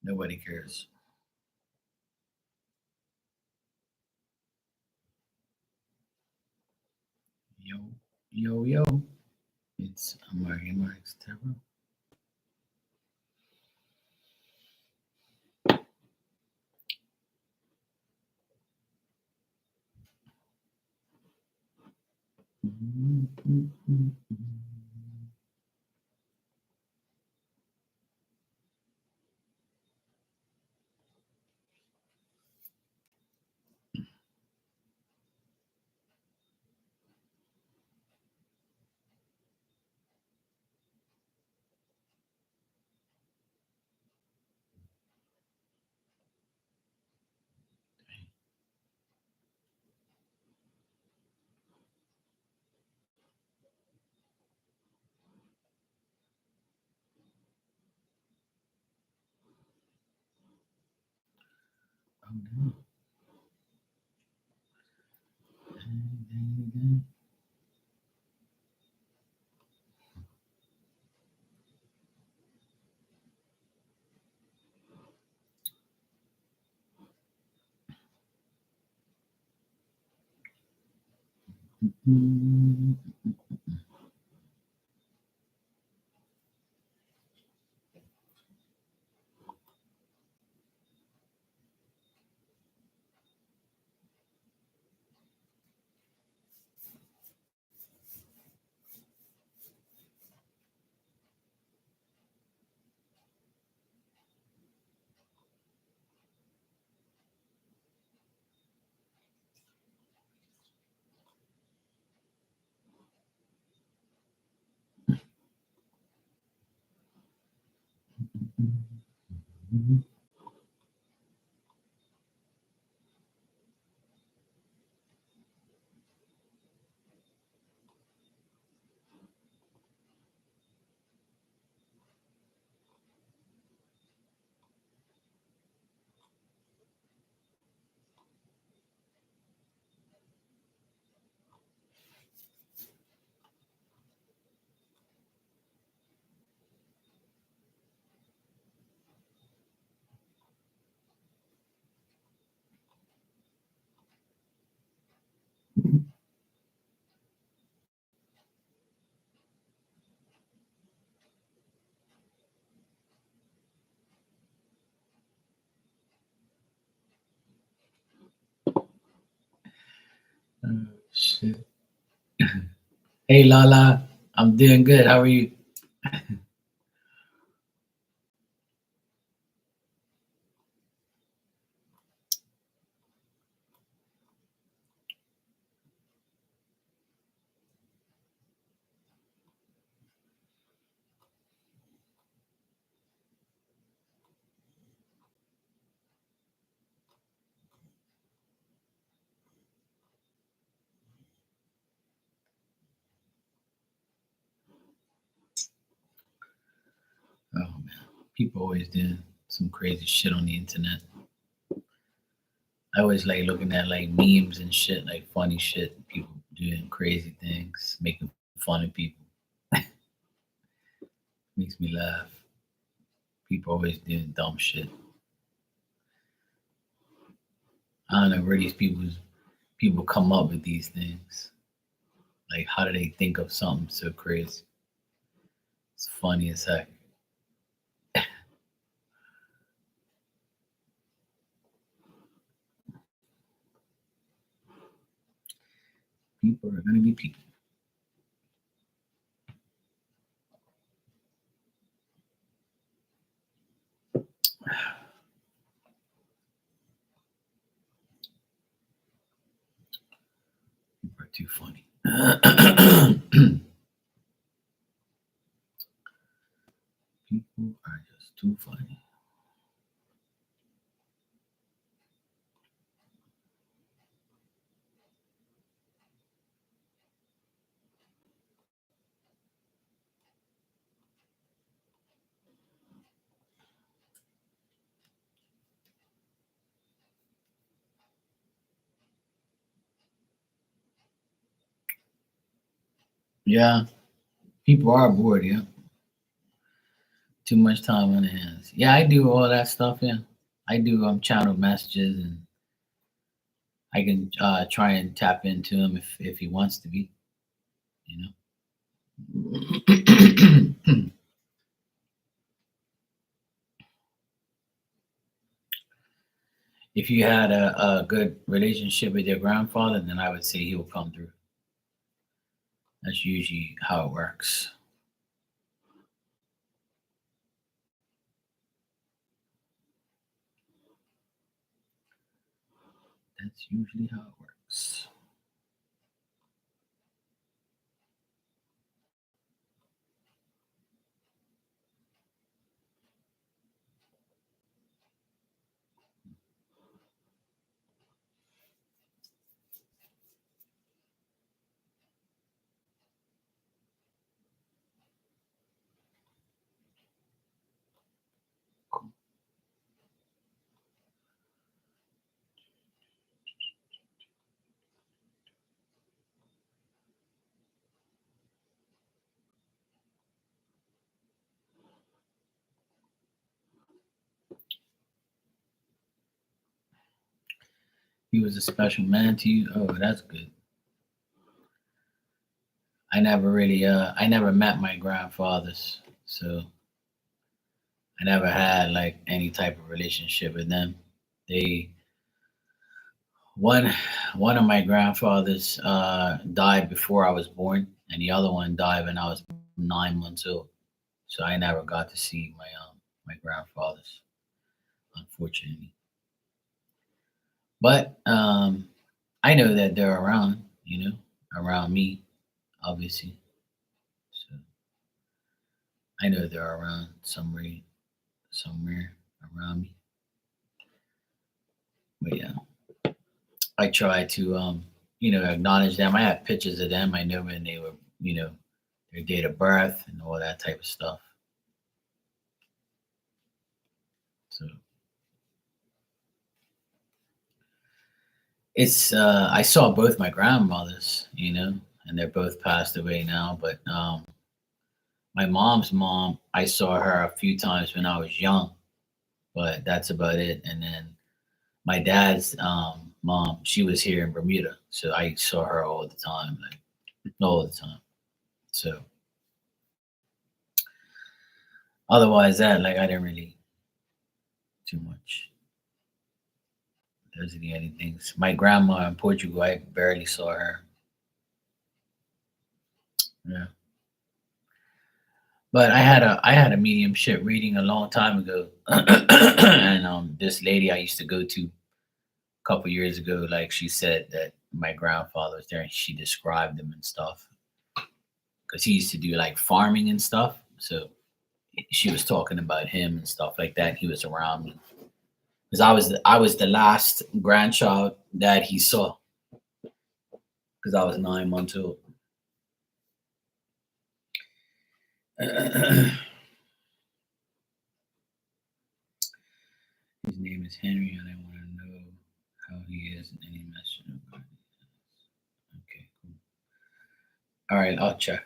Nobody cares. Yo, yo, yo. It's Marx Terror. Oh, no. Oh, shit. Hey, Lala. I'm doing good. How are you? Oh, man. People always doing some crazy shit on the internet. I always like looking at like memes and shit, like funny shit. People doing crazy things, making fun of people. Makes me laugh. People always doing dumb shit. I don't know where these people come up with these things. Like, how do they think of something so crazy? It's funny as heck. People are gonna be people. People are too funny. People are just too funny. Yeah, people are bored. Yeah, Too much time on the hands. Yeah, I do all that stuff. Yeah, I do channel messages, and I can try and tap into him if he wants to be. You know. If you had a good relationship with your grandfather, then I would say he will come through. That's usually how it works. That's usually how it works. He was a special man to you. Oh, that's good. I never met my grandfathers, so I never had like any type of relationship with them. They one one of my grandfathers died before I was born, and the other one died when I was 9 months old. So I never got to see my grandfathers, unfortunately. But I know that they're around, around me, obviously. So I know they're around somewhere around me. But yeah, I try to acknowledge them. I have pictures of them. I know when they were, their date of birth and all that type of stuff. So it's I saw both my grandmothers, and they're both passed away now. But my mom's mom, I saw her a few times when I was young, but that's about it. And then my dad's mom, she was here in Bermuda, so I saw her all the time, like all the time. So otherwise, that like I didn't really too much. Those are the only things. My grandma in Portugal, I barely saw her. Yeah, but I had a mediumship reading a long time ago, and this lady I used to go to a couple years ago, like she said that my grandfather was there, and she described him and stuff because he used to do like farming and stuff. So she was talking about him and stuff like that. He was around me because I was the last grandchild that he saw because I was 9 months old. His name is Henry, and I want to know how he is and any message about it. Okay, cool. All right, I'll check.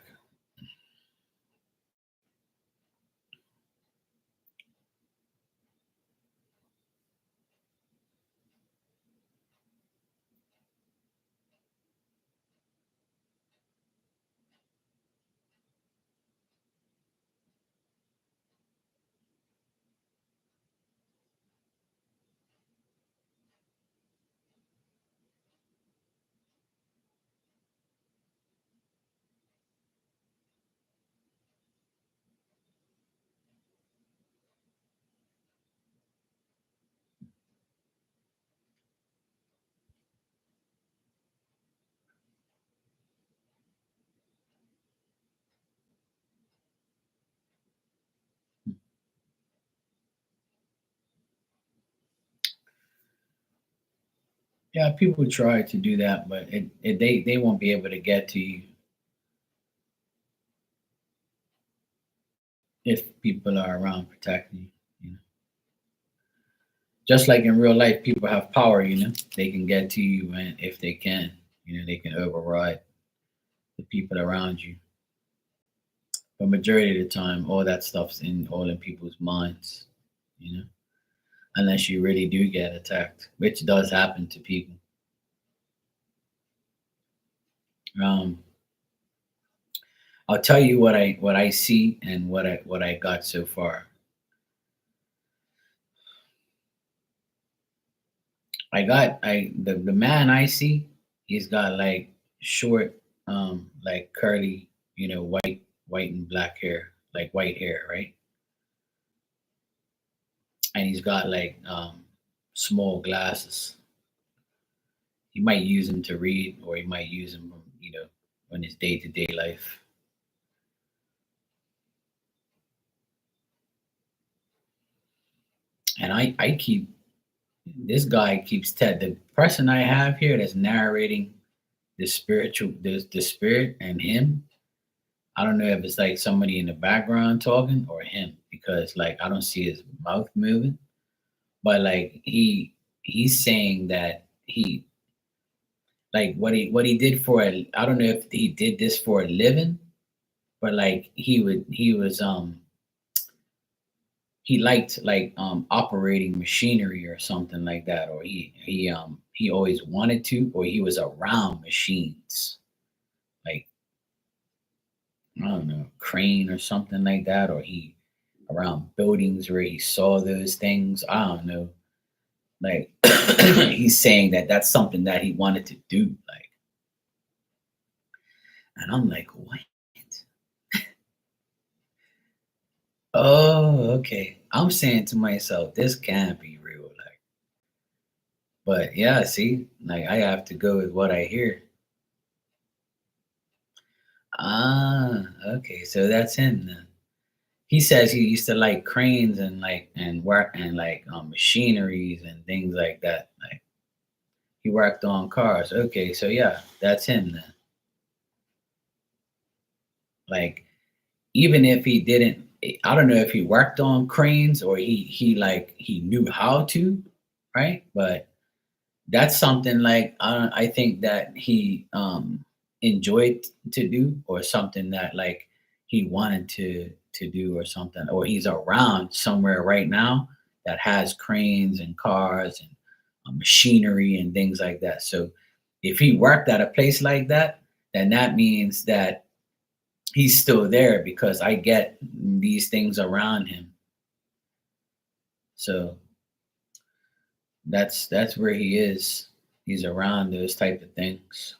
Yeah, people try to do that, but they won't be able to get to you if people are around protecting you. You know, just like in real life, people have power. They can get to you when if they can. They can override the people around you. But majority of the time, all that stuff's all in people's minds, you know, unless you really do get attacked, which does happen to people. Um, I'll tell you what I see and what I got so far. The man I see, he's got like short, like curly, white and black hair, like white hair, right? And he's got like small glasses. He might use them to read, or he might use them, in his day to day life. And I keep this guy keeps the person I have here that's narrating the spirit and him. I don't know if it's like somebody in the background talking or him, because like I don't see his mouth moving, but like he's saying that he like what he did for I don't know if he did this for a living, but like he liked like operating machinery or something like that, or he always wanted to, or he was around machines, like I don't know, crane or something like that, or he around buildings where he saw those things. I don't know. Like he's saying that that's something that he wanted to do. Like, and I'm like, what? Oh, okay. I'm saying to myself, this can't be real. Like, but yeah, see, like I have to go with what I hear. Ah, okay. So that's him then. He says he used to like cranes and like and work and like machineries and things like that. Like he worked on cars. Okay, so yeah, that's him then. Like even if he didn't, I don't know if he worked on cranes or he knew how to, right? But that's something like I think that he enjoyed to do, or something that like he wanted to do, or something, or he's around somewhere right now that has cranes and cars and machinery and things like that. So if he worked at a place like that, then that means that he's still there, because I get these things around him. So that's where he is. He's around those type of things.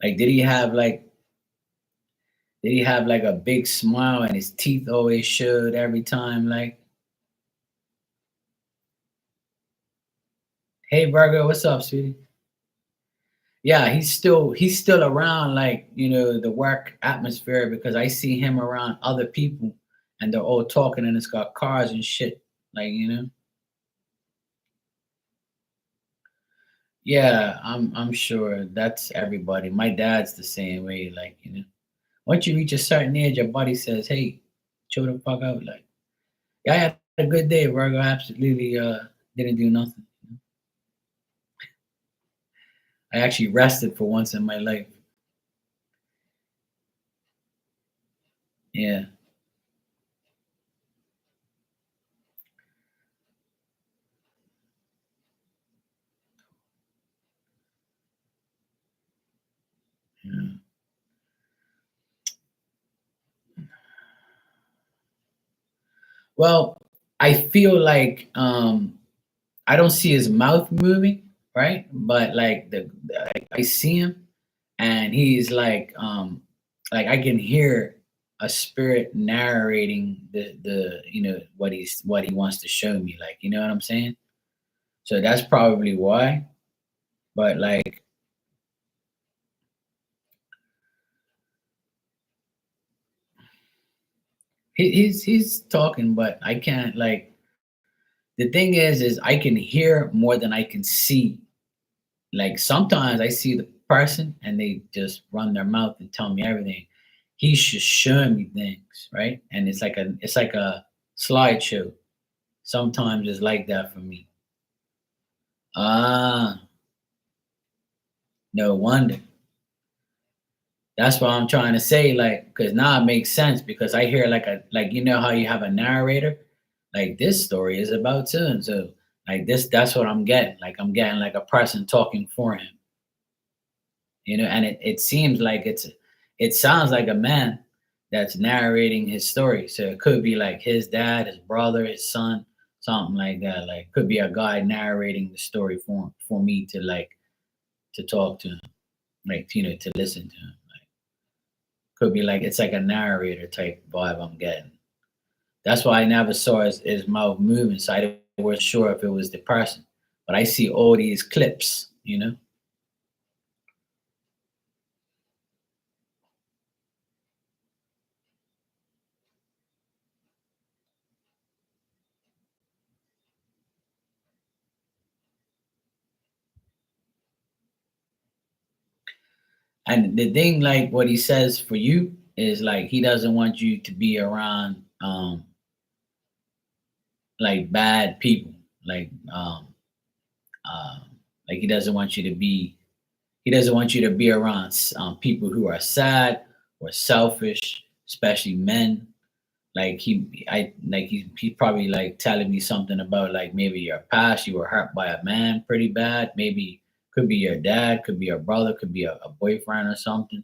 Like, did he have like a big smile and his teeth always showed every time? Like, hey Virgo, what's up, sweetie? Yeah, he's still around, like, the work atmosphere, because I see him around other people and they're all talking and it's got cars and shit. Like, yeah, I'm sure that's everybody. My dad's the same way, like, once you reach a certain age, your body says, hey, chill the fuck out. Like, yeah, I had a good day, Virgo. I absolutely didn't do nothing. I actually rested for once in my life. Yeah. Yeah. Well, I feel like I don't see his mouth moving, right? But like I see him, and he's like I can hear a spirit narrating the what he wants to show me, like, you know what I'm saying? So that's probably why. But like he's talking, but I can't, like, the thing is I can hear more than I can see. Like sometimes I see the person and they just run their mouth and tell me everything. He's just showing me things, right? And it's like a slideshow. Sometimes it's like that for me. Ah, no wonder. That's what I'm trying to say, like, because now it makes sense because I hear like you know how you have a narrator, like this story is about so and so, like this. That's what I'm getting. Like I'm getting like a person talking for him, and it seems like it sounds like a man that's narrating his story. So it could be like his dad, his brother, his son, something like that. Like could be a guy narrating the story for me to like to talk to him, like to listen to him. Like could be like it's like a narrator type vibe I'm getting. That's why I never saw his mouth moving, so I wasn't sure if it was the person. But I see all these clips. And the thing, like what he says for you is like he doesn't want you to be around like bad people. Like like he doesn't want you to be around people who are sad or selfish, especially men. Like he's probably like telling me something about like maybe your past, you were hurt by a man pretty bad. Maybe could be your dad, could be your brother, could be a boyfriend or something,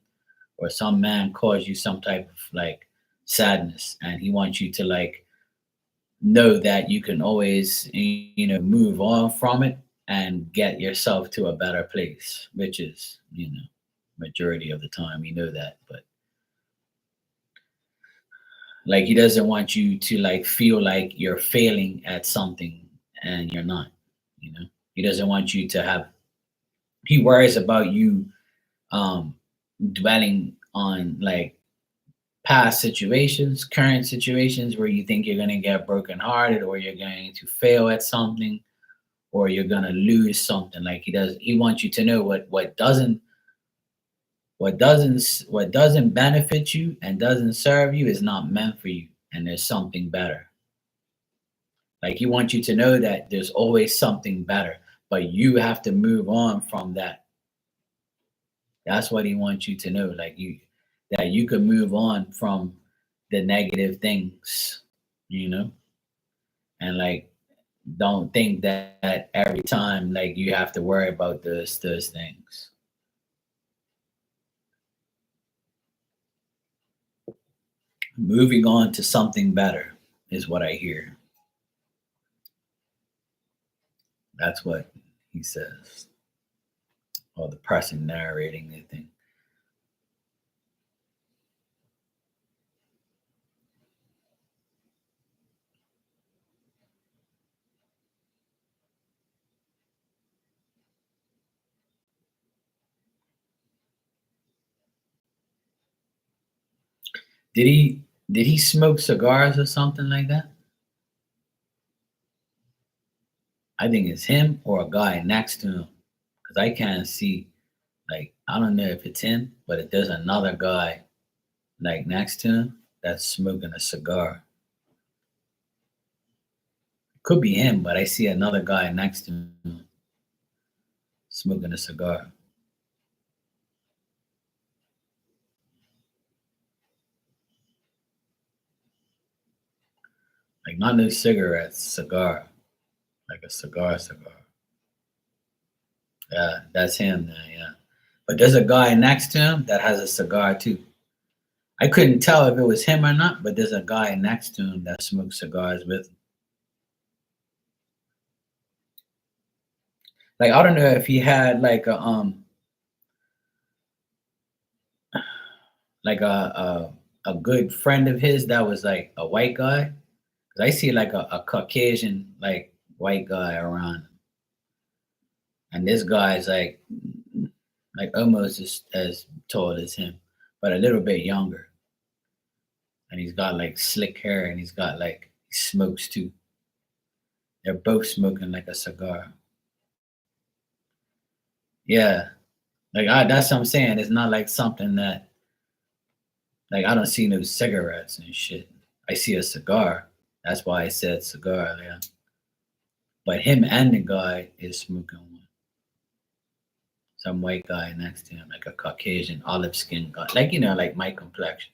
or some man caused you some type of like sadness, and he wants you to like know that you can always move on from it and get yourself to a better place, which is majority of the time you know that, but like he doesn't want you to like feel like you're failing at something and you're not. He doesn't want you to have. He worries about you um dwelling on like past situations, current situations where you think you're going to get brokenhearted or you're going to fail at something or you're going to lose something. Like he wants you to know what doesn't benefit you and doesn't serve you is not meant for you, and there's something better. Like he wants you to know that there's always something better, but you have to move on from that. That's what he wants you to know. Like that you can move on from the negative things, you know, and like don't think that every time like you have to worry about those things. Moving on to something better is what I hear. That's what he says. Or the person narrating the thing. Did he smoke cigars or something like that? I think it's him or a guy next to him because I can't see. Like I don't know if it's him, but if there's another guy like next to him that's smoking a cigar. Could be him, but I see another guy next to him smoking a cigar. Like not no cigarettes, cigar. Like a cigar. Yeah, that's him then, yeah. But there's a guy next to him that has a cigar too. I couldn't tell if it was him or not, but there's a guy next to him that smokes cigars with him. Like I don't know if he had like a good friend of his that was like a white guy. 'Cause I see like a Caucasian like white guy around, and this guy is like almost as tall as him, but a little bit younger. And he's got like slick hair, and he's got like he smokes too. They're both smoking like a cigar. Yeah, that's what I'm saying. It's not like something that like I don't see no cigarettes and shit. I see a cigar. That's why I said cigar. Yeah. But him and the guy is smoking one. Some white guy next to him, like a Caucasian, olive skin guy, like like my complexion,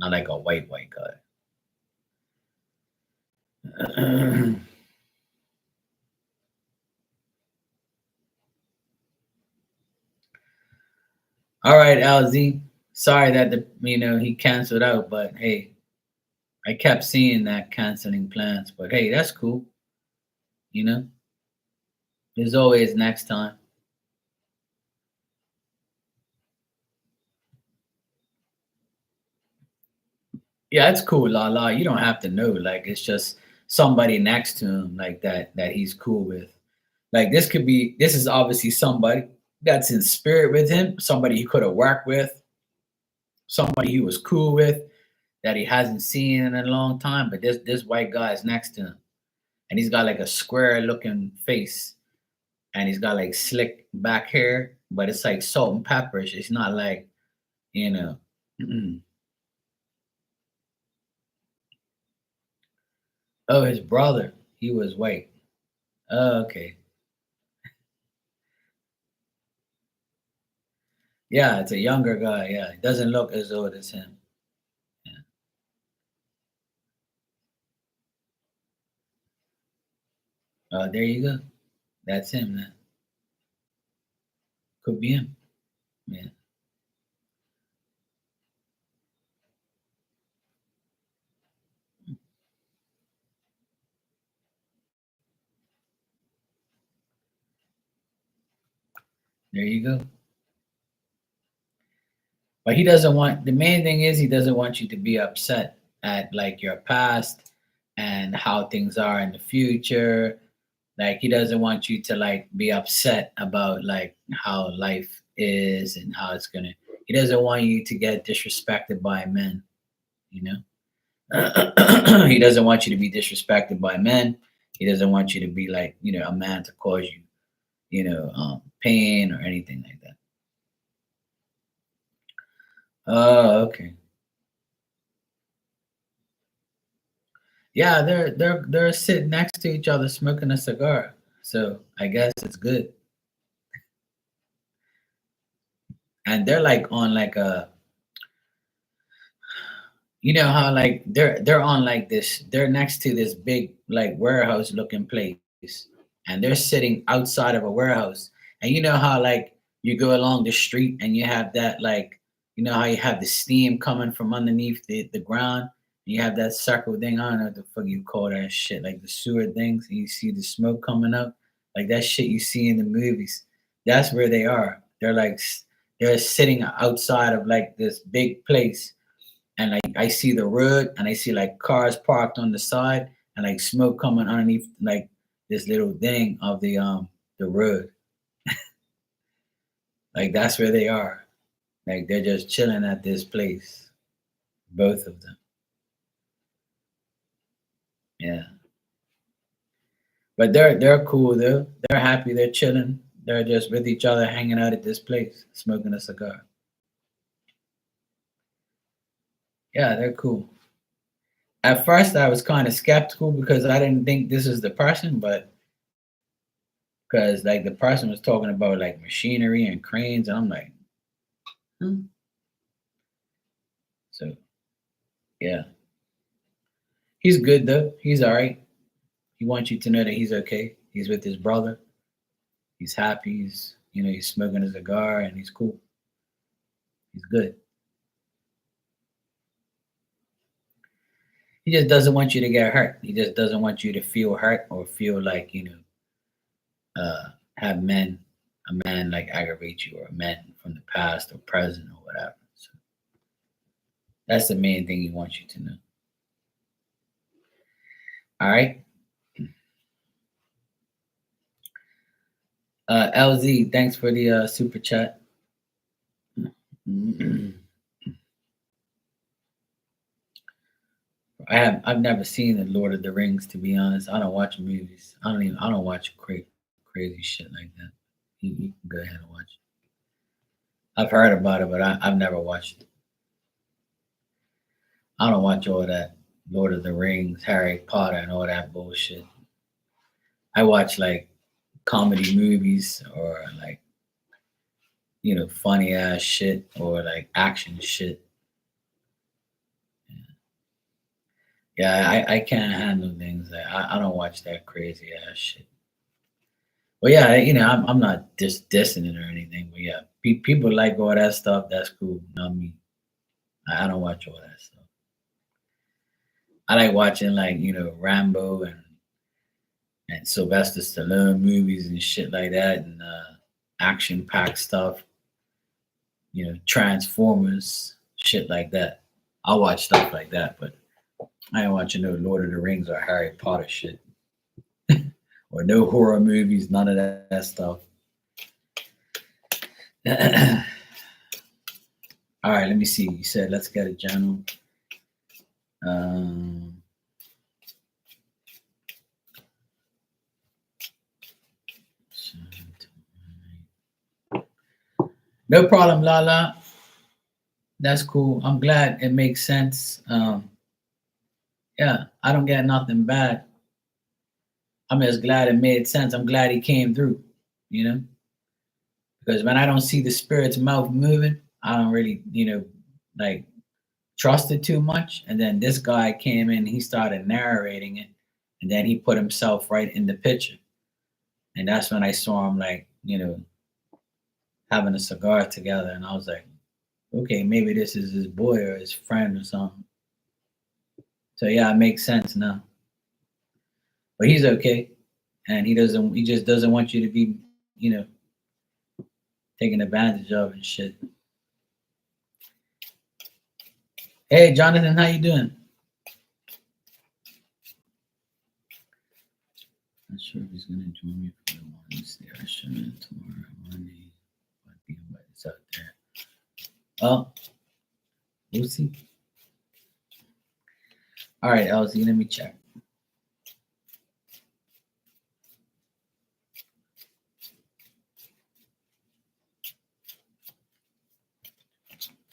not like a white guy. All right, LZ. Sorry that he canceled out, but hey, I kept seeing that canceling plans. But hey, that's cool. You know, there's always next time. Yeah, it's cool, la la. You don't have to know. Like it's just somebody next to him, like that he's cool with. Like this is obviously somebody that's in spirit with him, somebody he could have worked with, somebody he was cool with that he hasn't seen in a long time. But this white guy is next to him, and he's got like a square looking face, and he's got like slick back hair, but it's like salt and pepperish. It's not like you know. Oh, his brother, he was white. Oh, okay. Yeah, it's a younger guy. Yeah, he doesn't look as old as him. Yeah. There you go. That's him. Then could be him. Yeah. There you go. But he doesn't want the main thing is he doesn't want you to be upset at like your past and how things are in the future. Like he doesn't want you to like be upset about like how life is and how it's gonna. He doesn't want you to get disrespected by men. You know, he doesn't want you to be disrespected by men. He doesn't want you to be like a man to cause you pain or anything like that. Oh, okay. Yeah, they're sitting next to each other smoking a cigar. So I guess it's good. And they're like on like a how like they're on like this they're next to this big like warehouse looking place, and they're sitting outside of a warehouse. And you know how like you go along the street and you have that like how you have the steam coming from underneath the ground, and you have that circle thing. I don't know what the fuck you call that shit, like the sewer things, and you see the smoke coming up, like that shit you see in the movies. That's where they are. They're like they're sitting outside of like this big place, and like I see the road and I see like cars parked on the side and like smoke coming underneath like this little thing of the road. Like that's where they are. Like they're just chilling at this place. Both of them. Yeah. But they're cool though. They're happy, they're chilling. They're just with each other hanging out at this place, smoking a cigar. Yeah, they're cool. At first I was kind of skeptical because I didn't think this is the person, but because like the person was talking about like machinery and cranes, and I'm like, hmm. So yeah, he's good though. He's all right. He wants you to know that he's okay. He's with his brother. He's happy. He's smoking a cigar and he's cool. He's good. He just doesn't want you to get hurt. He just doesn't want you to feel hurt or feel like have a man like aggravate you, or a man from the past or present or whatever. So that's the main thing he wants you to know. All right. LZ, thanks for the super chat. I've never seen the Lord of the Rings, to be honest. I don't watch movies. I don't watch crazy shit like that. You can go ahead and watch it. I've heard about it, but I've never watched it. I don't watch all that. Lord of the Rings, Harry Potter, and all that bullshit. I watch like comedy movies or like, funny ass shit or like action shit. Yeah, I can't handle things like I don't watch that crazy ass shit. But yeah, I'm not just dissing it or anything. But yeah, people like all that stuff. That's cool. Not me. I don't watch all that stuff. I like watching like Rambo and Sylvester Stallone movies and shit like that, and action packed stuff. Transformers, shit like that. I'll watch stuff like that, but I ain't watching no Lord of the Rings or Harry Potter shit or no horror movies. None of that stuff. All right, let me see. You said let's get a journal. Um, no problem, Lala. That's cool. I'm glad it makes sense. Yeah, I don't get nothing bad. I'm just glad it made sense. I'm glad he came through, you know, because when I don't see the spirit's mouth moving, I don't really, like trust it too much. And then this guy came in, he started narrating it, and then he put himself right in the picture. And that's when I saw him, like, having a cigar together. And I was like, okay, maybe this is his boy or his friend or something. So yeah, it makes sense now. But he's okay. And he just doesn't want you to be, taken advantage of and shit. Hey, Jonathan, how you doing? Not sure if he's gonna join me for the Wednesday or tomorrow Monday. Might be invited out there. Oh, we'll see. All right, LZ, let me check.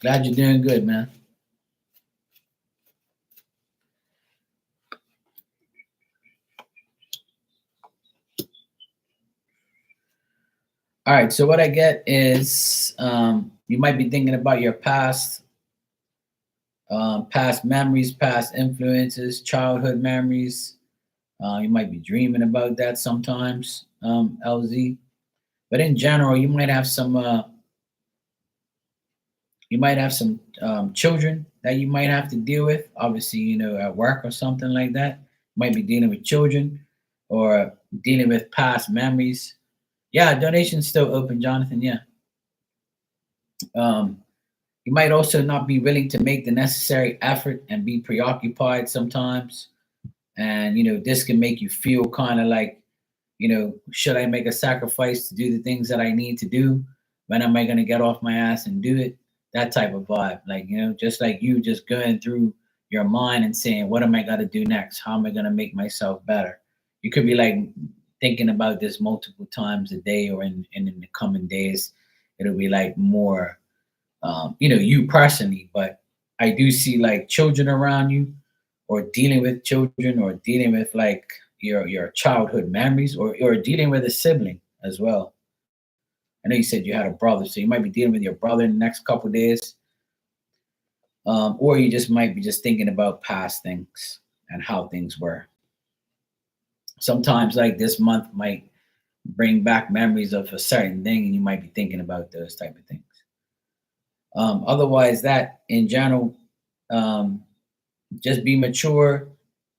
Glad you're doing good, man. All right, so what I get is you might be thinking about your past memories, past influences, childhood memories. You might be dreaming about that sometimes, LZ. But in general, you might have some children that you might have to deal with. Obviously, at work or something like that. You might be dealing with children or dealing with past memories. Yeah, donation's still open, Jonathan. Yeah. Um, you might also not be willing to make the necessary effort and be preoccupied sometimes. And this can make you feel kind of like, should I make a sacrifice to do the things that I need to do? When am I going to get off my ass and do it? That type of vibe. Like, just like you just going through your mind and saying, what am I going to do next? How am I going to make myself better? You could be like thinking about this multiple times a day or in the coming days. It'll be like more, you personally, but I do see like children around you or dealing with children or dealing with like your childhood memories or dealing with a sibling as well. I know you said you had a brother, so you might be dealing with your brother in the next couple of days, or you just might be just thinking about past things and how things were. Sometimes, like this month, might bring back memories of a certain thing, and you might be thinking about those type of things. Otherwise, that in general, um, just be mature,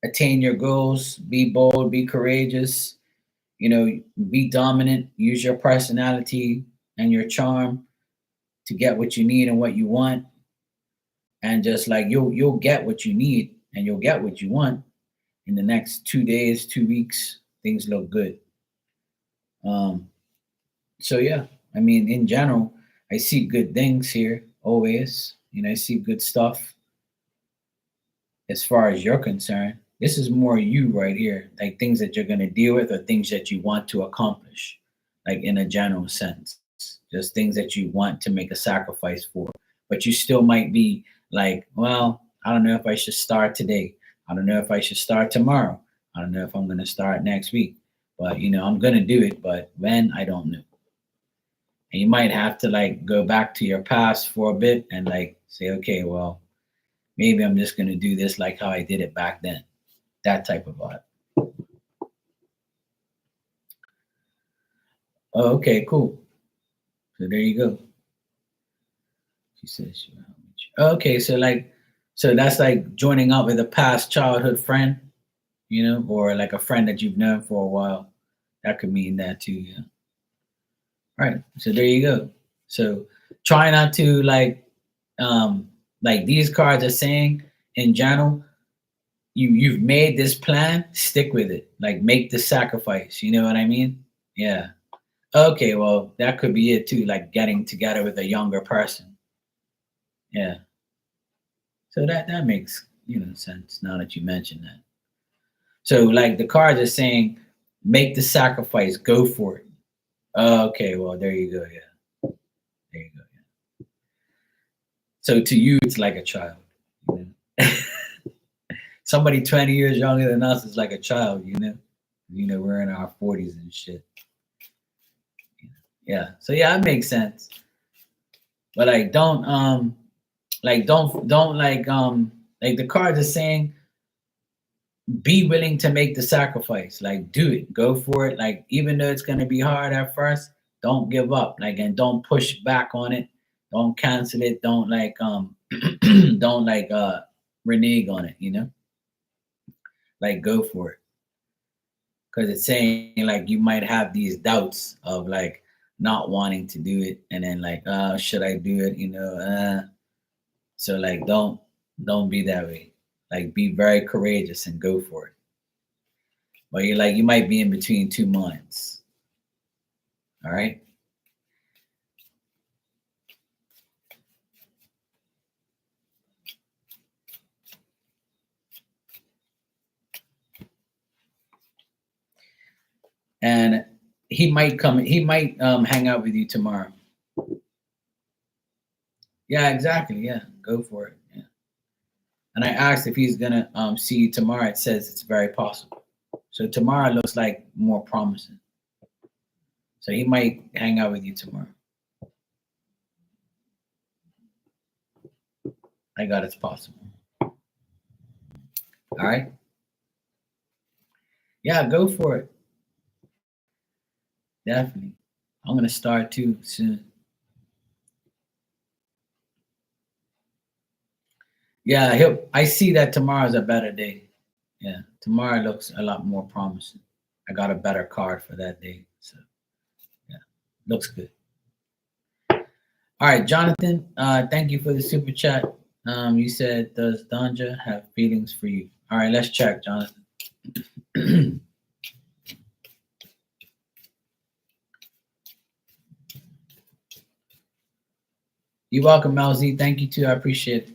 attain your goals, be bold, be courageous, be dominant, use your personality and your charm to get what you need and what you want. And just like you'll get what you need and you'll get what you want in the next 2 days, 2 weeks, things look good. Um, so yeah, I mean, in general, I see good things here always. I see good stuff as far as you're concerned. This is more you right here, like things that you're going to deal with or things that you want to accomplish, like in a general sense, just things that you want to make a sacrifice for. But you still might be like, well, I don't know if I should start today. I don't know if I should start tomorrow. I don't know if I'm going to start next week, but I'm going to do it. But when, I don't know. And you might have to like go back to your past for a bit and like say, okay, well, maybe I'm just going to do this like how I did it back then. That type of vibe. Oh, okay, cool. So there you go. She says she will help me. Okay, so like, so that's like joining up with a past childhood friend, or like a friend that you've known for a while. That could mean that too. Yeah. All right. So there you go. So try not to like these cards are saying in general. You've made this plan, stick with it. Like make the sacrifice. You know what I mean? Yeah. Okay. Well, that could be it too. Like getting together with a younger person. Yeah. So that makes sense now that you mentioned that. So like the cards are saying, make the sacrifice, go for it. Okay, well there you go. Yeah, there you go. Yeah. So to you, it's like a child. Somebody 20 years younger than us is like a child. We're in our 40s and shit. Yeah. So yeah, it makes sense. But like the cards are saying, be willing to make the sacrifice. Like do it, go for it. Like even though it's gonna be hard at first, don't give up. Like and don't push back on it. Don't cancel it. Don't don't renege on it. Like go for it. Because it's saying like you might have these doubts of like not wanting to do it, and then like, should I do it? So like don't be that way. Like be very courageous and go for it. But you might be in between two minds. All right. And he might hang out with you tomorrow. Yeah, exactly. Yeah, go for it. Yeah. And I asked if he's gonna see you tomorrow. It says it's very possible. So tomorrow looks like more promising. So he might hang out with you tomorrow. I got it's possible. All right. Yeah, go for it. Definitely. I'm gonna start too soon. Yeah, I see that tomorrow's a better day. Yeah, tomorrow looks a lot more promising. I got a better card for that day. So yeah, looks good. All right, Jonathan, thank you for the super chat. You said, does Danja have feelings for you? All right, let's check, Jonathan. You're welcome, LZ. Thank you too. I appreciate it.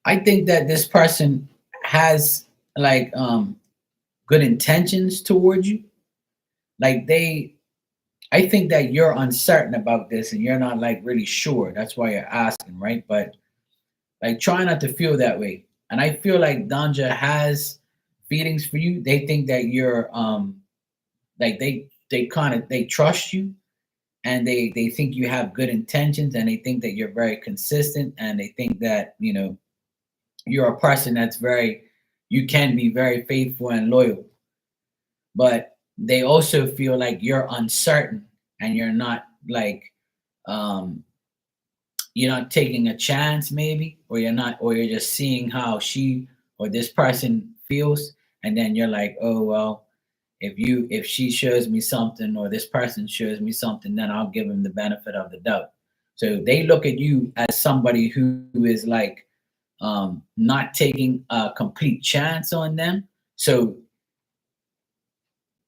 I think that this person has like good intentions towards you. Like I think that you're uncertain about this and you're not like really sure. That's why you're asking, right? But like try not to feel that way. And I feel like Danja has feelings for you. They think that you're like they trust you, and they think you have good intentions, and they think that you're very consistent, and they think that you're a person that's you can be very faithful and loyal. But they also feel like you're uncertain and you're not like um you're not taking a chance maybe, or you're just seeing how she or this person feels, and then you're like, oh well, if she shows me something or this person shows me something, then I'll give him the benefit of the doubt. So they look at you as somebody who is like not taking a complete chance on them. So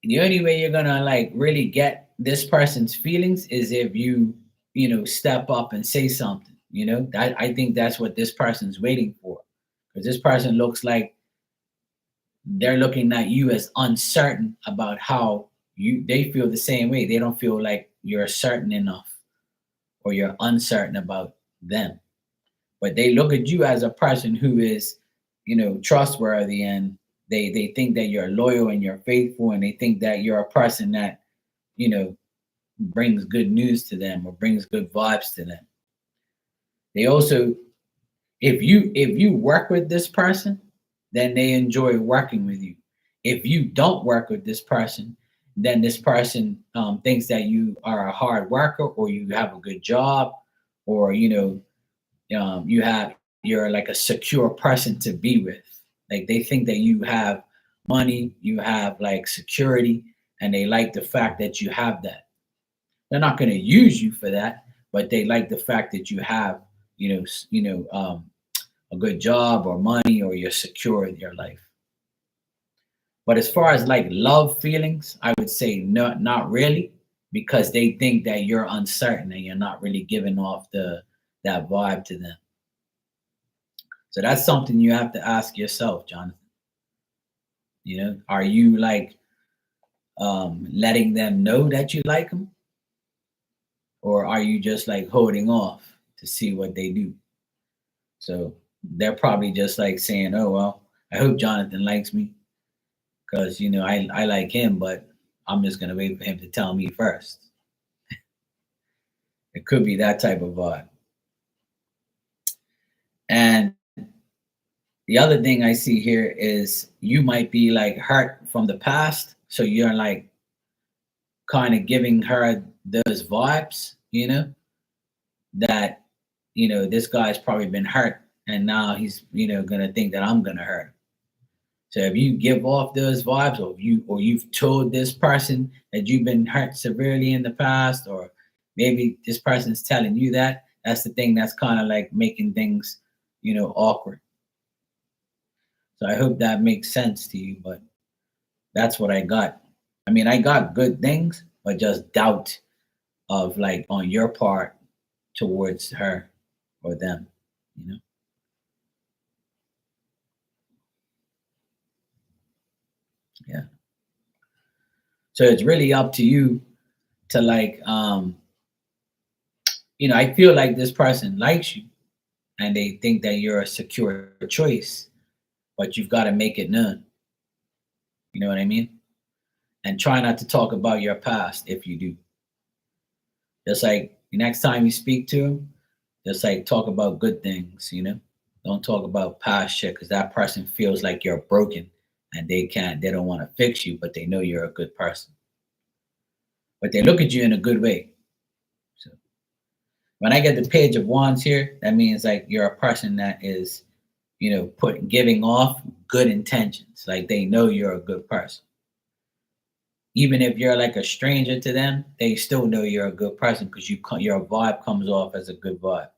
the only way you're gonna like really get this person's feelings is if you step up and say something. I think that's what this person's waiting for, because this person looks like they're looking at you as uncertain about how they feel the same way. They don't feel like you're certain enough, or you're uncertain about them. But they look at you as a person who is, trustworthy, and they think that you're loyal and you're faithful, and they think that you're a person that, you know, brings good news to them or brings good vibes to them. They also, if you work with this person, then they enjoy working with you. If you don't work with this person, then this person thinks that you are a hard worker, or you have a good job, or you're like a secure person to be with. Like they think that you have money, you have like security, and they like the fact that you have that. They're not going to use you for that, but they like the fact that you have, a good job or money, or you're secure in your life. But as far as like love feelings, I would say not really, because they think that you're uncertain and you're not really giving off that vibe to them. So that's something you have to ask yourself, Jonathan. Are you like letting them know that you like them, or are you just like holding off to see what they do? So they're probably just like saying, "Oh well, I hope Jonathan likes me, because I like him, but I'm just gonna wait for him to tell me first." It could be that type of vibe. And the other thing I see here is you might be like hurt from the past, so you're like kind of giving her those vibes, that this guy's probably been hurt, and now he's gonna think that I'm gonna hurt him. So if you give off those vibes, or you've told this person that you've been hurt severely in the past, or maybe this person's telling you that, that's the thing that's kind of like making things awkward. So I hope that makes sense to you, but that's what I got. I mean, I got good things, but just doubt of like on your part towards her or them, you know? Yeah. So it's really up to you to like, I feel like this person likes you, and they think that you're a secure choice, but you've got to make it known. You know what I mean? And try not to talk about your past if you do. Just like the next time you speak to them, just like talk about good things. Don't talk about past shit, because that person feels like you're broken, and they don't want to fix you, but they know you're a good person. But they look at you in a good way. So when I get the page of wands here, that means like you're a person that is, giving off good intentions. Like they know you're a good person. Even if you're like a stranger to them, they still know you're a good person, because your vibe comes off as a good vibe.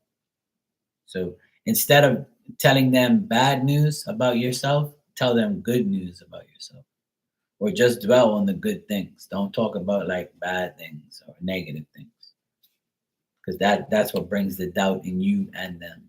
So instead of telling them bad news about yourself, tell them good news about yourself, or just dwell on the good things. Don't talk about like bad things or negative things, because that's what brings the doubt in you and them.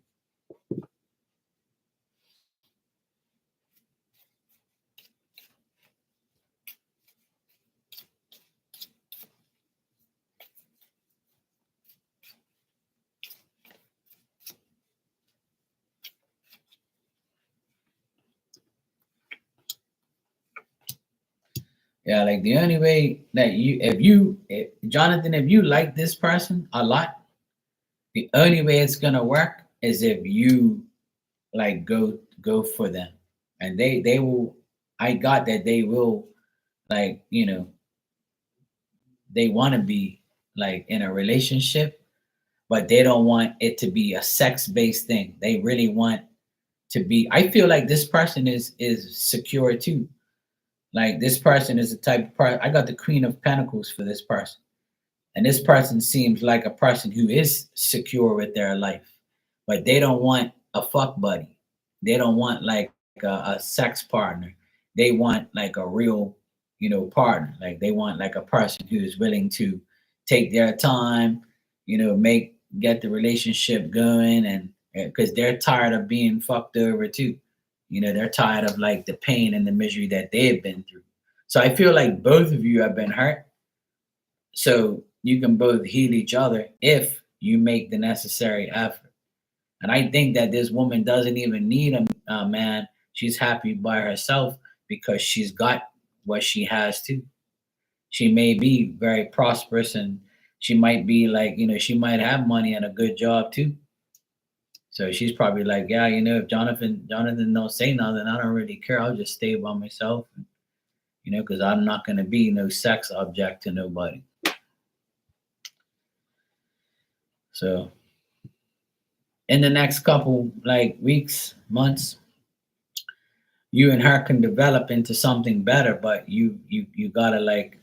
Yeah, like the only way that Jonathan, if you like this person a lot, the only way it's gonna work is if you like go for them, and they will. I got that they will, like they want to be like in a relationship, but they don't want it to be a sex based thing. They really want to be. I feel like this person is secure too. Like this person is the type of person. I got the Queen of Pentacles for this person. And this person seems like a person who is secure with their life, but they don't want a fuck buddy. They don't want like a sex partner. They want like a real, partner. Like they want like a person who is willing to take their time, get the relationship going, and because they're tired of being fucked over too. They're tired of like the pain and the misery that they've been through. So I feel like both of you have been hurt. So you can both heal each other if you make the necessary effort. And I think that this woman doesn't even need a man. She's happy by herself because she's got what she has too. She may be very prosperous, and she might be like, she might have money and a good job too. So she's probably like, yeah, if Jonathan don't say nothing, I don't really care. I'll just stay by myself, because I'm not gonna be no sex object to nobody. So in the next couple like weeks, months, you and her can develop into something better, but you gotta like,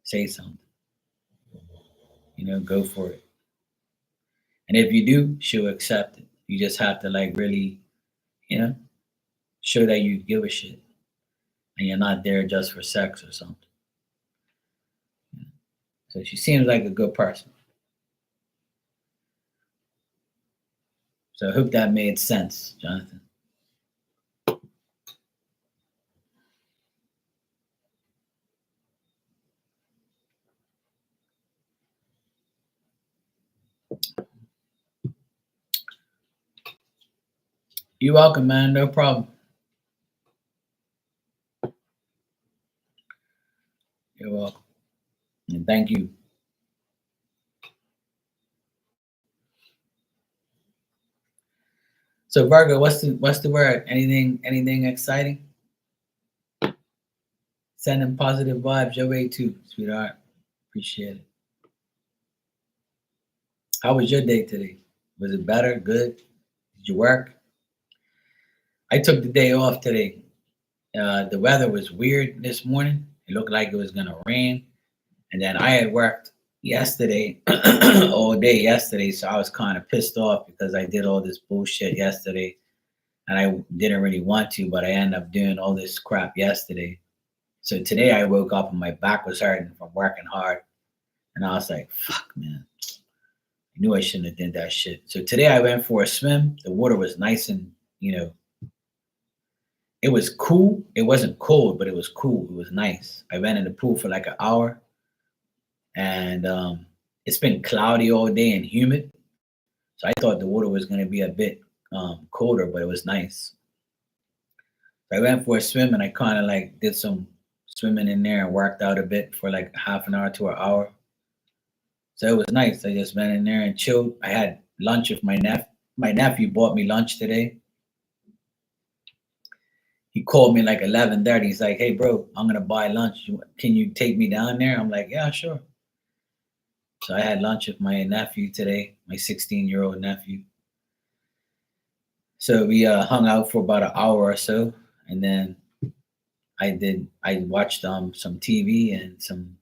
say something, go for it. And if you do, she'll accept it. You just have to like really, show that you give a shit and you're not there just for sex or something. So she seems like a good person. So I hope that made sense, Jonathan. You're welcome, man. No problem. You're welcome. And thank you. So Virgo, what's the word? Anything exciting? Sending positive vibes your way too, sweetheart. Appreciate it. How was your day today? Was it better? Good? Did you work? I took the day off today. The weather was weird this morning. It looked like it was gonna rain, and then I had worked yesterday all day yesterday, so I was kind of pissed off because I did all this bullshit yesterday, and I didn't really want to, but I ended up doing all this crap yesterday. So today I woke up and my back was hurting from working hard, and I was like, "Fuck, man." I knew I shouldn't have did that shit. So today I went for a swim. The water was nice and, it was cool. It wasn't cold, but it was cool. It was nice. I went in the pool for like an hour, and it's been cloudy all day and humid. So I thought the water was going to be a bit colder, but it was nice. So I went for a swim and I kind of like did some swimming in there and worked out a bit for like half an hour to an hour. So it was nice. I just went in there and chilled. I had lunch with my nephew. My nephew bought me lunch today. He called me like 11:30. He's like, "Hey, bro, I'm gonna buy lunch. Can you take me down there?" I'm like, "Yeah, sure." So I had lunch with my nephew today, my 16-year-old nephew. So we hung out for about an hour or so, and then I watched some TV and some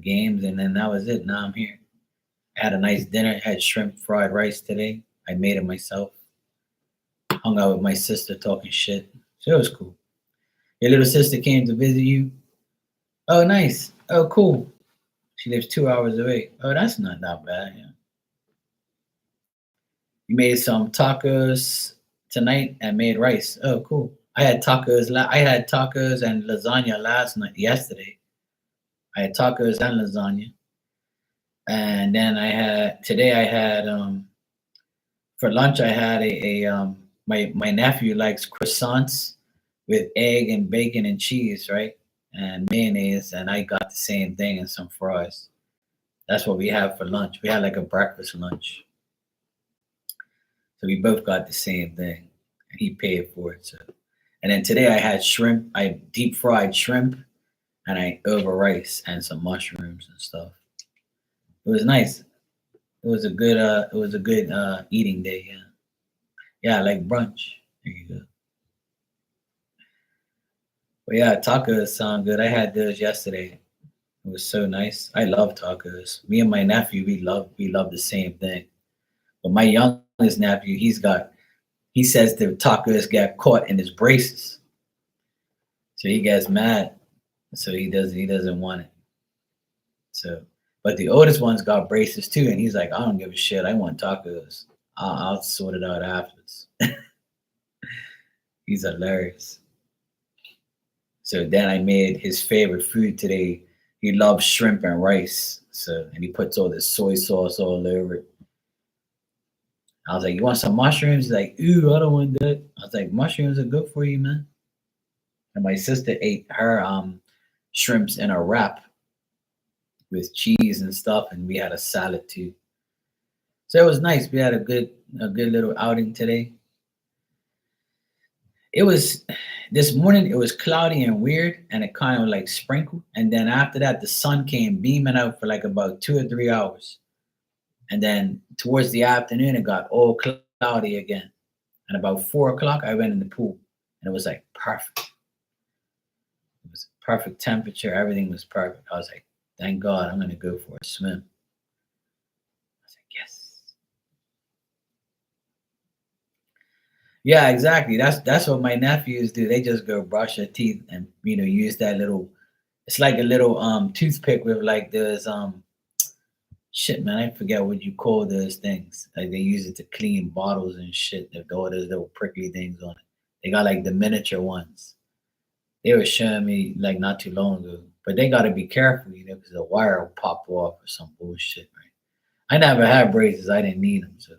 games, and then that was it. Now I'm here. I had a nice dinner. I had shrimp fried rice today. I made it myself. Hung out with my sister talking shit. So it was cool. Your little sister came to visit you. Oh, nice. Oh, cool. She lives 2 hours away. Oh, that's not that bad. Yeah. You made some tacos tonight and made rice. Oh, cool. I had tacos. I had tacos and lasagna yesterday. I had tacos and lasagna, and then today I had for lunch I had my nephew likes croissants with egg and bacon and cheese, right? And mayonnaise, and I got the same thing and some fries. That's what we have for lunch. We had like a breakfast lunch. So we both got the same thing. And he paid for it. So and then today I had shrimp, I deep fried shrimp and I over rice and some mushrooms and stuff. It was nice. It was a good eating day, yeah. Yeah, like brunch. There you go. But yeah, tacos sound good. I had those yesterday. It was so nice. I love tacos. Me and my nephew, we love the same thing. But my youngest nephew, he says the tacos got caught in his braces. So he gets mad. So he doesn't want it. So, but the oldest one's got braces too, and he's like, I don't give a shit. I want tacos. I'll sort it out afterwards. He's hilarious. So then I made his favorite food today. He loves shrimp and rice. So and he puts all this soy sauce all over it. I was like, "You want some mushrooms?" He's like, "Ooh, I don't want that." I was like, "Mushrooms are good for you, man." And my sister ate her shrimps in a wrap with cheese and stuff, and we had a salad too. So it was nice. We had a good little outing today. It was this morning. It was cloudy and weird, and it kind of like sprinkled. And then after that, the sun came beaming out for like about 2 or 3 hours. And then towards the afternoon, it got all cloudy again. And about 4 o'clock, I went in the pool, and it was like perfect. It was perfect temperature. Everything was perfect. I was like, thank God, I'm gonna go for a swim. I was like, yes. Yeah, exactly. That's what my nephews do. They just go brush their teeth and use that little. It's like a little toothpick with like those shit, man. I forget what you call those things. Like they use it to clean bottles and shit. They've got all those little prickly things on it. They got like the miniature ones. They were showing me like not too long ago. But they got to be careful, because the wire will pop off or some bullshit, right? I never had braces. I didn't need them, so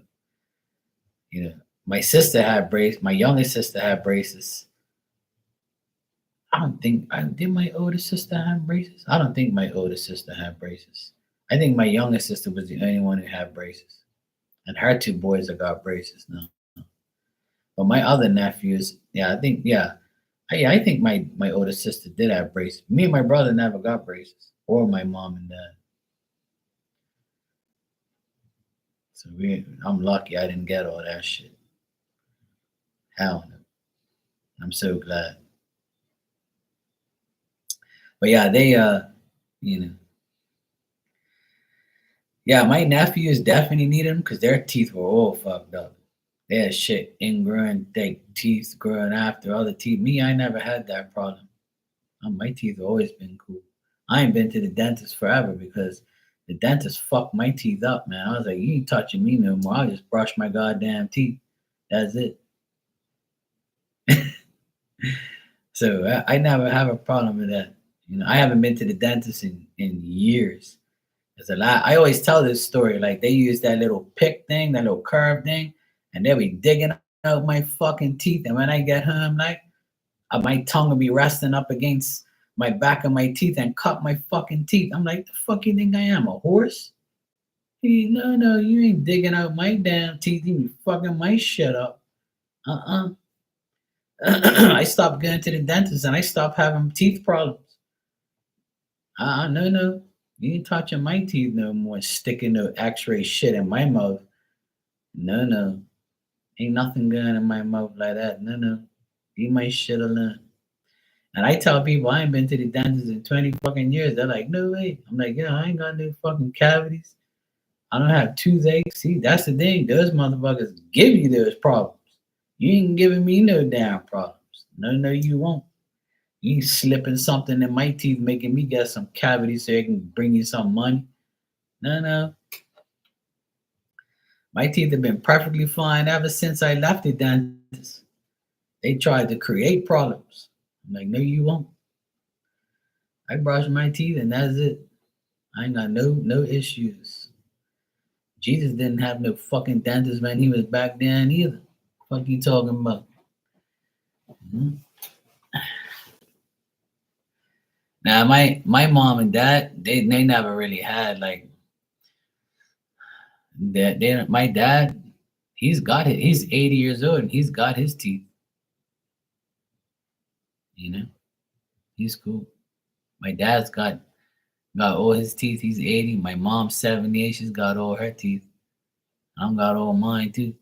you know. My sister had braces. My youngest sister had braces. I don't think I did. My older sister have braces. I don't think my older sister had braces. I think my youngest sister was the only one who had braces, and her two boys have got braces now. But my other nephews, yeah, I think my older sister did have braces. Me and my brother never got braces, or my mom and dad. So I'm lucky I didn't get all that shit. Hell no. I'm so glad. But yeah, you know, yeah, my nephews definitely needed them because their teeth were all fucked up. They had shit ingrowing, thick teeth growing after other teeth. Me, I never had that problem. My teeth have always been cool. I ain't been to the dentist forever because the dentist fucked my teeth up, man. I was like, you ain't touching me no more. I'll just brush my goddamn teeth. That's it. So I never have a problem with that. I haven't been to the dentist in years. There's a lot. I always tell this story. Like they use that little pick thing, that little curve thing, and they'll be digging out my fucking teeth. And when I get home, like my tongue will be resting up against my back of my teeth and cut my fucking teeth. I'm like, the fuck you think I am, a horse? No, no, you ain't digging out my damn teeth. You be fucking my shit up. Uh-uh. I stopped going to the dentist and I stopped having teeth problems. No, no. You ain't touching my teeth no more, sticking no x-ray shit in my mouth. No, no. Ain't nothing going in my mouth like that. No, no. Leave my shit alone. And I tell people I ain't been to the dentist in 20 fucking years. They're like, no way. I'm like, yeah, I ain't got no fucking cavities. I don't have toothaches. See, that's the thing. Those motherfuckers give you those problems. You ain't giving me no damn problems. No, no, you won't. You ain't slipping something in my teeth, making me get some cavities so I can bring you some money. No, no. My teeth have been perfectly fine ever since I left the dentist. They tried to create problems. I'm like, no, you won't. I brush my teeth and that's it. I ain't got no issues. Jesus didn't have no fucking dentist when he was back then either. Fuck you talking about? Mhm. Now my mom and dad they never really had like that. My dad he's 80 years old and he's got his teeth. You know he's cool. My dad's got all his teeth. He's 80. My mom's 78. She's got all her teeth. I'm got all mine too.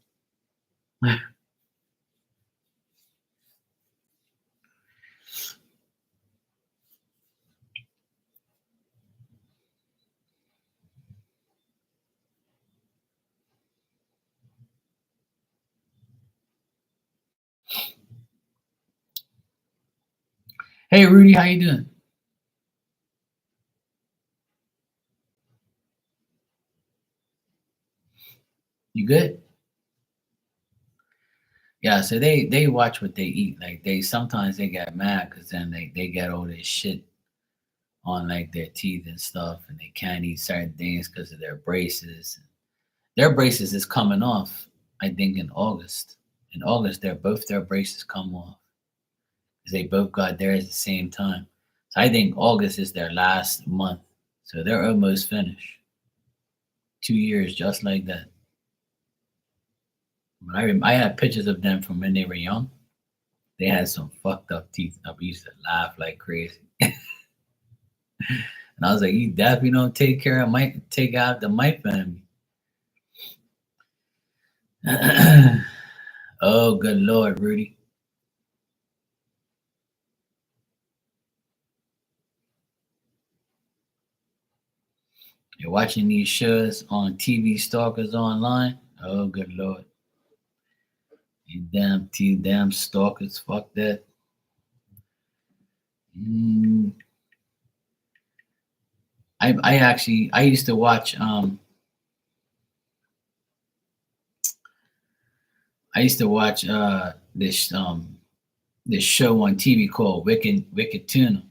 Hey Rudy, how you doing? You good? Yeah, so they watch what they eat. Like they sometimes they get mad because then they get all this shit on like their teeth and stuff, and they can't eat certain things because of their braces. Their braces is coming off, I think, in August. In August, both their braces come off because they both got theirs at the same time. So I think August is their last month. So they're almost finished. 2 years just like that. But I had pictures of them from when they were young. They had some fucked up teeth. I used to laugh like crazy. And I was like, you definitely don't take care of Mike, take out the Mike family. Oh, good Lord, Rudy. You're watching these shows on TV Stalkers Online. Oh, good Lord. You damn stalkers. Fuck that. Mm, I used to watch this show on TV called Wicked Tuna.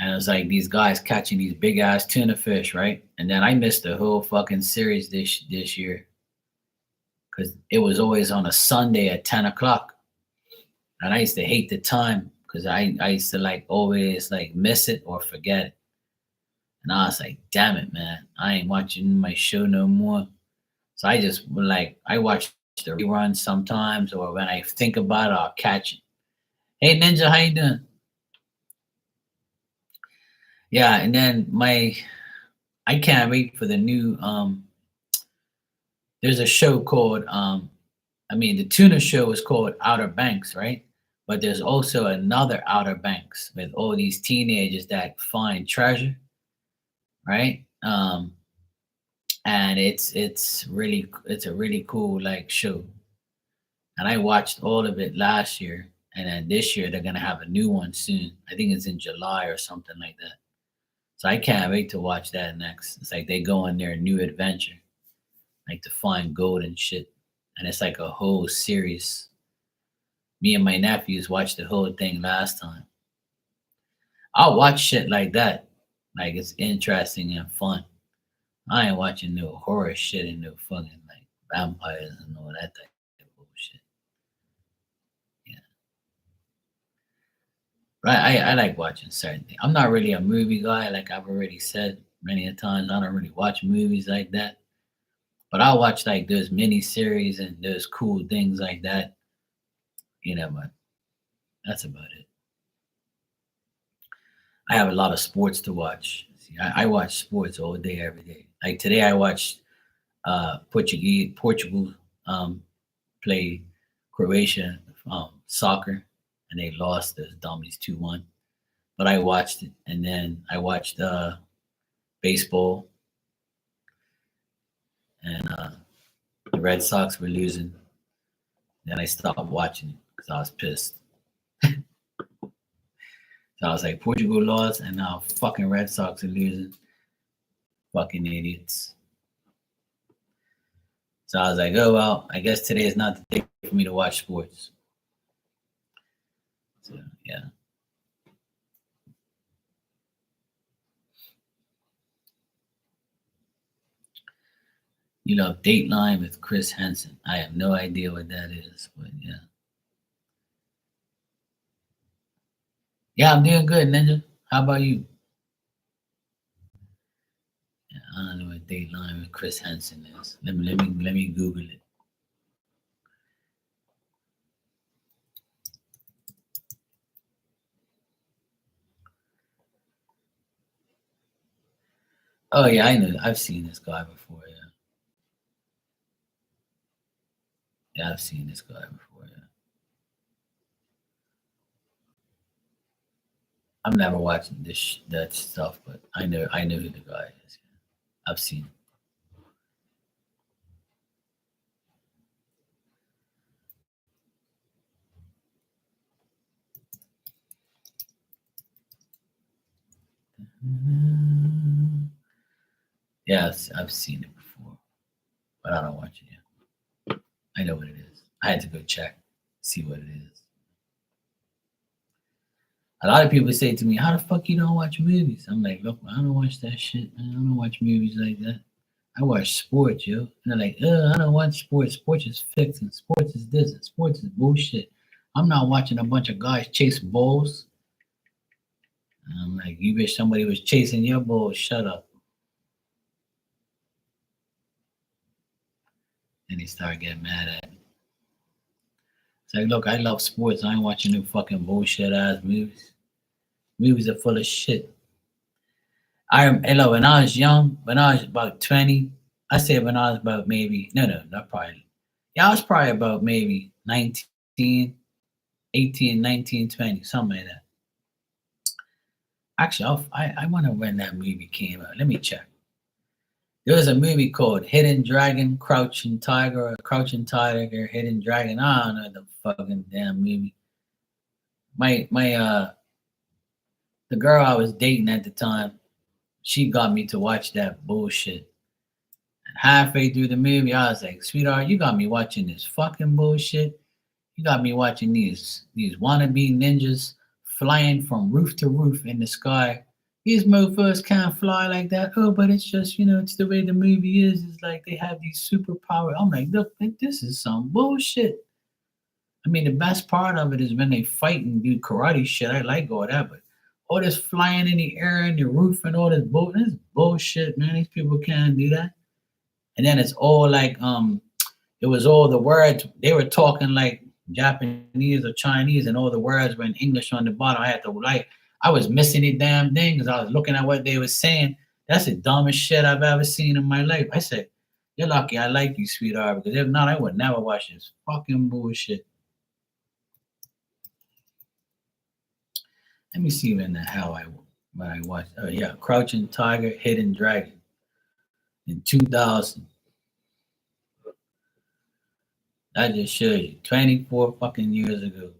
And it was like these guys catching these big ass tuna fish, right? And then I missed the whole fucking series this year because it was always on a Sunday at 10 o'clock, and I used to hate the time because I used to like always like miss it or forget it, and I was like, damn it, man, I ain't watching my show no more. So I just like I watch the reruns sometimes, or when I think about it, I'll catch it. Hey Ninja, how you doing? Yeah, and then my I can't wait for the new there's a show called I mean the tuna show is called Outer Banks, right? But there's also another Outer Banks with all these teenagers that find treasure, right? And it's a really cool like show. And I watched all of it last year, and then this year they're gonna have a new one soon. I think it's in July or something like that. So I can't wait to watch that next. It's like they go on their new adventure, like to find gold and shit. And it's like a whole series. Me and my nephews watched the whole thing last time. I'll watch shit like that. Like it's interesting and fun. I ain't watching no horror shit and no fucking like vampires and all that type of bullshit. Yeah. Right. I like watching certain things. I'm not really a movie guy, like I've already said many a times. I don't really watch movies like that. But I watch like those mini series and those cool things like that. But that's about it. I have a lot of sports to watch. See, I watch sports all day, every day. Like today, I watched Portugal play Croatia soccer, and they lost those dummies 2-1. But I watched it, and then I watched baseball, and the Red Sox were losing. Then I stopped watching it because I was pissed. So I was like, Portugal lost, and now fucking Red Sox are losing. Fucking idiots. So I was like, oh well, I guess today is not the day for me to watch sports. So yeah. You know, Dateline with Chris Hansen. I have no idea what that is, but yeah. Yeah, I'm doing good, Ninja. How about you? Yeah, I don't know what Dateline with Chris Hansen is. Let me Google it. Oh yeah, I know. I've seen this guy before. Yeah, yeah, I've seen this guy before. Yeah, I'm never watching that stuff, but I know who the guy is. Yeah. I've seen. Yes, I've seen it before, but I don't watch it yet. I know what it is. I had to go check, see what it is. A lot of people say to me, "How the fuck you don't watch movies?" I'm like, "Look, I don't watch that shit. Man. I don't watch movies like that. I watch sports, yo." And they're like, "I don't watch sports. Sports is fiction. Sports is this. And sports is bullshit. I'm not watching a bunch of guys chase bulls." And I'm like, "You wish somebody was chasing your bulls. Shut up." And they start getting mad at me. It's like, look, I love sports. I ain't watching no fucking bullshit ass movies. Movies are full of shit. Hey, look, when I was young, when I was about 20, I said when I was about maybe, no, not probably. Yeah, I was probably about maybe 19, 18, 19, 20, something like that. Actually, I wonder when that movie came out. Let me check. There was a movie called Hidden Dragon, Crouching Tiger, or Crouching Tiger, Hidden Dragon. I don't know the fucking damn movie. My the girl I was dating at the time, she got me to watch that bullshit. And halfway through the movie, I was like, "Sweetheart, you got me watching this fucking bullshit. You got me watching these wannabe ninjas flying from roof to roof in the sky. These mofos can't fly like that. Oh, but it's just, it's the way the movie is. It's like they have these superpowers." I'm like, "Look, this is some bullshit." I mean, the best part of it is when they fight and do karate shit. I like all that, but all this flying in the air and the roof and all this bullshit, man. These people can't do that. And then it's all like, it was all the words they were talking like Japanese or Chinese, and all the words were in English on the bottom. I had to like, I was missing the damn thing because I was looking at what they were saying. That's the dumbest shit I've ever seen in my life. I said, "You're lucky I like you, sweetheart, because if not, I would never watch this fucking bullshit." Let me see when I watched. Oh yeah, Crouching Tiger, Hidden Dragon in 2000. That just shows you 24 fucking years ago.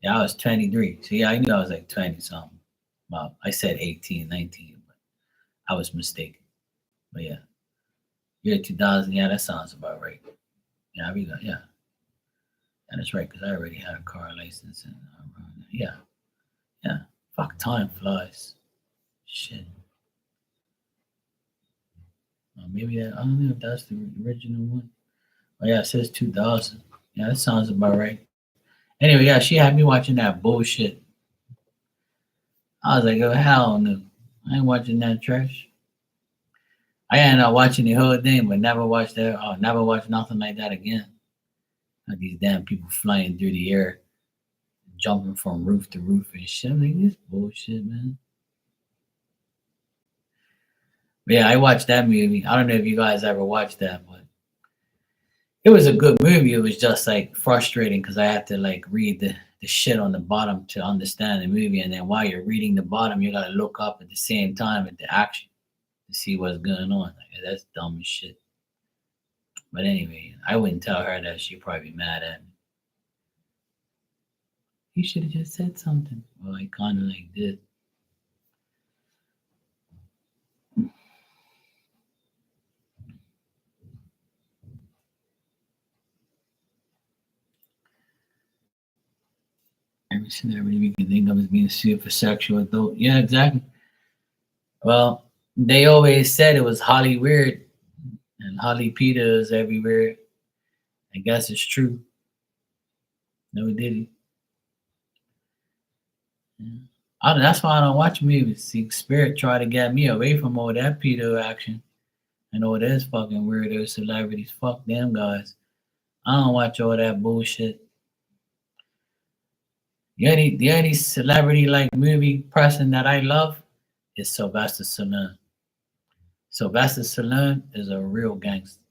Yeah, I was 23. So yeah, I knew I was like 20 something. Well, I said 18, 19, but I was mistaken. But yeah, year 2000. Yeah, that sounds about right. Yeah, I really, yeah, and that's right because I already had a car license and yeah, yeah. Fuck, time flies. Shit. Maybe that, I don't know if that's the original one. Oh yeah, it says 2000. Yeah, that sounds about right. Anyway, yeah, she had me watching that bullshit. I was like, oh hell no, I ain't watching that trash. I ended up watching the whole thing, but never watched that. Oh, never watched nothing like that again. Like these damn people flying through the air, jumping from roof to roof and shit. I'm like, this bullshit, man. But yeah, I watched that movie. I don't know if you guys ever watched that, but it was a good movie. It was just like frustrating because I had to like read the shit on the bottom to understand the movie, and then while you're reading the bottom, you gotta look up at the same time at the action to see what's going on. Like, that's dumb as shit. But anyway, I wouldn't tell her that. She'd probably be mad at me. You should have just said something. Well, I kind of like did. Every celebrity we can think of as being sued for sexual assault. Yeah, exactly. Well, they always said it was Holly Weird and Holly Peter is everywhere. I guess it's true. No, did he? Yeah. That's why I don't watch movies. See, Spirit tried to get me away from all that pedo action and all those fucking weirdo celebrities. Fuck them guys. I don't watch all that bullshit. The only celebrity like movie person that I love is Sylvester Stallone. Sylvester Stallone is a real gangster.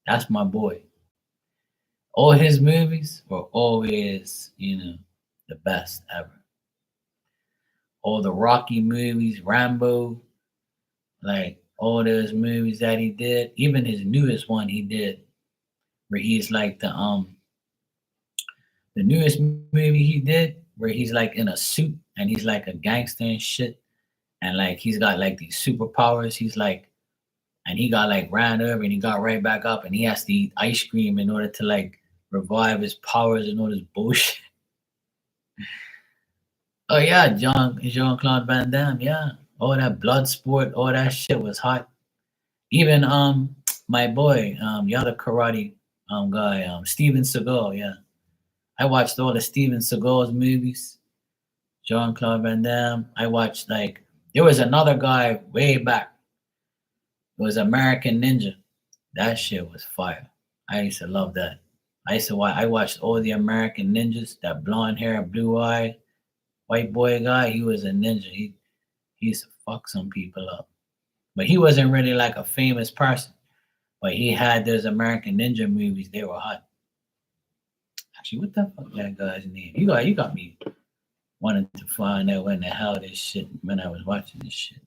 That's my boy. All his movies were always, the best ever. All the Rocky movies, Rambo, like all those movies that he did, even his newest one he did, where he's like the newest movie he did, where he's like in a suit and he's like a gangster and shit. and like he's got like these superpowers. He's like, and he got like ran over and he got right back up and he has to eat ice cream in order to like revive his powers and all this bullshit. Oh yeah, Jean Claude Van Damme, yeah. All that blood sport, all that shit was hot. Even my boy, the other karate guy, Steven Seagal, yeah. I watched all the Steven Seagal's movies. Jean Claude Van Damme. I watched like there was another guy way back. It was American Ninja. That shit was fire. I used to love that. I used to watch. I watched all the American ninjas. That blonde hair, blue eye, white boy guy. He was a ninja. He used to fuck some people up, but he wasn't really like a famous person. But he had those American Ninja movies. They were hot. Actually, what the fuck that guy's name? You got me wanting to find out when the hell this shit when I was watching this shit.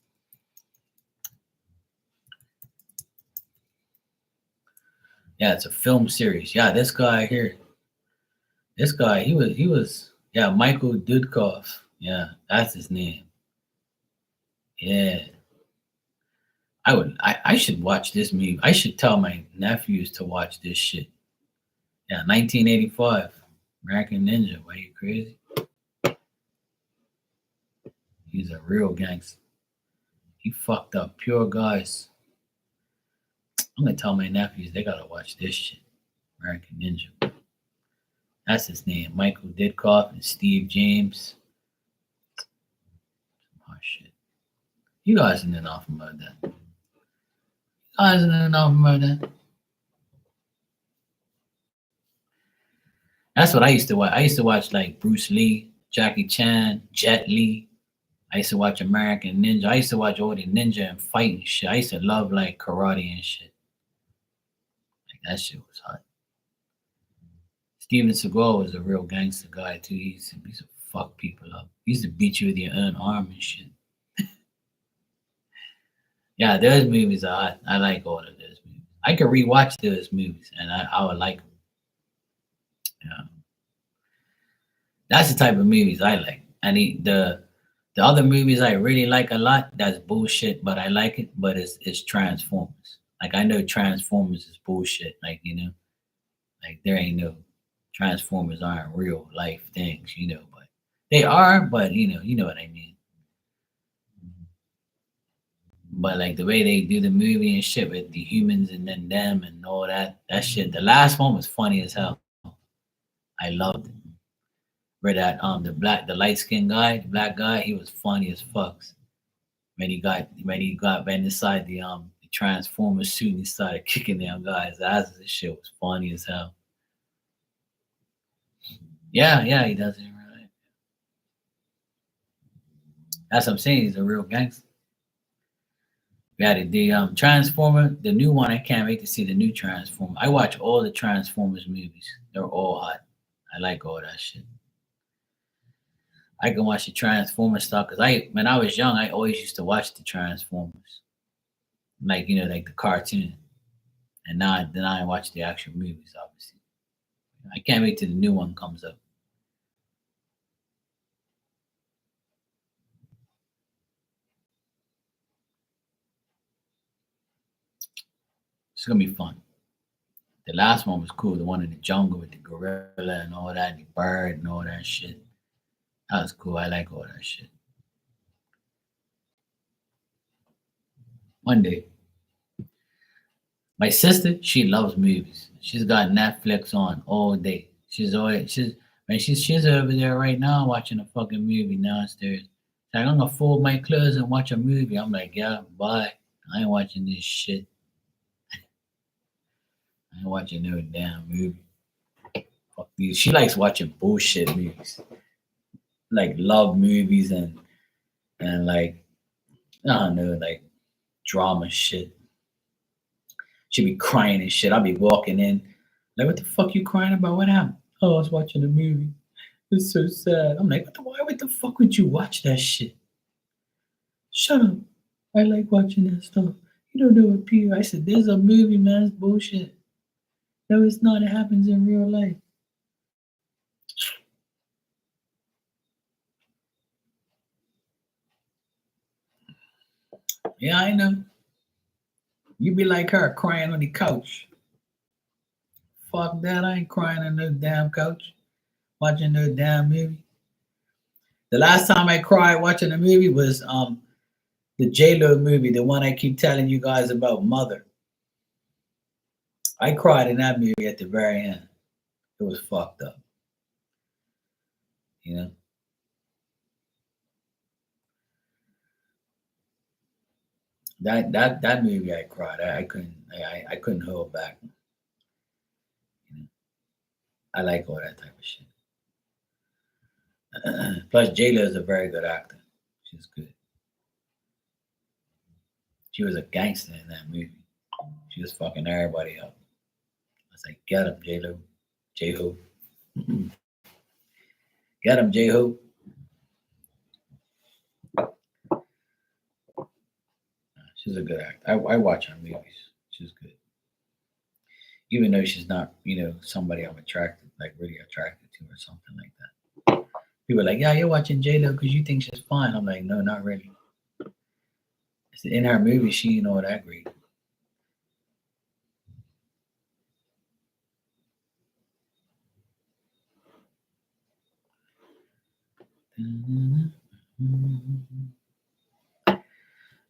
Yeah, it's a film series. Yeah, this guy here. This guy, he was yeah, Michael Dudkoff. Yeah, that's his name. Yeah. I should watch this movie. I should tell my nephews to watch this shit. Yeah, 1985. American Ninja. Why you crazy? He's a real gangster. He fucked up pure guys. I'm gonna tell my nephews they gotta watch this shit. American Ninja. That's his name. Michael Didkoff and Steve James. Oh shit. You guys know nothing about that. You guys know nothing about that. That's what I used to watch. I used to watch like Bruce Lee, Jackie Chan, Jet Li. I used to watch American Ninja. I used to watch all the ninja and fighting shit. I used to love like karate and shit. Like that shit was hot. Steven Seagal was a real gangster guy too. He used to fuck people up. He used to beat you with your own arm and shit. Yeah, those movies are hot. I like all of those movies. I could rewatch those movies and I would like them. Yeah. That's the type of movies I like. And the other movies I really like a lot, that's bullshit, but I like it, but it's Transformers. Like I know Transformers is bullshit, like like there ain't no Transformers aren't real life things, but they are, but you know what I mean. But like the way they do the movie and shit with the humans and then them and all that shit. The last one was funny as hell. I loved it. Where that the light skinned guy, the black guy, he was funny as fucks. When he got inside the Transformer suit and he started kicking them guys' asses. This shit was funny as hell. Yeah, yeah, he does it right. That's what I'm saying. He's a real gangster. We had the Transformer, the new one. I can't wait to see the new Transformer. I watch all the Transformers movies. They're all hot. I like all that shit. I can watch the Transformers stuff because when I was young, I always used to watch the Transformers, like like the cartoon. And now then I watch the actual movies. Obviously, I can't wait till the new one comes up. It's gonna be fun. The last one was cool. The one in the jungle with the gorilla and all that, the bird and all that shit. That was cool. I like all that shit. One day, my sister, she loves movies. She's got Netflix on all day. She's over there right now watching a fucking movie downstairs. She's like, I'm gonna fold my clothes and watch a movie. I'm like, yeah, bye. I ain't watching this shit. I ain't watching no damn movie. Fuck these. She likes watching bullshit movies, like love movies and like I don't know, like drama shit. She be crying and shit. I'll be walking in, like, what the fuck you crying about? What happened? Oh, I was watching a movie. It's so sad. I'm like, what the fuck would you watch that shit? Shut up. I like watching that stuff. You don't know what people. I said, there's a movie, man. It's bullshit. No, it's not. It happens in real life. Yeah, I know. You be like her, crying on the couch. Fuck that, I ain't crying on no damn couch. Watching no damn movie. The last time I cried watching a movie was the J Lo movie, the one I keep telling you guys about, Mother. I cried in that movie at the very end. It was fucked up, you know. That movie I cried. I couldn't hold back. You know? I like all that type of shit. Plus, J Lo is a very good actor. She's good. She was a gangster in that movie. She was fucking everybody up. I was like, get him, J Lo, J Ho, get him, J Ho. She's a good actor. I watch her movies. She's good, even though she's not, somebody I'm attracted, like really attracted to or something like that. People are like, yeah, you're watching J Lo because you think she's fine. I'm like, no, not really. In her movie, she ain't all that great.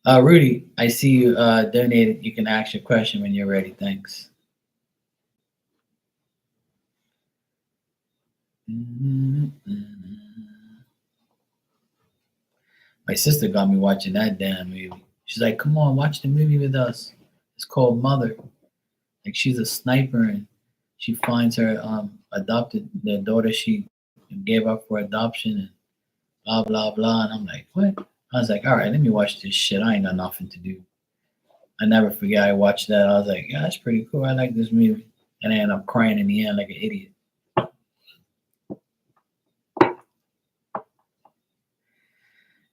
Rudy, I see you donated. You can ask your question when you're ready. Thanks. My sister got me watching that damn movie. She's like, come on, watch the movie with us. It's called Mother. Like she's a sniper and she finds her adopted the daughter she gave up for adoption and blah blah blah. And I'm like, what? I was like, all right, let me watch this shit. I ain't got nothing to do. I never forget I watched that. I was like, yeah, that's pretty cool. I like this movie. And I end up crying in the end like an idiot.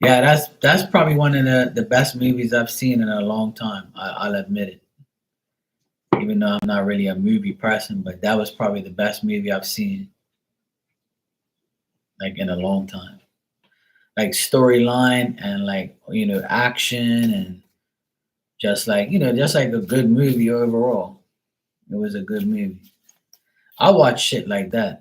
Yeah, that's probably one of the best movies I've seen in a long time. I'll admit it. Even though I'm not really a movie person, but that was probably the best movie I've seen like in a long time. Like storyline and like action and just like a good movie overall. It was a good movie. I watch shit like that.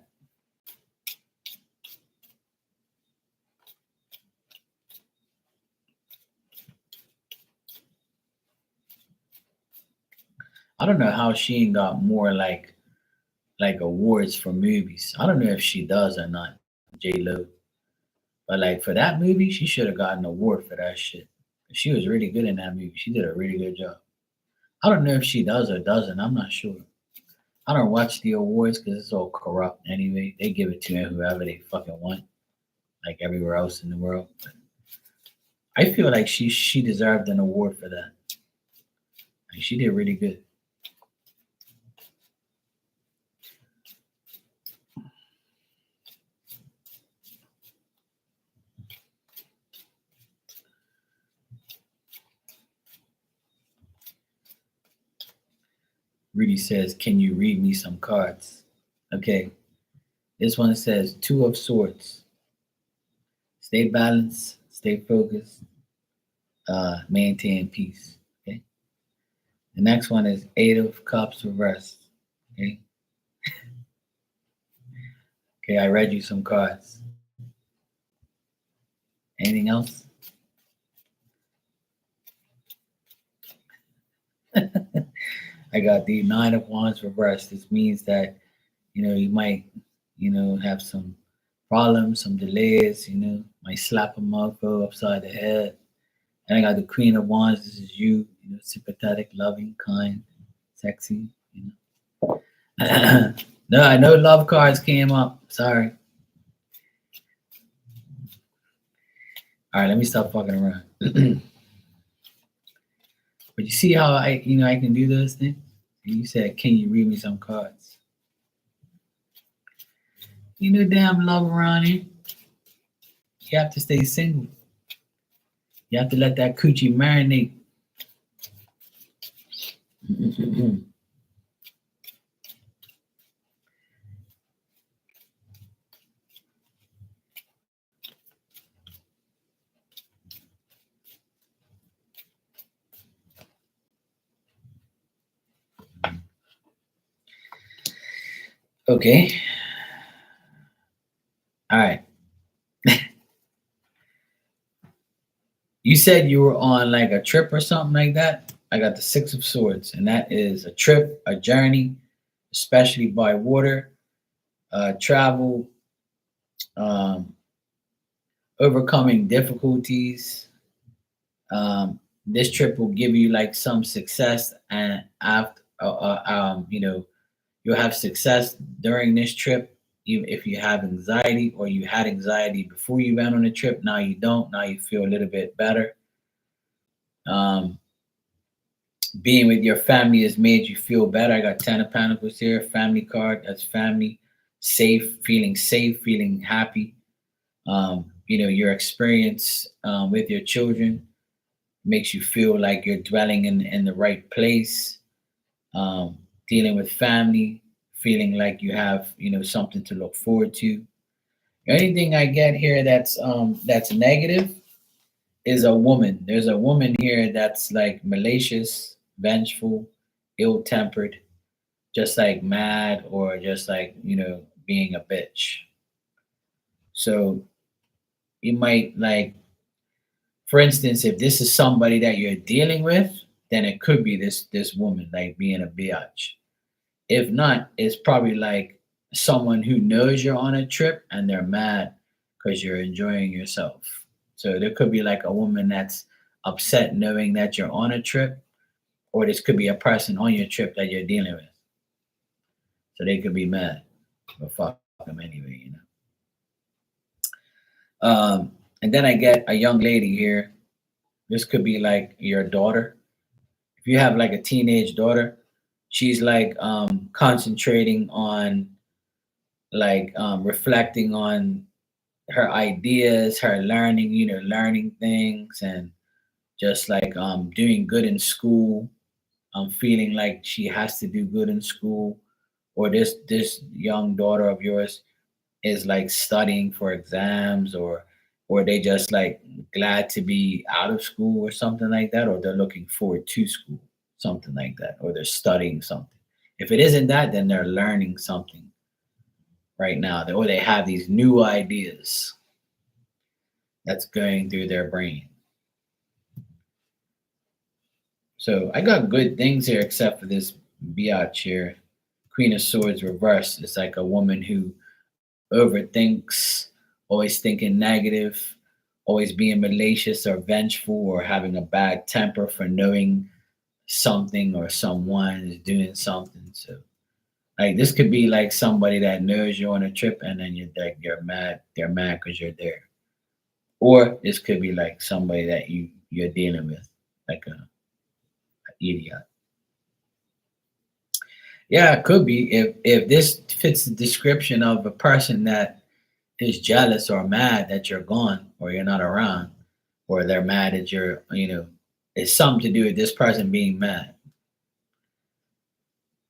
I don't know how she ain't got more like awards for movies. I don't know if she does or not, J Lo. But like for that movie, she should have gotten an award for that shit. She was really good in that movie. She did a really good job. I don't know if she does or doesn't. I'm not sure. I don't watch the awards because it's all corrupt anyway. They give it to whoever they fucking want, like everywhere else in the world. But I feel like she deserved an award for that. Like she did really good. Rudy says, "Can you read me some cards?" Okay, this one says Two of Swords. Stay balanced, stay focused, maintain peace. Okay. The next one is Eight of Cups reversed. Okay. Okay, I read you some cards. Anything else? I got the Nine of Wands reversed. This means that you might have some problems, some delays. Might slap a motherfucker upside the head. And I got the Queen of Wands. This is you. Sympathetic, loving, kind, sexy. No, I know love cards came up. Sorry. All right, let me stop fucking around. But you see how I can do those things? You said, "Can you read me some cards?" Damn love around here. You have to stay single. You have to let that coochie marinate. Okay. All right. You said you were on like a trip or something like that. I got the Six of Swords, and that is a trip, a journey, especially by water, travel, um, overcoming difficulties. This trip will give you like some success, and after, you'll have success during this trip. Even if you have anxiety or you had anxiety before you went on the trip, now you don't. Now you feel a little bit better. Um, Being with your family has made you feel better. I got Ten of Pentacles here, family card. That's family, safe, feeling happy. Your experience with your children makes you feel like you're dwelling in the right place. Dealing with family, feeling like you have something to look forward to. Anything I get here that's negative is a woman. There's a woman here that's like malicious, vengeful, ill-tempered, just like mad or just like, being a bitch. So you might like, for instance, if this is somebody that you're dealing with, then it could be this woman like being a biatch. If not, it's probably like someone who knows you're on a trip and they're mad because you're enjoying yourself. So there could be like a woman that's upset knowing that you're on a trip, or this could be a person on your trip that you're dealing with. So they could be mad, but fuck them anyway. And then I get a young lady here. This could be like your daughter. If you have like a teenage daughter, she's like concentrating on like reflecting on her ideas, her learning, learning things, and just like doing good in school. Feeling like she has to do good in school, or this young daughter of yours is like studying for exams, or they just like glad to be out of school or something like that, or they're looking forward to school, something like that, or they're studying something. If it isn't that, then they're learning something right now, or they have these new ideas that's going through their brain. So I got good things here, except for this biatch here. Queen of Swords reversed. It's like a woman who overthinks, always thinking negative, always being malicious or vengeful, or having a bad temper for knowing something or someone is doing something. So like this could be like somebody that knows you're on a trip and then you're mad. They're mad because you're there. Or this could be like somebody that you're dealing with, like a idiot. Yeah, it could be if this fits the description of a person that is jealous or mad that you're gone or you're not around, or they're mad that it's something to do with this person being mad.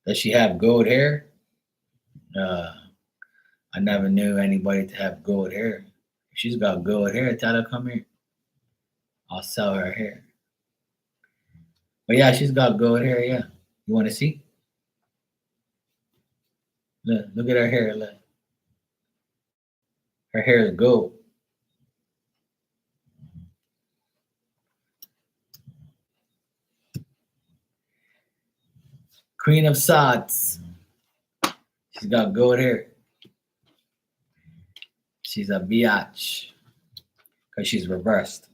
Does she have gold hair? Uh, I never knew anybody to have gold hair. If she's got gold hair, tell her come here. I'll sell her hair. But yeah, she's got gold hair. Yeah, you want to see? Look at her hair. Look, her hair is gold. Queen of Swords. She's got gold hair. She's a biatch because she's reversed.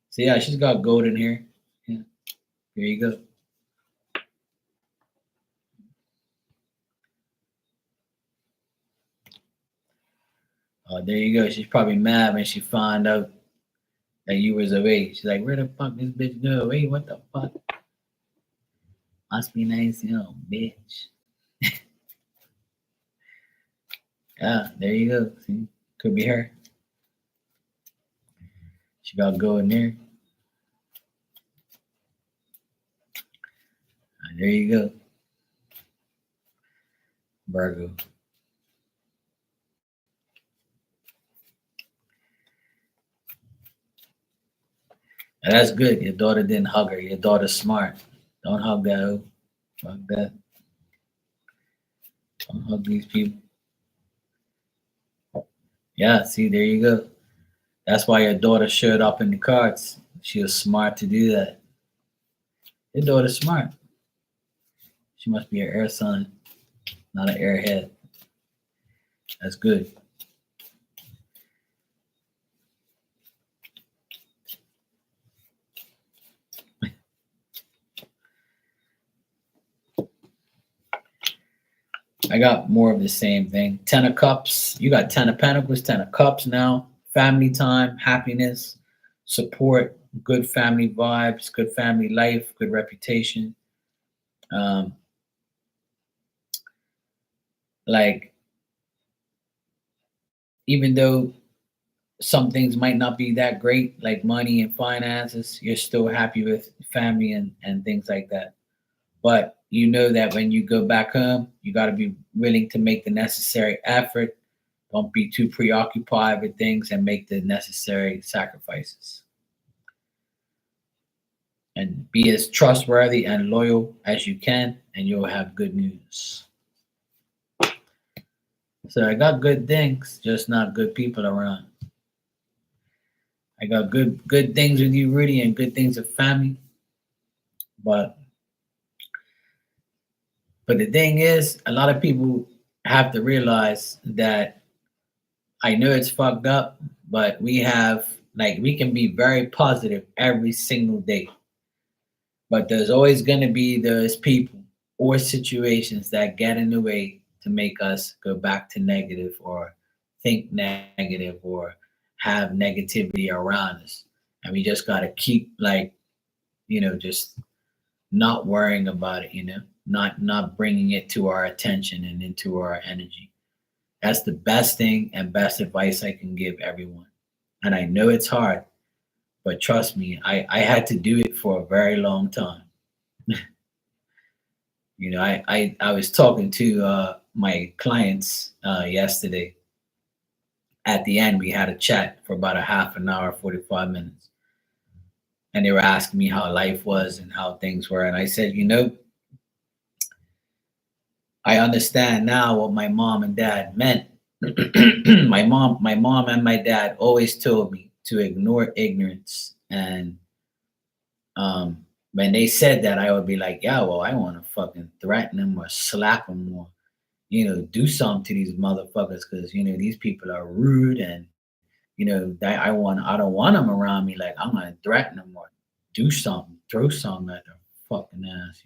So yeah, she's got gold in here. Yeah, here you go. Oh, there you go. She's probably mad when she found out that you was away. She's like, where the fuck this bitch go? Wait, what the fuck? Must be nice, bitch. Yeah, there you go. See? Could be her. She got gold in there. There you go. Virgo. And that's good. Your daughter didn't hug her. Your daughter's smart. Don't hug that hoe. Fuck that. Don't hug these people. Yeah, see, there you go. That's why your daughter showed up in the cards. She was smart to do that. Your daughter's smart. She must be an air sign, not an airhead. That's good. I got more of the same thing. Ten of Cups. You got Ten of Pentacles, Ten of Cups now. Family time, happiness, support, good family vibes, good family life, good reputation. Um, like, even though some things might not be that great, like money and finances, you're still happy with family and things like that. But you know that when you go back home, you got to be willing to make the necessary effort. Don't be too preoccupied with things and make the necessary sacrifices. And be as trustworthy and loyal as you can, and you'll have good news. So I got good things, just not good people around. I got good things with you, Rudy, and good things with family. But the thing is, a lot of people have to realize that I know it's fucked up, but we can be very positive every single day. But there's always going to be those people or situations that get in the way to make us go back to negative or think negative or have negativity around us. And we just got to keep just not worrying about it, not bringing it to our attention and into our energy. That's the best thing and best advice I can give everyone. And I know it's hard, but trust me, I had to do it for a very long time. I was talking to my clients yesterday. At the end, we had a chat for about a half an hour, 45 minutes. And they were asking me how life was and how things were. And I said, I understand now what my mom and dad meant. My mom and my dad always told me to ignore ignorance. And when they said that, I would be like, yeah, well, I want to fucking threaten them or slap them or, do something to these motherfuckers because, these people are rude and, I don't want them around me. Like, I'm going to threaten them or do something, throw something at their fucking ass.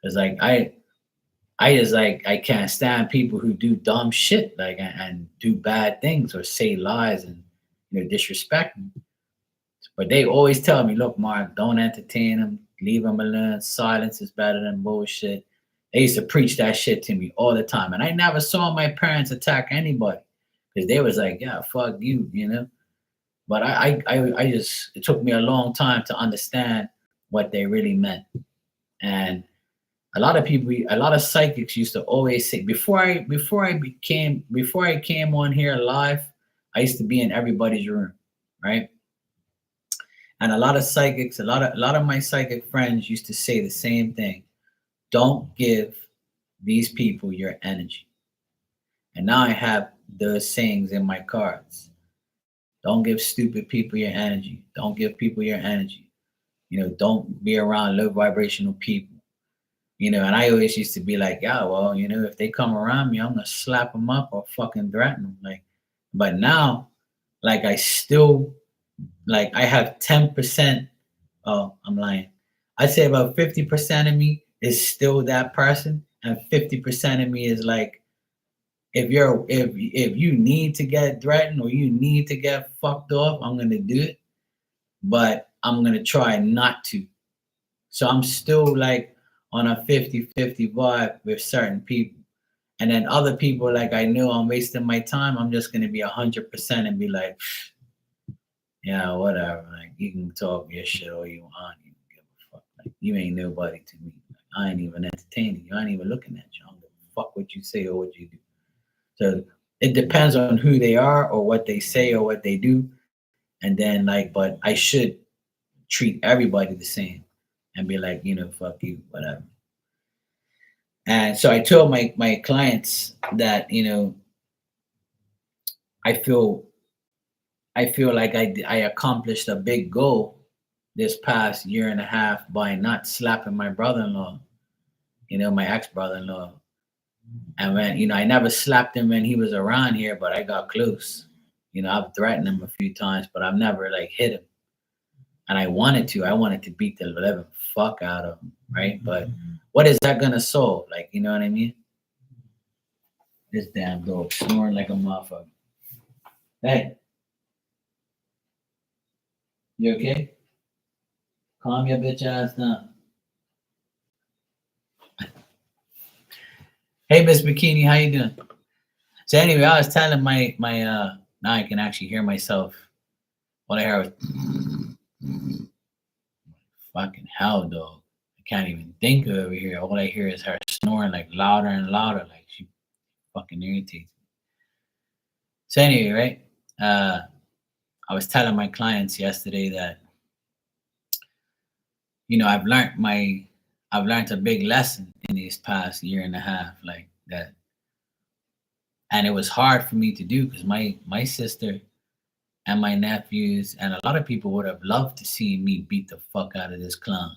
Because, like, I just like I can't stand people who do dumb shit like and do bad things or say lies and disrespect me. But they always tell me, look, Mark, don't entertain them, leave them alone. Silence is better than bullshit. They used to preach that shit to me all the time, and I never saw my parents attack anybody because they was like, yeah, fuck you. But I just it took me a long time to understand what they really meant, and a lot of psychics used to always say before I came on here live, I used to be in everybody's room, right? And a lot of psychics, a lot of my psychic friends used to say the same thing. Don't give these people your energy. And now I have those sayings in my cards. Don't give stupid people your energy. Don't give people your energy. Don't be around low vibrational people. And I always used to be like, yeah, well, if they come around me, I'm gonna slap them up or fucking threaten them. Like, but now, like, I still, like, I have 10%. Oh, I'm lying. I'd say about 50% of me is still that person, and 50% of me is like, if you need to get threatened or you need to get fucked off, I'm gonna do it, but I'm gonna try not to. So I'm still like on a 50-50 vibe with certain people. And then other people, like I know I'm wasting my time, I'm just gonna be 100% and be like, yeah, whatever. Like you can talk your shit all you want. I don't even give a fuck. Like you ain't nobody to me. Like, I ain't even entertaining you. I ain't even looking at you. I don't give a fuck what you say or what you do. So it depends on who they are or what they say or what they do. And then like, but I should treat everybody the same and be like, fuck you, whatever. And so I told my clients that, I feel I feel like I accomplished a big goal this past year and a half by not slapping my brother-in-law, my ex-brother-in-law. And when, I never slapped him when he was around here, but I got close. I've threatened him a few times, but I've never like hit him. And I wanted to. I wanted to beat the living fuck out of him, right? But what is that gonna solve? Like, you know what I mean? This damn dog snoring like a motherfucker. Hey, you okay? Calm your bitch ass down. Hey, Miss Bikini, how you doing? So anyway, I was telling my now I can actually hear myself. All I heard was fucking hell, dog. I can't even think of over here. All I hear is her snoring like louder and louder, like she fucking irritates me. So anyway, right? I was telling my clients yesterday that I've I've learned a big lesson in these past year and a half, like that, and it was hard for me to do because my sister and my nephews and a lot of people would have loved to see me beat the fuck out of this clown.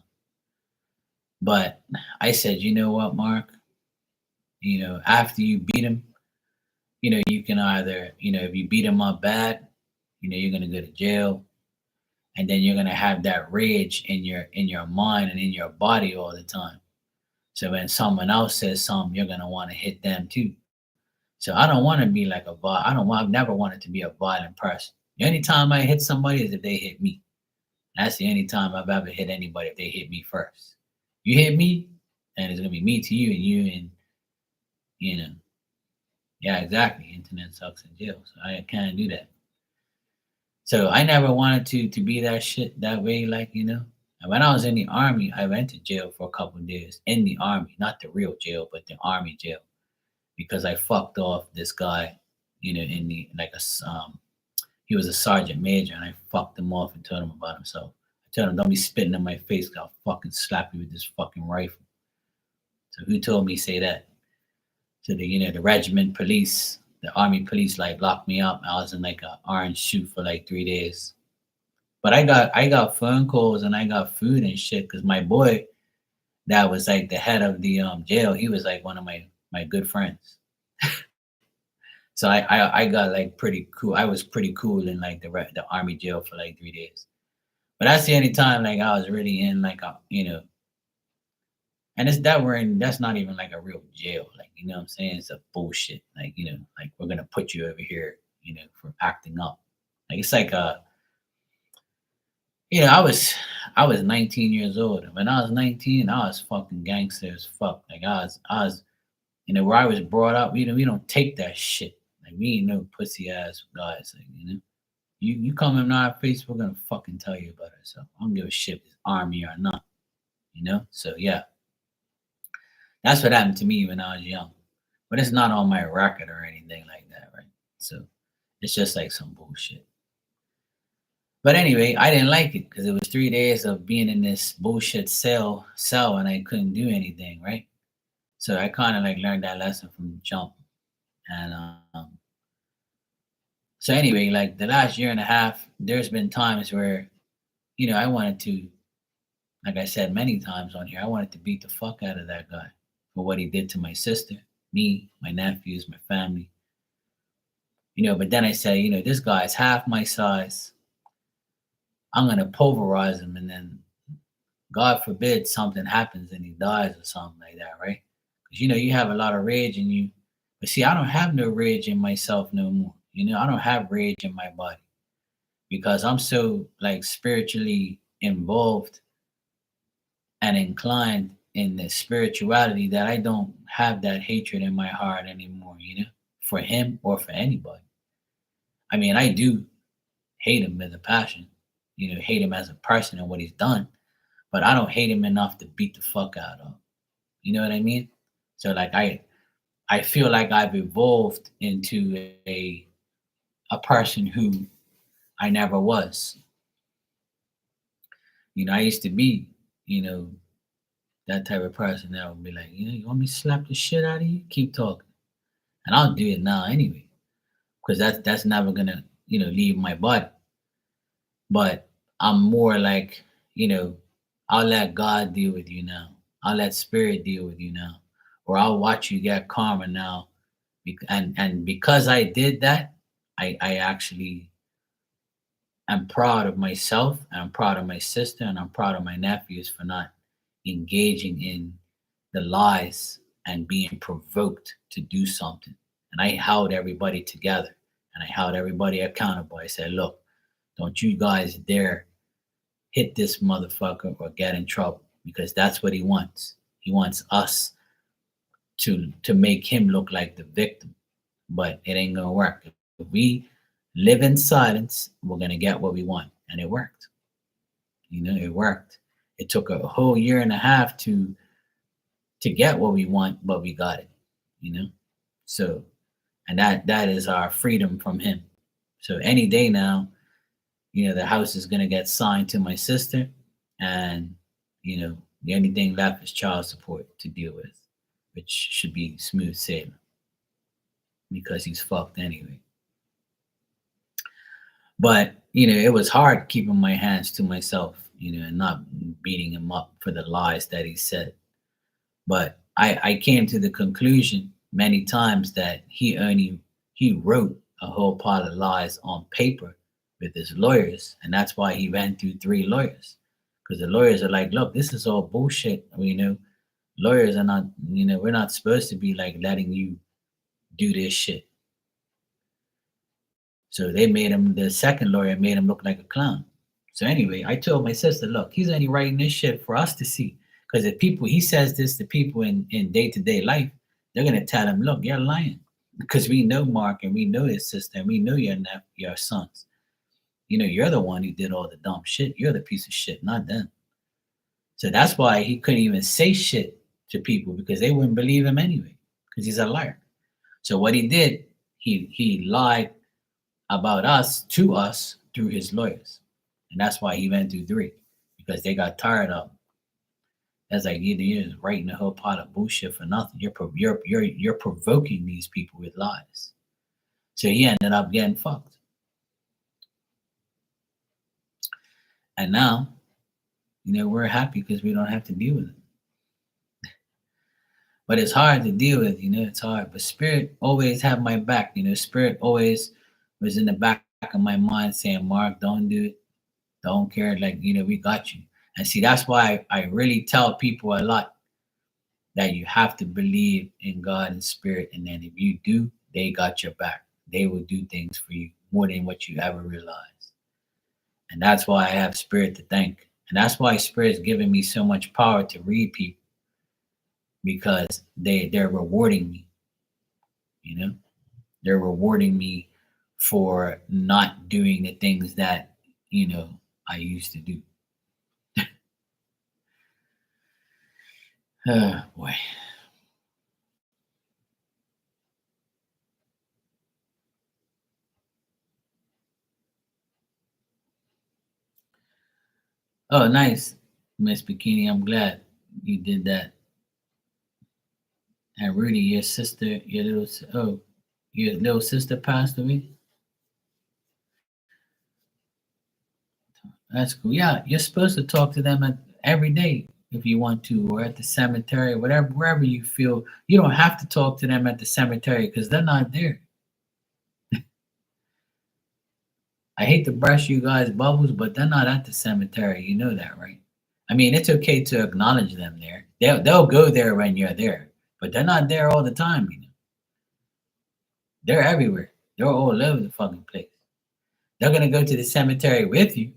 But I said, you know what, Mark? After you beat him, you can either, if you beat him up bad, you're gonna go to jail, and then you're gonna have that rage in your mind and in your body all the time. So when someone else says something, you're gonna want to hit them too. So I don't want to be like I don't want. I've never wanted to be a violent person. The only time I hit somebody is if they hit me. That's the only time I've ever hit anybody if they hit me first. You hit me, and it's gonna be me to you and you know. Yeah, exactly. Internet sucks in jail, so I can't do that. So I never wanted to be that shit that way, like. And when I was in the army, I went to jail for a couple of days in the army, not the real jail, but the army jail, because I fucked off this guy, in the like he was a sergeant major, and I fucked him off and told him about himself. I told him, "Don't be spitting in my face, 'cause I'll fucking slap you with this fucking rifle." So who told me say that? So the regiment police, the army police, like locked me up. I was in like a orange shoot for like 3 days. But I got phone calls and I got food and shit because my boy that was like the head of the jail, he was like one of my good friends. So I got like pretty cool. I was pretty cool in like the army jail for like 3 days. But that's the only time like I was really in like and it's that we're in. That's not even like a real jail. Like, what I'm saying? It's a bullshit. Like, like we're gonna put you over here, for acting up. Like it's like I was 19 years old. And when I was 19, I was fucking gangster as fuck. Like I was where I was brought up. We don't take that shit. Like we ain't no pussy ass guys. Like, you come in our face, we're gonna fucking tell you about ourselves. I don't give a shit if it's army or not. So yeah, that's what happened to me when I was young. But it's not on my record or anything like that, right? So it's just like some bullshit. But anyway, I didn't like it because it was 3 days of being in this bullshit cell and I couldn't do anything, right? So I kind of like learned that lesson from the jump. And so anyway, like the last year and a half, there's been times where, I wanted to, like I said many times on here, I wanted to beat the fuck out of that guy for what he did to my sister, me, my nephews, my family. But then I said, this guy's half my size. I'm gonna pulverize him, and then God forbid something happens and he dies or something like that, right? Because you have a lot of rage in you, but see, I don't have no rage in myself no more. I don't have rage in my body because I'm so like spiritually involved and inclined in the spirituality that I don't have that hatred in my heart anymore. For him or for anybody. I mean, I do hate him with a passion. Hate him as a person and what he's done, but I don't hate him enough to beat the fuck out of him. You know what I mean? So like I feel like I've evolved into a person who I never was. I used to be, you know, That type of person that would be like, you want me to slap the shit out of you? Keep talking. And I'll do it now anyway. Because that's never gonna, leave my body. But I'm more like, I'll let God deal with you now. I'll let spirit deal with you now. Or I'll watch you get karma now. And because I did that, I actually am proud of myself, and I'm proud of my sister, and I'm proud of my nephews for not engaging in the lies and being provoked to do something. And I held everybody together, and I held everybody accountable. I said, look, don't you guys dare hit this motherfucker or get in trouble, because that's what he wants. He wants us to make him look like the victim, but it ain't gonna work. If we live in silence, we're gonna get what we want, and it worked. It worked. It took a whole year and a half to get what we want, but we got it. You know, so and that is our freedom from him. So any day now, the house is gonna get signed to my sister, and the only thing left is child support to deal with, which should be smooth sailing because he's fucked anyway. But it was hard keeping my hands to myself, and not beating him up for the lies that he said. But I came to the conclusion many times that he wrote a whole pile of lies on paper with his lawyers, and that's why he ran through 3 lawyers. Because the lawyers are like, look, this is all bullshit. Lawyers are not, we're not supposed to be like letting you do this shit. So they made him, the second lawyer made him look like a clown. So anyway, I told my sister, look, he's only writing this shit for us to see. Because if he says this to people in day-to-day life, they're gonna tell him, look, you're lying. Because we know Mark, and we know his sister, and we know your sons. You're the one who did all the dumb shit. You're the piece of shit, not them. So that's why he couldn't even say shit to people, because they wouldn't believe him anyway, because he's a liar. So what he did, he lied about us to us through his lawyers. And that's why he went through 3, because they got tired of him. That's like you're writing a whole pot of bullshit for nothing. You're provoking these people with lies. So he ended up getting fucked. And now, we're happy because we don't have to deal with it. But it's hard to deal with, it's hard. But spirit always have my back. Spirit always was in the back of my mind saying, Mark, don't do it. Don't care. Like, we got you. And see, that's why I really tell people a lot that you have to believe in God and spirit. And then if you do, they got your back. They will do things for you more than what you ever realized. And that's why I have spirit to thank. And that's why spirit's giving me so much power to read people, because they're rewarding me. They're rewarding me for not doing the things that, I used to do. Oh boy. Oh, nice, Miss Bikini. I'm glad you did that. And Rudy, your little sister passed away. That's cool. Yeah, you're supposed to talk to them every day if you want to, or at the cemetery, wherever you feel. You don't have to talk to them at the cemetery because they're not there. I hate to brush you guys' bubbles, but they're not at the cemetery. You know that, right? I mean, it's okay to acknowledge them there. They'll go there when you're there, but they're not there all the time. They're everywhere. They're all over the fucking place. They're gonna go to the cemetery with you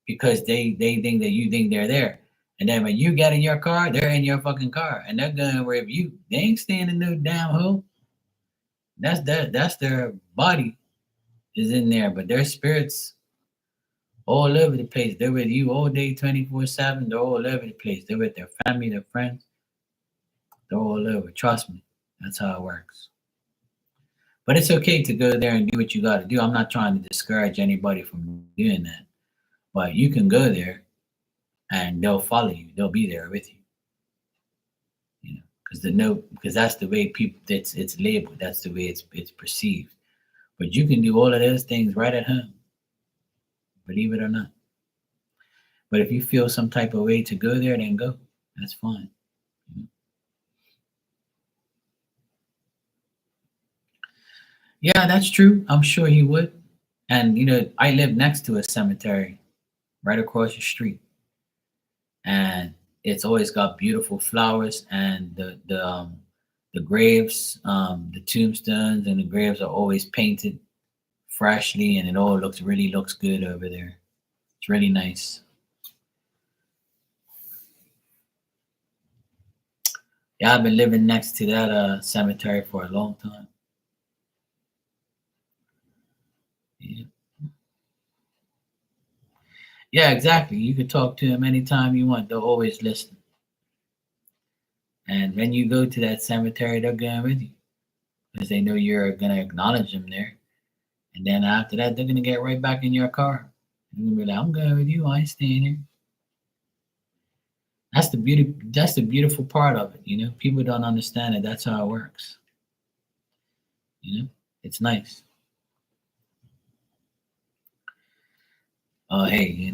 because they think that you think they're there. And then when you get in your car, they're in your fucking car and they're going with you. They ain't staying in no damn hole. That's their body is in there, but their spirits all over the place. They're with you all day, 24/7. They're all over the place. They're with their family, their friends. They're all over. Trust me. That's how it works. But it's okay to go there and do what you got to do. I'm not trying to discourage anybody from doing that. But you can go there and they'll follow you. They'll be there with you. because that's the way people it's labeled. That's the way it's perceived. But you can do all of those things right at home, believe it or not. But if you feel some type of way to go there, then go. That's fine. Yeah, that's true. I'm sure he would. And I live next to a cemetery right across the street, and it's always got beautiful flowers, and the graves, the tombstones, and the graves are always painted freshly, and it all looks good over there. It's really nice. Yeah, I've been living next to that cemetery for a long time. Yeah. Yeah, exactly. You can talk to them anytime you want. They'll always listen. And when you go to that cemetery, they're going with you because they know you're going to acknowledge them there. And then after that, they're going to get right back in your car. And you'll be like, I'm going with you. I ain't staying here. That's the beauty. That's the beautiful part of it. People don't understand it. That's how it works. It's nice. Oh, hey,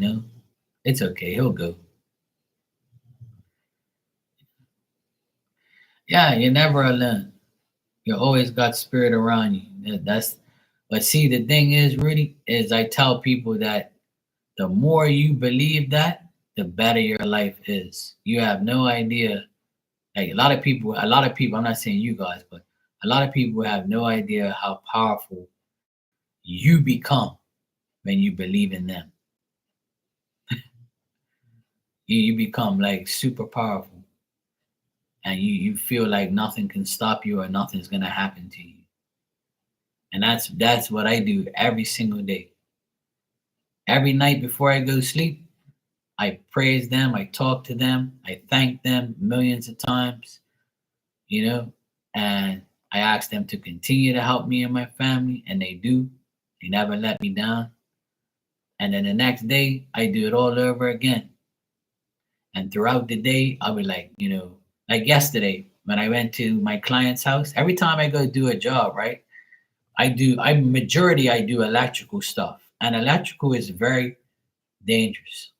it's okay. He'll go. Yeah, you're never alone. You always got spirit around you. But see, the thing is, Rudy, is I tell people that the more you believe that, the better your life is. You have no idea. Like a lot of people, I'm not saying you guys, but a lot of people have no idea how powerful you become when you believe in them. You become like super powerful, and you feel like nothing can stop you or nothing's gonna happen to you. And that's what I do every single day. Every night before I go to sleep, I praise them, I talk to them, I thank them millions of times, you know, and I ask them to continue to help me and my family, and they do. They never let me down. And then the next day, I do it all over again. And throughout the day, I'll be like, like yesterday when I went to my client's house, every time I go do a job, right? I do electrical stuff. And electrical is very dangerous.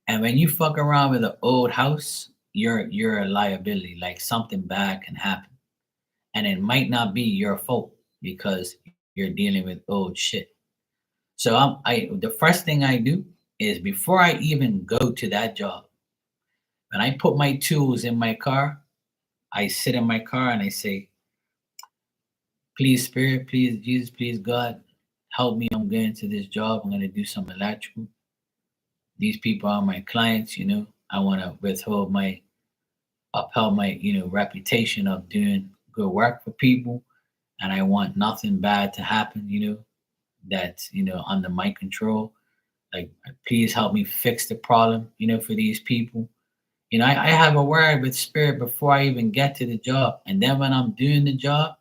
And when you fuck around with an old house, you're a liability. Like something bad can happen. And it might not be your fault because you're dealing with old shit. So the first thing I do is before I even go to that job, when I put my tools in my car, I sit in my car and I say, please Spirit, please Jesus, please God, help me. I'm going to this job. I'm gonna do some electrical. These people are my clients. I wanna upheld my reputation of doing good work for people, and I want nothing bad to happen. That's under my control. Like, please help me fix the problem for these people. I have a word with spirit before I even get to the job, and then when I'm doing the job,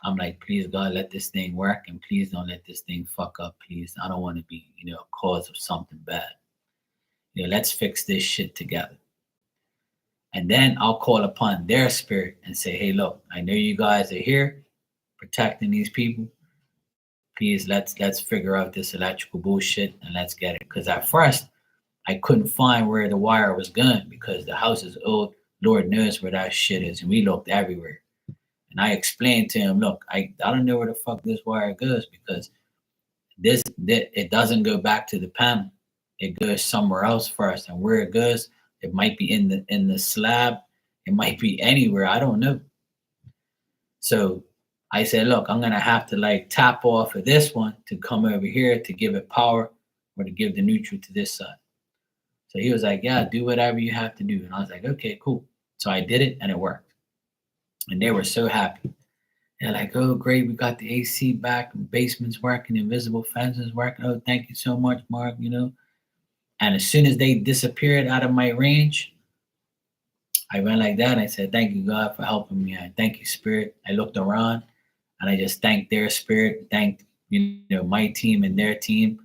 I'm like, please God, let this thing work, and please don't let this thing fuck up. Please, I don't want to be a cause of something bad. Let's fix this shit together. And then I'll call upon their spirit and say, hey, look, I know you guys are here protecting these people. Please, let's figure out this electrical bullshit and let's get it. Because at first I couldn't find where the wire was going because the house is old. Lord knows where that shit is, and we looked everywhere. And I explained to him, look, I don't know where the fuck this wire goes because it doesn't go back to the panel. It goes somewhere else first, and where it goes, it might be in the slab. It might be anywhere. I don't know. So I said, look, I'm gonna have to like tap off of this one to come over here to give it power or to give the neutral to this side. So he was like, yeah, do whatever you have to do. And I was like, okay, cool. So I did it and it worked. And they were so happy. They're like, oh, great, we got the AC back, basement's working, invisible fences working. Oh, thank you so much, Mark. And as soon as they disappeared out of my range, I went like that. And I said, thank you, God, for helping me. I thank you, Spirit. I looked around and I just thanked their spirit, thanked, my team and their team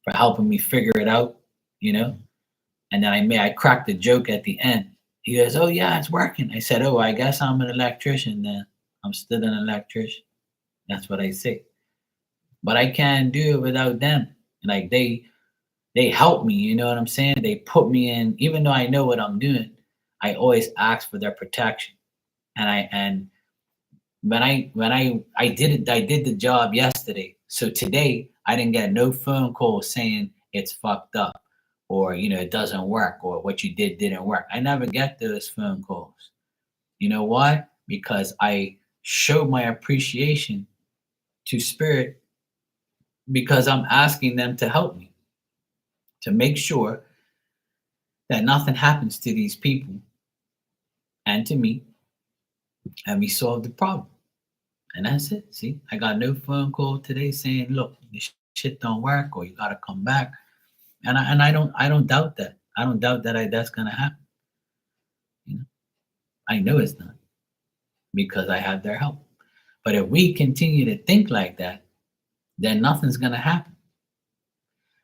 for helping me figure it out. And then I cracked the joke at the end. He goes, "Oh yeah, it's working." I said, "Oh, I guess I'm an electrician then. I'm still an electrician." That's what I say. But I can't do it without them. Like they help me, you know what I'm saying? They put me in, even though I know what I'm doing, I always ask for their protection. And when I did it, I did the job yesterday. So today I didn't get no phone call saying it's fucked up or it doesn't work or what you did didn't work. I never get those phone calls. You know why? Because I showed my appreciation to spirit because I'm asking them to help me to make sure that nothing happens to these people and to me, and we solve the problem. And that's it. See, I got no phone call today saying, "Look, this shit don't work," or "You gotta come back." And I don't doubt that. I don't doubt that that's gonna happen. You know, I know it's not because I have their help. But if we continue to think like that, then nothing's gonna happen.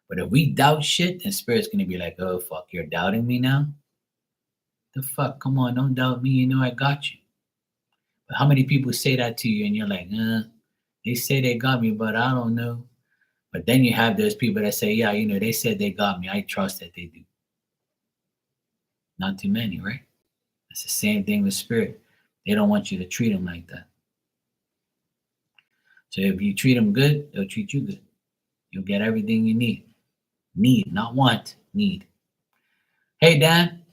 But if we doubt shit, then spirit's gonna be like, "Oh fuck, you're doubting me now? The fuck? Come on, don't doubt me. You know I got you." But how many people say that to you and you're like, they say they got me, but I don't know. But then you have those people that say, yeah, they said they got me. I trust that they do. Not too many, right? It's the same thing with spirit. They don't want you to treat them like that. So if you treat them good, they'll treat you good. You'll get everything you need. Need, not want, need. Hey, Dan,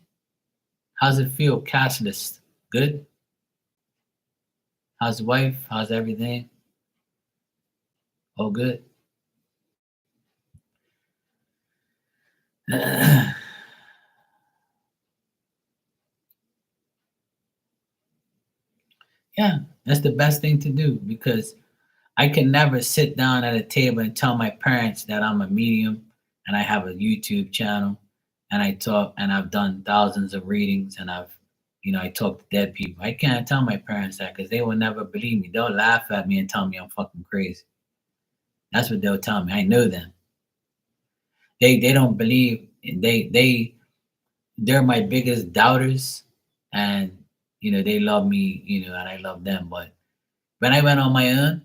how's it feel, cashless? Good? How's the wife? How's everything? All good? Yeah, that's the best thing to do because I can never sit down at a table and tell my parents that I'm a medium and I have a YouTube channel and I talk and I've done thousands of readings and I talk to dead people. I can't tell my parents that because they will never believe me. They'll laugh at me and tell me I'm fucking crazy. That's what they'll tell me. I know them. They don't believe. They're my biggest doubters, and they love me. And I love them. But when I went on my own,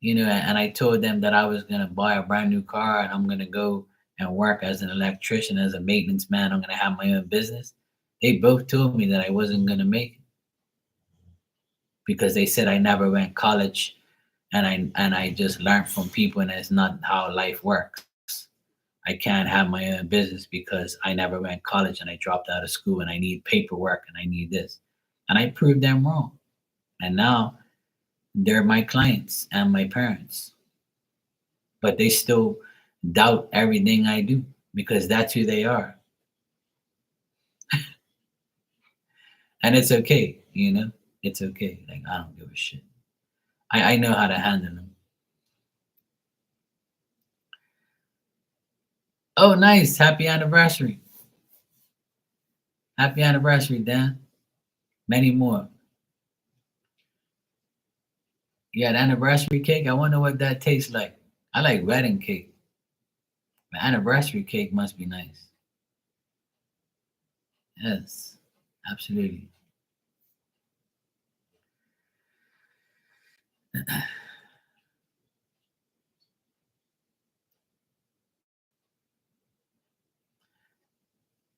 and I told them that I was gonna buy a brand new car and I'm gonna go and work as an electrician, as a maintenance man. I'm gonna have my own business. They both told me that I wasn't gonna make it because they said I never went college and I just learned from people and that's not how life works. I can't have my own business because I never went college and I dropped out of school and I need paperwork and I need this. And I proved them wrong. And now they're my clients and my parents. But they still doubt everything I do because that's who they are. And it's okay. It's okay. Like I don't give a shit. I know how to handle them. Oh, nice. Happy anniversary. Happy anniversary, Dan. Many more. Yeah, the anniversary cake. I wonder what that tastes like. I like wedding cake. The anniversary cake must be nice. Yes, absolutely.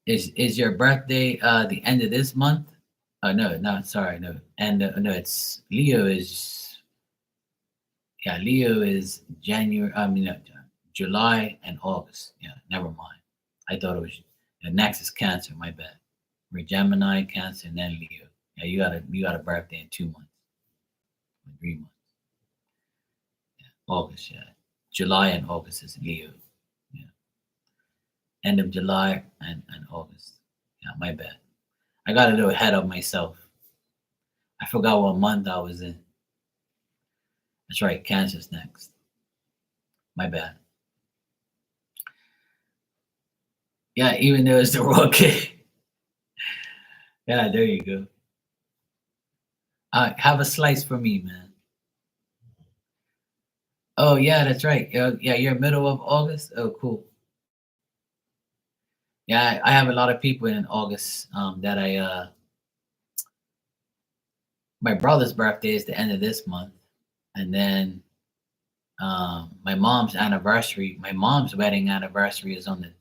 Is your birthday the end of this month? Oh no, no, sorry, no. And no, it's Leo is yeah, Leo is January. I mean, no, July and August. Yeah, never mind. I thought it was the next is Cancer. My bad. We're Gemini, Cancer, and then Leo. Yeah, you got a birthday in 2 months, or 3 months. Yeah, August. Yeah, July and August is Leo. Yeah, end of July and August. Yeah, my bad. I got a little ahead of myself. I forgot what month I was in. That's right, Cancer's next. My bad. Yeah, even though it's the wrong cake. Yeah, there you go. Have a slice for me, man. Oh yeah, that's right. Yeah, you're middle of August. Oh, cool. Yeah, I have a lot of people in August that my brother's birthday is the end of this month, and then my mom's anniversary, my mom's wedding anniversary is on the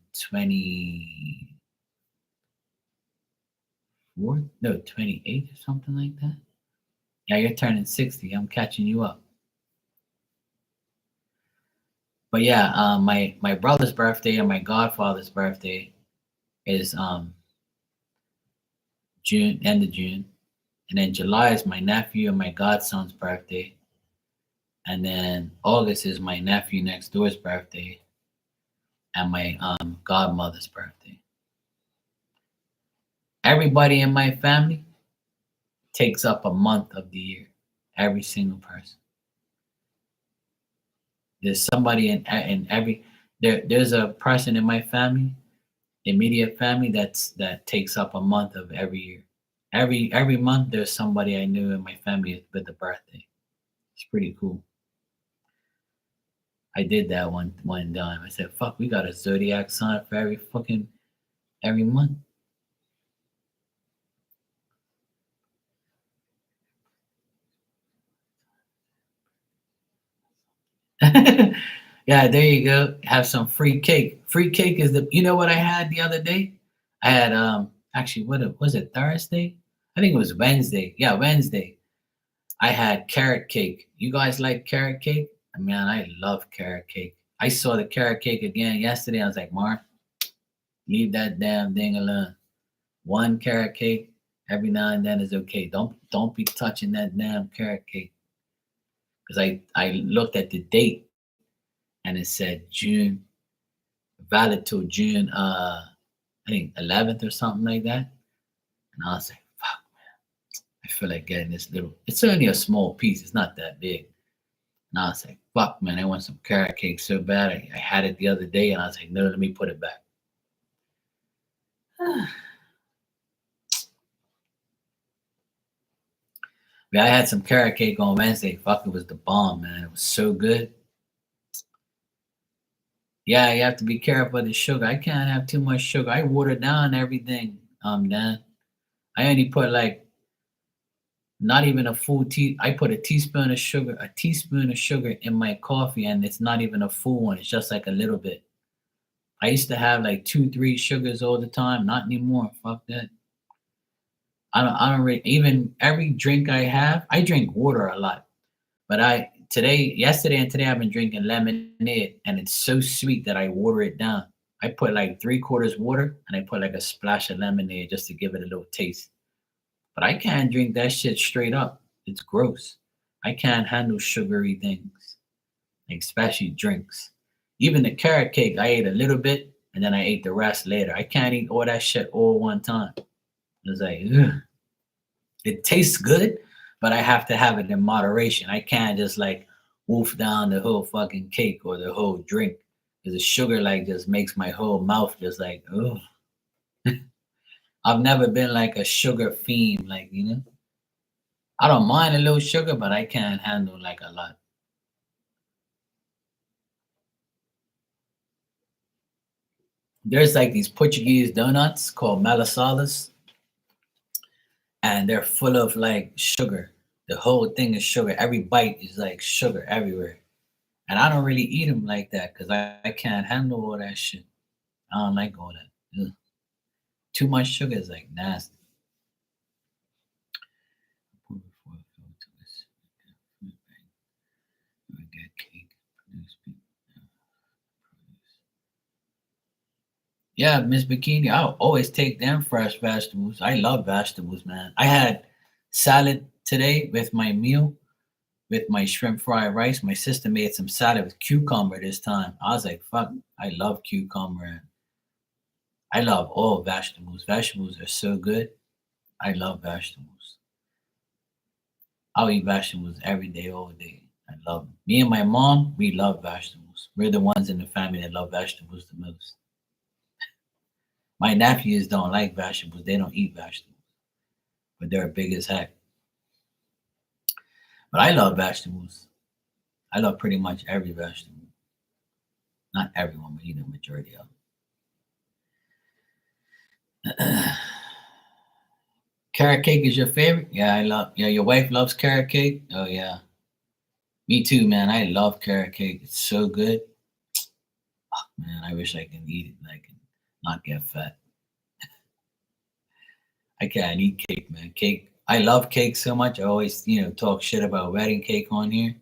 24th, no, 28th or something like that. Yeah, you're turning 60. I'm catching you up. But yeah, my brother's birthday and my godfather's birthday is June, end of June, and then July is my nephew and my godson's birthday, and then August is my nephew next door's birthday and my godmother's birthday. Everybody in my family takes up a month of the year. Every single person. There's somebody in every there's a person in my family, immediate family that takes up a month of every year. Every month there's somebody I knew in my family with a birthday. It's pretty cool. I did that one time. I said, "Fuck, we got a zodiac sign for every month." Yeah, there you go. Have some free cake. Free cake is the. You know what I had the other day? I had actually was it Thursday? I think it was Wednesday. Yeah, Wednesday. I had carrot cake. You guys like carrot cake? Man, I love carrot cake. I saw the carrot cake again yesterday. I was like, Mark, leave that damn thing alone. One carrot cake every now and then is okay. Don't be touching that damn carrot cake. Because I looked at the date and it said June, valid till June I think 11th or something like that. And I was like, fuck, I feel like getting this little. It's only a small piece. It's not that big. And I was like, fuck, man, I want some carrot cake so bad. I had it the other day, and I was like, no, let me put it back. Yeah, I had some carrot cake on Wednesday. Fuck, it was the bomb, man. It was so good. Yeah, you have to be careful with the sugar. I can't have too much sugar. I water down everything, Dan. I only put like not even a full tea. I put a teaspoon of sugar in my coffee, and it's not even a full one. It's just like a little bit. I used to have like two, three sugars all the time. Not anymore. Fuck that. I don't really even every drink I have. I drink water a lot, but yesterday and today I've been drinking lemonade, and it's so sweet that I water it down. I put like 3/4 water, and I put like a splash of lemonade just to give it a little taste. But I can't drink that shit straight up. It's gross. I can't handle sugary things, especially drinks. Even the carrot cake, I ate a little bit and then I ate the rest later. I can't eat all that shit all one time. It's like, ugh. It tastes good, but I have to have it in moderation. I can't just like wolf down the whole fucking cake or the whole drink because the sugar like just makes my whole mouth just like, oh. I've never been like a sugar fiend, like, I don't mind a little sugar, but I can't handle like a lot. There's like these Portuguese donuts called malasadas, and they're full of like sugar. The whole thing is sugar. Every bite is like sugar everywhere. And I don't really eat them like that because I can't handle all that shit. I don't like all that. Ugh. Too much sugar is like nasty. Yeah, Miss Bikini, I'll always take them fresh vegetables. I love vegetables, man. I had salad today with my meal, with my shrimp fried rice. My sister made some salad with cucumber this time. I was like, fuck, I love cucumber. I love all vegetables. Vegetables are so good. I love vegetables. I'll eat vegetables every day, all day. I love them. Me and my mom, we love vegetables. We're the ones in the family that love vegetables the most. My nephews don't like vegetables. They don't eat vegetables, but they're big as heck. But I love vegetables. I love pretty much every vegetable. Not everyone, but majority of them. Carrot cake is your favorite? Yeah, I love. Yeah, your wife loves carrot cake. Oh yeah, me too, man. I love carrot cake. It's so good, man. I wish I can eat it and I can not get fat. I can't eat cake, man. Cake. I love cake so much. I always, talk shit about wedding cake on here.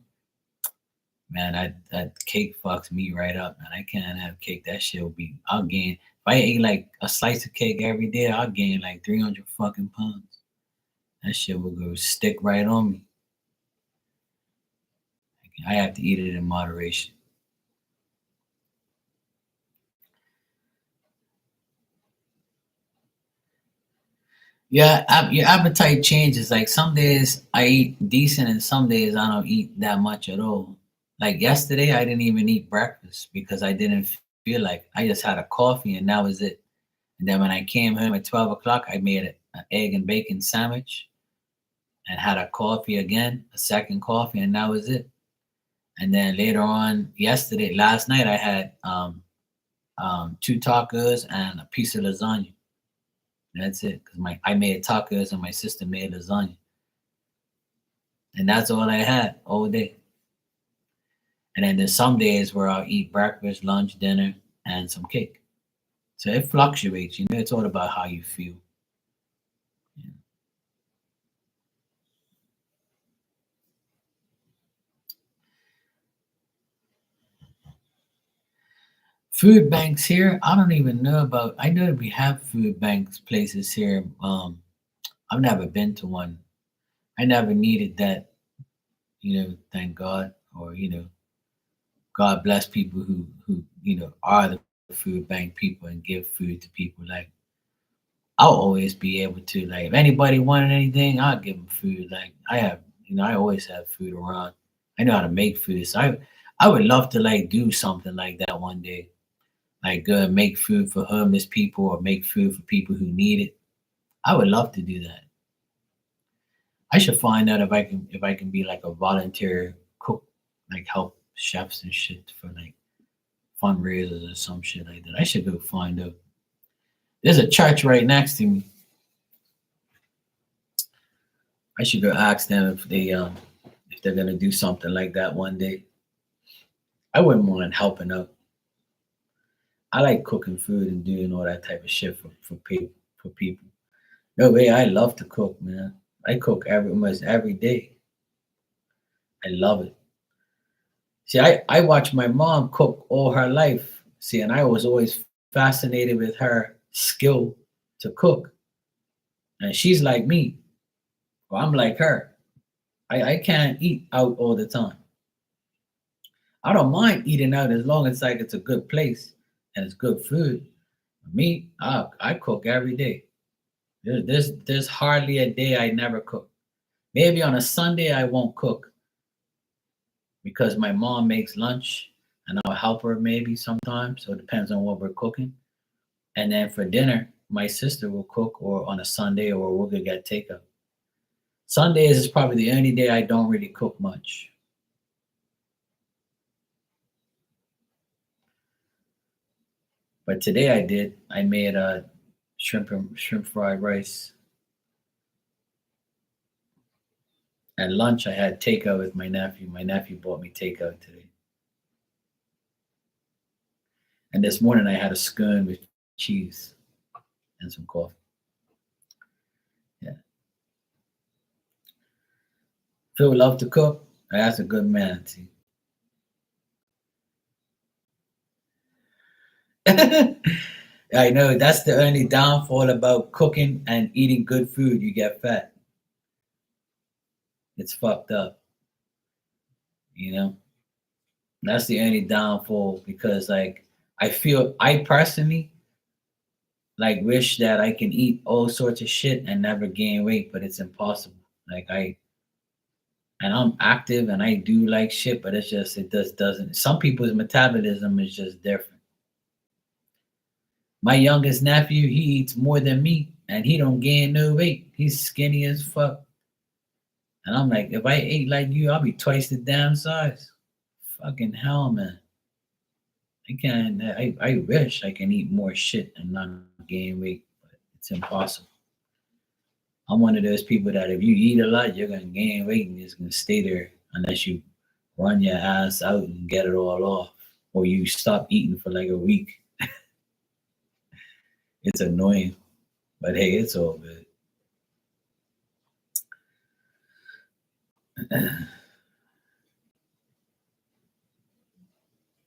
Man, that cake fucks me right up, man. I can't have cake. That shit will be. I'll gain. If I ate like a slice of cake every day, I'll gain like 300 fucking pounds. That shit will go stick right on me. I have to eat it in moderation. Yeah, your appetite changes. Like some days I eat decent, and some days I don't eat that much at all. Like yesterday, I didn't even eat breakfast because I didn't feel like. I just had a coffee, and that was it. And then when I came home at 12 o'clock, I made an egg and bacon sandwich and had a coffee again, a second coffee, and that was it. And then later on, last night, I had two tacos and a piece of lasagna. That's it. Because my I made tacos and my sister made lasagna, and that's all I had all day. And then there's some days where I'll eat breakfast, lunch, dinner, and some cake. So it fluctuates. It's all about how you feel. Yeah. Food banks here, I don't even know about. I know that we have food banks places here. I've never been to one. I never needed that. Thank God, or God bless people who are the food bank people and give food to people. Like I'll always be able to, like, if anybody wanted anything, I'll give them food. Like I have, I always have food around. I know how to make food, so I would love to like do something like that one day. Like go and make food for homeless people or make food for people who need it. I would love to do that. I should find out if I can be like a volunteer cook, like help chefs and shit for like fundraisers or some shit like that. I should go find out. There's a church right next to me. I should go ask them if they're gonna do something like that one day. I wouldn't mind helping out. I like cooking food and doing all that type of shit for people. No way, I love to cook, man. I cook almost every day. I love it. See, I watched my mom cook all her life. See, and I was always fascinated with her skill to cook. And she's like me. Well, I'm like her. I can't eat out all the time. I don't mind eating out as long as like it's a good place and it's good food. Me, I cook every day. There's hardly a day I never cook. Maybe on a Sunday I won't cook because my mom makes lunch and I'll help her maybe sometimes. So it depends on what we're cooking. And then for dinner, my sister will cook or on a Sunday or we'll go get takeout. Sundays is probably the only day I don't really cook much. But today I did. I made a shrimp fried rice. At lunch I had takeout with my nephew. My nephew bought me takeout today. And this morning I had a scone with cheese and some coffee. Yeah. Phil love to cook. That's a good man. See. I know that's the only downfall about cooking and eating good food. You get fat. It's fucked up. You know, that's the only downfall because like I personally like wish that I can eat all sorts of shit and never gain weight, but it's impossible. Like I'm active and I do like shit, but it just doesn't. Some people's metabolism is just different. My youngest nephew, he eats more than me and he don't gain no weight. He's skinny as fuck. And I'm like, if I ate like you, I'll be twice the damn size. Fucking hell, man. I wish I can eat more shit and not gain weight, but It's impossible. I'm one of those people that if you eat a lot, you're gonna gain weight and it's gonna stay there unless you run your ass out and get it all off, or you stop eating for like a week. It's annoying, but hey, it's all good.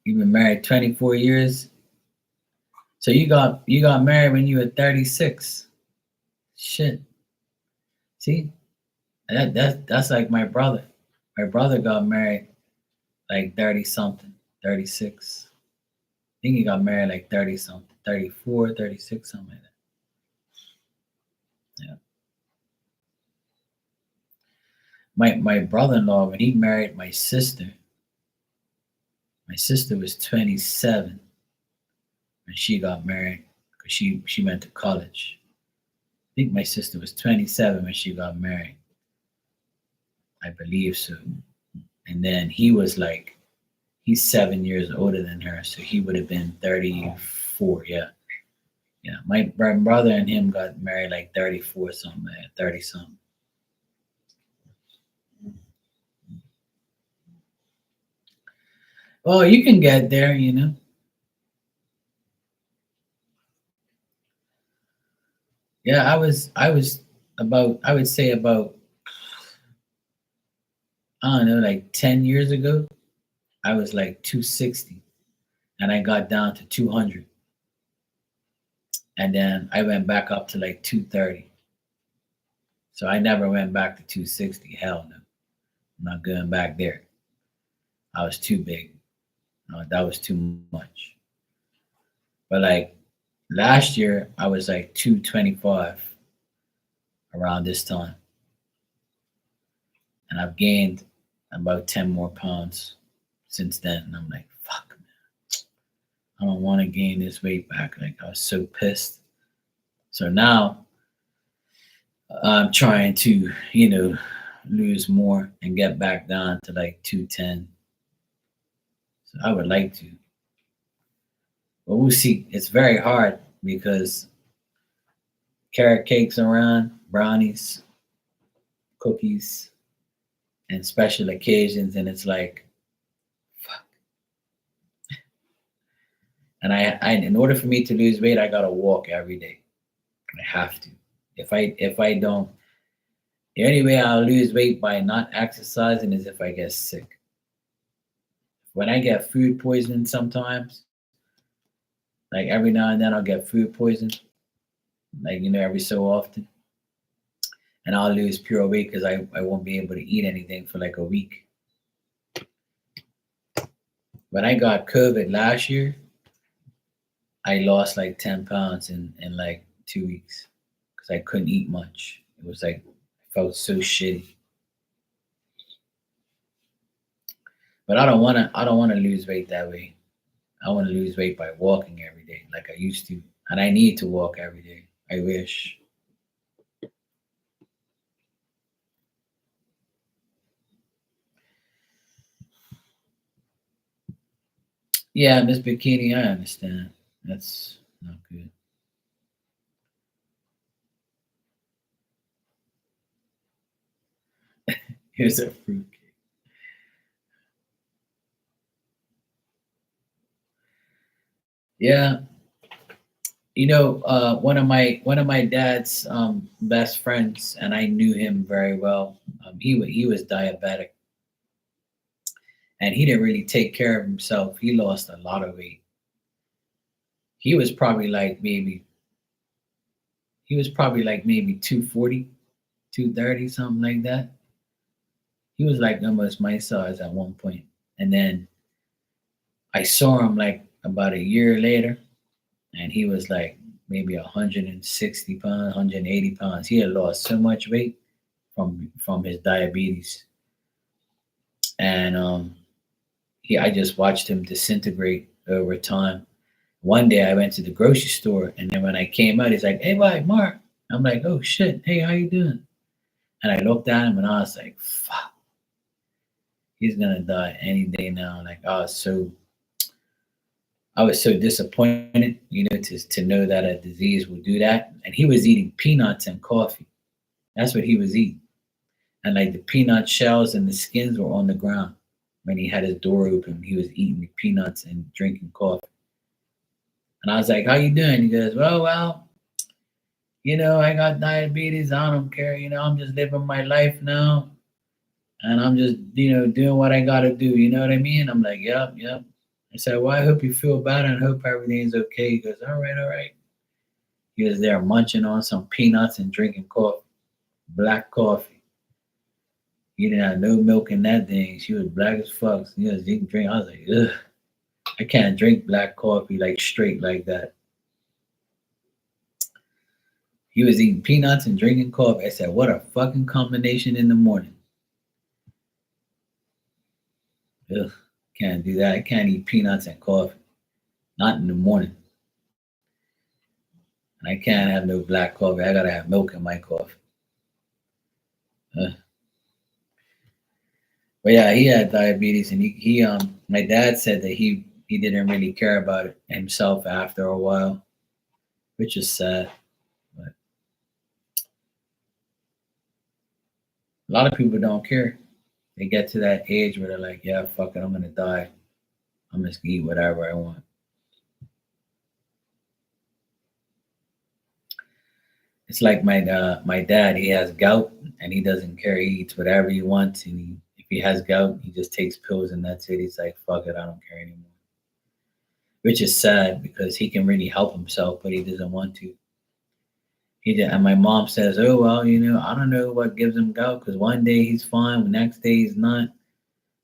You've been married 24 years, so you got married when you were 36. Shit, see that's like my brother. My brother got married like 30 something, 36. I think he got married like 30 something, 34, 36, something like that. Yeah. My brother-in-law, when he married my sister was 27 when she got married because she went to college. I think my sister was 27 when she got married. I believe so. And then he's 7 years older than her, so he would have been 34. Yeah. Yeah. My brother and him got married like 34 something, 30 something. Oh, you can get there. Yeah, I was about I would say about I don't know, like 10 years ago, I was like 260 and I got down to 200 and then I went back up to like 230. So I never went back to 260. Hell no. I'm not going back there. I was too big. No, that was too much. But like last year, I was like 225 around this time. And I've gained about 10 more pounds since then. And I'm like, fuck, man, I don't want to gain this weight back. Like, I was so pissed. So now I'm trying to, lose more and get back down to like 210. So I would like to. But we'll see. It's very hard because carrot cakes around, brownies, cookies, and special occasions. And it's like, fuck. And in order for me to lose weight, I gotta walk every day. I have to. If I don't, the only way I'll lose weight by not exercising is if I get sick. When I get food poisoning sometimes, like every now and then I'll get food poison, like every so often, and I'll lose pure weight because I won't be able to eat anything for like a week. When I got COVID last year, I lost like 10 pounds in like 2 weeks because I couldn't eat much. It was like I felt so shitty. But I don't wanna lose weight that way. I want to lose weight by walking every day like I used to. And I need to walk every day. I wish. Yeah, Miss Bikini, I understand. That's not good. Here's a fruit. Yeah, one of my dad's best friends, and I knew him very well. He was diabetic, and he didn't really take care of himself. He lost a lot of weight. He was probably like maybe he was probably like maybe 240, 230, something like that. He was like almost my size at one point, and then I saw him like about a year later, and he was like maybe 160 pounds, 180 pounds. He had lost so much weight from his diabetes, and I just watched him disintegrate over time. One day I went to the grocery store, and then when I came out, he's like, "Hey, bye, Mark." I'm like, "Oh shit, hey, how you doing?" And I looked at him, and I was like, "Fuck, he's gonna die any day now." Like I was so I was so disappointed, to know that a disease will do that. And he was eating peanuts and coffee. That's what he was eating. And like the peanut shells and the skins were on the ground when he had his door open. He was eating the peanuts and drinking coffee. And I was like, "How you doing?" He goes, "Well, I got diabetes. I don't care. I'm just living my life now, and I'm just, doing what I got to do. You know what I mean?" I'm like, "Yep, yep." I said, "Well, I hope you feel better and hope everything's okay." He goes, "All right, all right." He was there munching on some peanuts and drinking coffee, black coffee. He didn't have no milk in that thing. She was black as fuck. He was eating drink. I was like, ugh, I can't drink black coffee like straight like that. He was eating peanuts and drinking coffee. I said, what a fucking combination in the morning. Ugh, can't do that. I can't eat peanuts and coffee. Not in the morning. And I can't have no black coffee. I gotta have milk in my coffee. But yeah, he had diabetes, and my dad said that he didn't really care about it himself after a while, which is sad. But a lot of people don't care. They get to that age where they're like, yeah, fuck it, I'm gonna die. I'm just gonna eat whatever I want. It's like my dad. He has gout, and he doesn't care. He eats whatever he wants, and if he has gout, he just takes pills, and that's it. He's like, fuck it, I don't care anymore. Which is sad because he can really help himself, but he doesn't want to. He did, and my mom says, "Oh well, I don't know what gives him gout because one day he's fine, the next day he's not."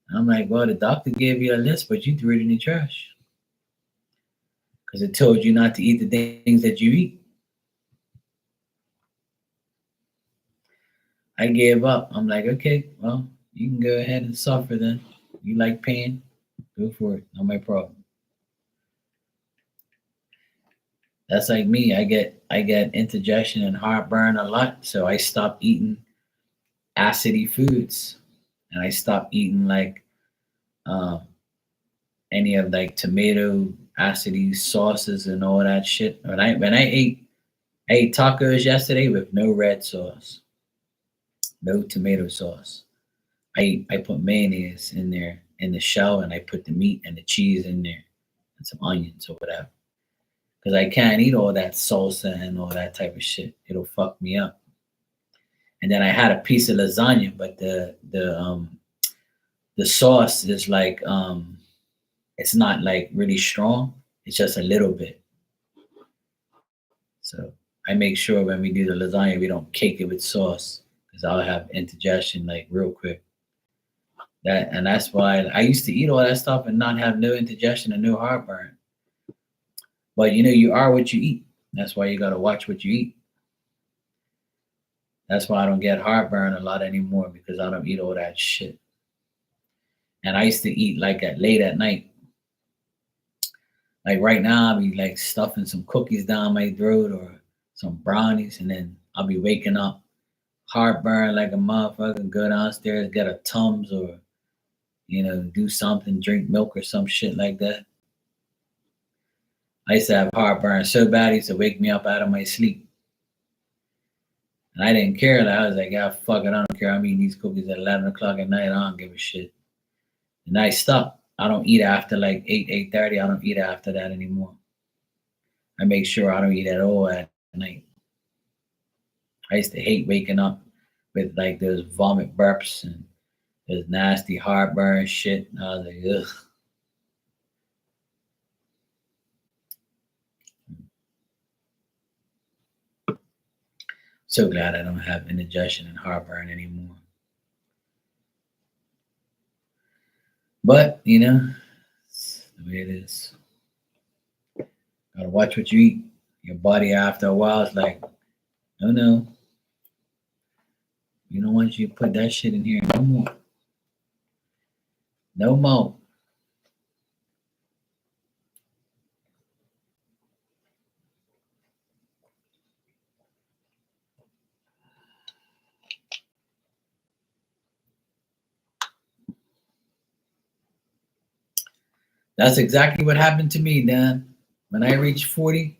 And I'm like, "Well, the doctor gave you a list, but you threw it in the trash because it told you not to eat the things that you eat." I gave up. I'm like, "Okay, well, you can go ahead and suffer then. You like pain? Go for it. Not my problem." That's like me. I get indigestion and heartburn a lot, so I stopped eating acidy foods, and I stopped eating like um, any of like tomato acidy sauces and all that shit. When I ate tacos yesterday with no red sauce, no tomato sauce. I put mayonnaise in there in the shell, and I put the meat and the cheese in there and some onions or whatever. Because I can't eat all that salsa and all that type of shit. It'll fuck me up. And then I had a piece of lasagna, but the sauce is like it's not like really strong. It's just a little bit. So I make sure when we do the lasagna, we don't cake it with sauce because I'll have indigestion like real quick. That's why I used to eat all that stuff and not have no indigestion and no heartburn. But you are what you eat. That's why you gotta watch what you eat. That's why I don't get heartburn a lot anymore because I don't eat all that shit. And I used to eat like at late at night. Like right now, I'll be like stuffing some cookies down my throat or some brownies, and then I'll be waking up heartburn like a motherfucker. Go downstairs, get a Tums, or do something, drink milk or some shit like that. I used to have heartburn so bad, it used to wake me up out of my sleep, and I didn't care. Like, I was like, "Yeah, fuck it, I don't care. I'm eating these cookies at 11 o'clock at night. I don't give a shit." And I stopped. I don't eat after like 8:30. I don't eat after that anymore. I make sure I don't eat at all at night. I used to hate waking up with like those vomit burps and those nasty heartburn shit. And I was like, ugh. So glad I don't have indigestion and heartburn anymore. But it's the way it is. Gotta watch what you eat. Your body after a while is like, no, no, you don't want you to put that shit in here no more. No more. That's exactly what happened to me, Dan. When I reached 40,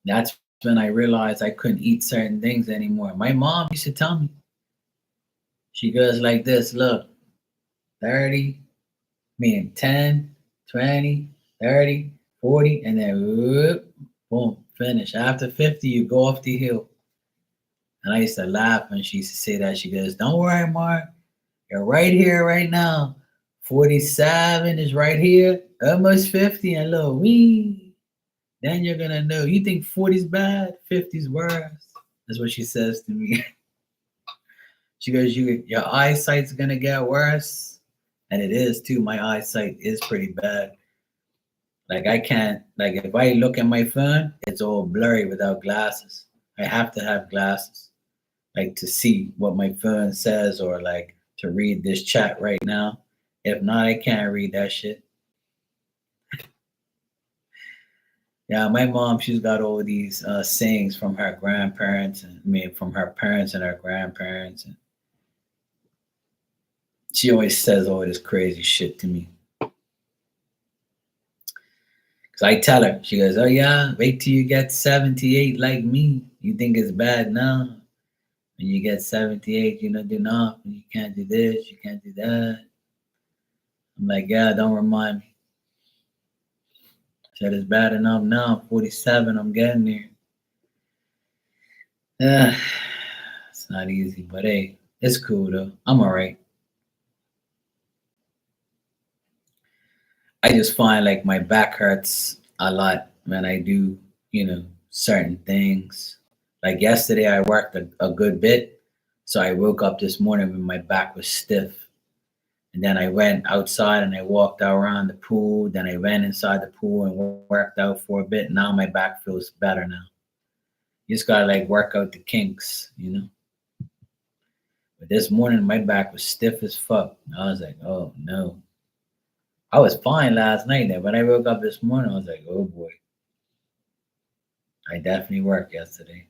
that's when I realized I couldn't eat certain things anymore. My mom used to tell me, she goes like this, look, 30, mean 10, 20, 30, 40, and then whoop, boom, finish. After 50, you go off the hill. And I used to laugh when she used to say that. She goes, don't worry, Mark. You're right here, right now. 47 is right here, almost 50, and look, wee. Then you're gonna know. You think 40's bad, 50's worse. That's what she says to me. She goes, your eyesight's gonna get worse. And it is too. My eyesight is pretty bad. Like I can't, like if I look at my phone, it's all blurry without glasses. I have to have glasses, like to see what my phone says or like to read this chat right now. If not, I can't read that shit. Yeah, my mom, she's got all these sayings from her grandparents, and I mean, from her parents and her grandparents. And she always says all this crazy shit to me. Because I tell her, she goes, oh, yeah, wait till you get 78 like me. You think it's bad now. When you get 78, you don't do nothing. You can't do this, you can't do that. I'm like, yeah, don't remind me. I said, it's bad enough now. I'm 47, I'm getting there. Yeah, it's not easy, but hey, it's cool though. I'm all right. I just find like my back hurts a lot when I do, certain things. Like yesterday, I worked a good bit. So I woke up this morning when my back was stiff. And then I went outside and I walked around the pool. Then I went inside the pool and worked out for a bit. Now my back feels better now. You just gotta like work out the kinks. But this morning, my back was stiff as fuck. I was like, oh no. I was fine last night. Then when I woke up this morning, I was like, oh boy, I definitely worked yesterday.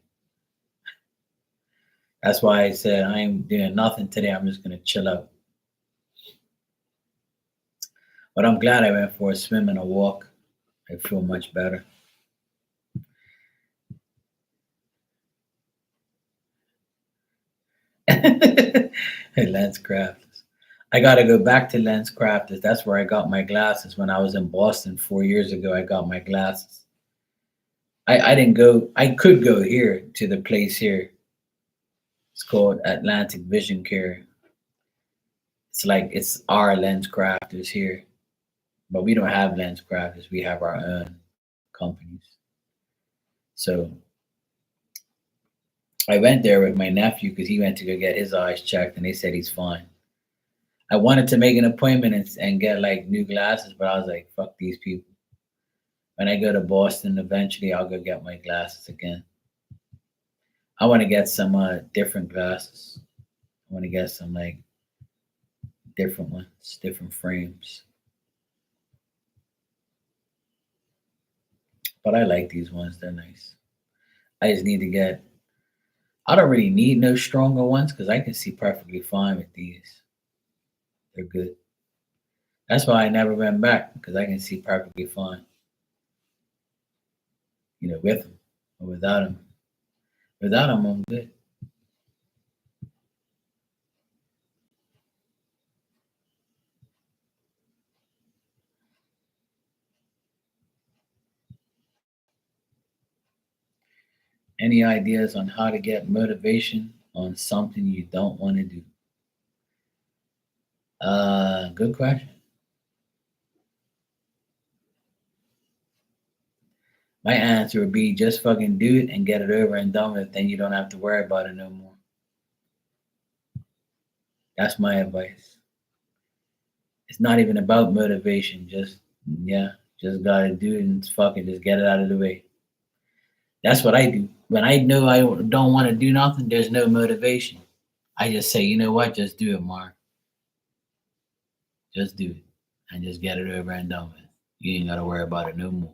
That's why I said I ain't doing nothing today. I'm just gonna chill out. But I'm glad I went for a swim and a walk. I feel much better. Lens crafters. I gotta go back to Lens crafters. That's where I got my glasses when I was in Boston 4 years ago. I got my glasses. I didn't go. I could go here to the place here. It's called Atlantic Vision Care. It's like it's our lens crafters here, but we don't have lens crafters. We have our own companies. So I went there with my nephew because he went to go get his eyes checked, and they said he's fine. I wanted to make an appointment and get like new glasses, but I was like, fuck these people. When I go to Boston, eventually I'll go get my glasses again. I want to get some different glasses. I want to get some like different ones, different frames. But I like these ones. They're nice. I just need to get. I don't really need no stronger ones because I can see perfectly fine with these. They're good. That's why I never went back because I can see perfectly fine, with them or without them. Without them, I'm good. Any ideas on how to get motivation on something you don't want to do? Good question. My answer would be just fucking do it and get it over and done with. Then you don't have to worry about it no more. That's my advice. It's not even about motivation. Just gotta do it and fucking just get it out of the way. That's what I do. When I know I don't want to do nothing, there's no motivation. I just say, you know what, just do it, Mark. Just do it. And just get it over and done with. You ain't gotta worry about it no more.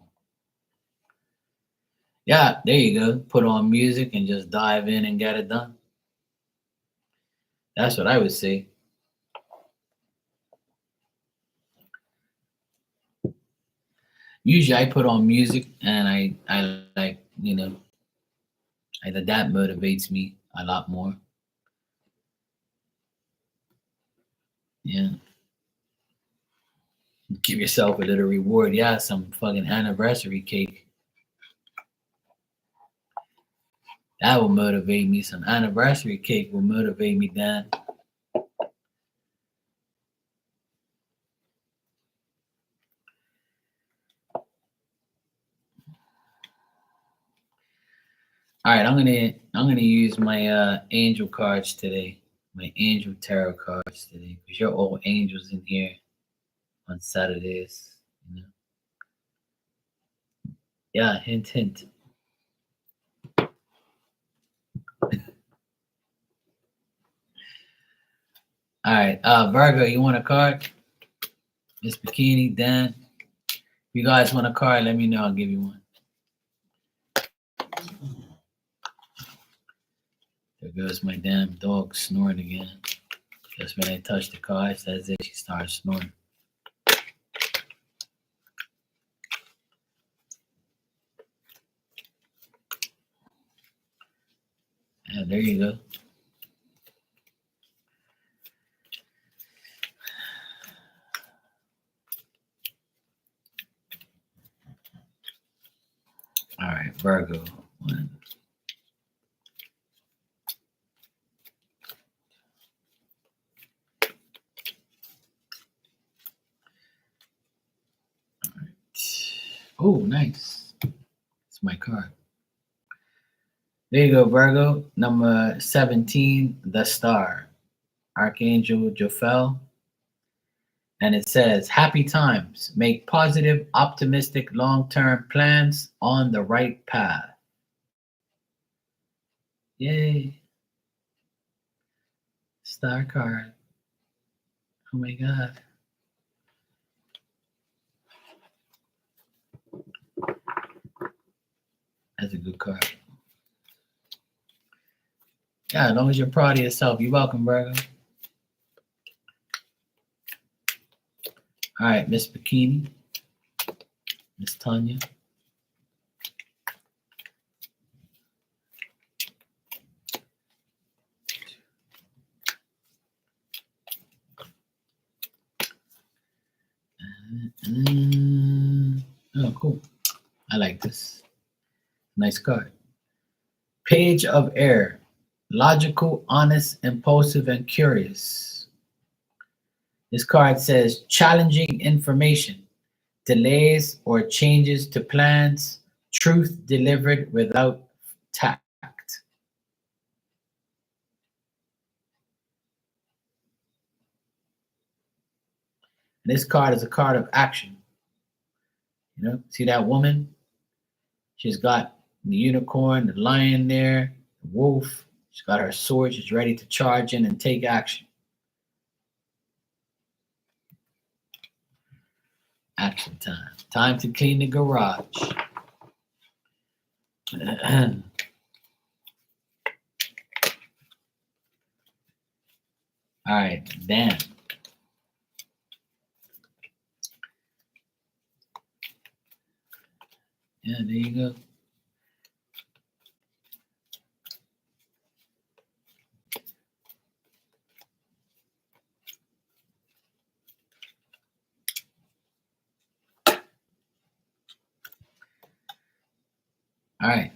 Yeah, there you go. Put on music and just dive in and get it done. That's what I would say. Usually I put on music and I like, either that motivates me a lot more. Yeah. Give yourself a little reward. Yeah, some fucking anniversary cake. That will motivate me. Some anniversary cake will motivate me, Dan. All right, I'm gonna use my angel cards today. My angel tarot cards today. Because you're all angels in here on Saturdays. You know? Yeah, hint hint. All right, Virgo, you want a card? Miss Bikini, Dan. If you guys want a card, let me know. I'll give you one. There goes my damn dog snoring again. Just when I touch the cards, that's it. She starts snoring. Yeah, there you go. All right, Virgo. One. Oh, nice. It's my card. There you go, Virgo. Number 17, the star. Archangel Jophiel. And it says, happy times. Make positive, optimistic, long-term plans on the right path. Yay. Star card. Oh my God. That's a good card. Yeah, as long as you're proud of yourself. You're welcome, Virgo. All right, Miss Bikini. Miss Tanya. Oh, cool. I like this. Nice card. Page of Air. Logical, honest, impulsive, and curious. This card says challenging information, delays or changes to plans, truth delivered without tact. This card is a card of action. You know, see that woman? She's got the unicorn, the lion there, the wolf. She's got her sword. She's ready to charge in and take action. Action time. Time to clean the garage. All right, Dan. Yeah, there you go. All right.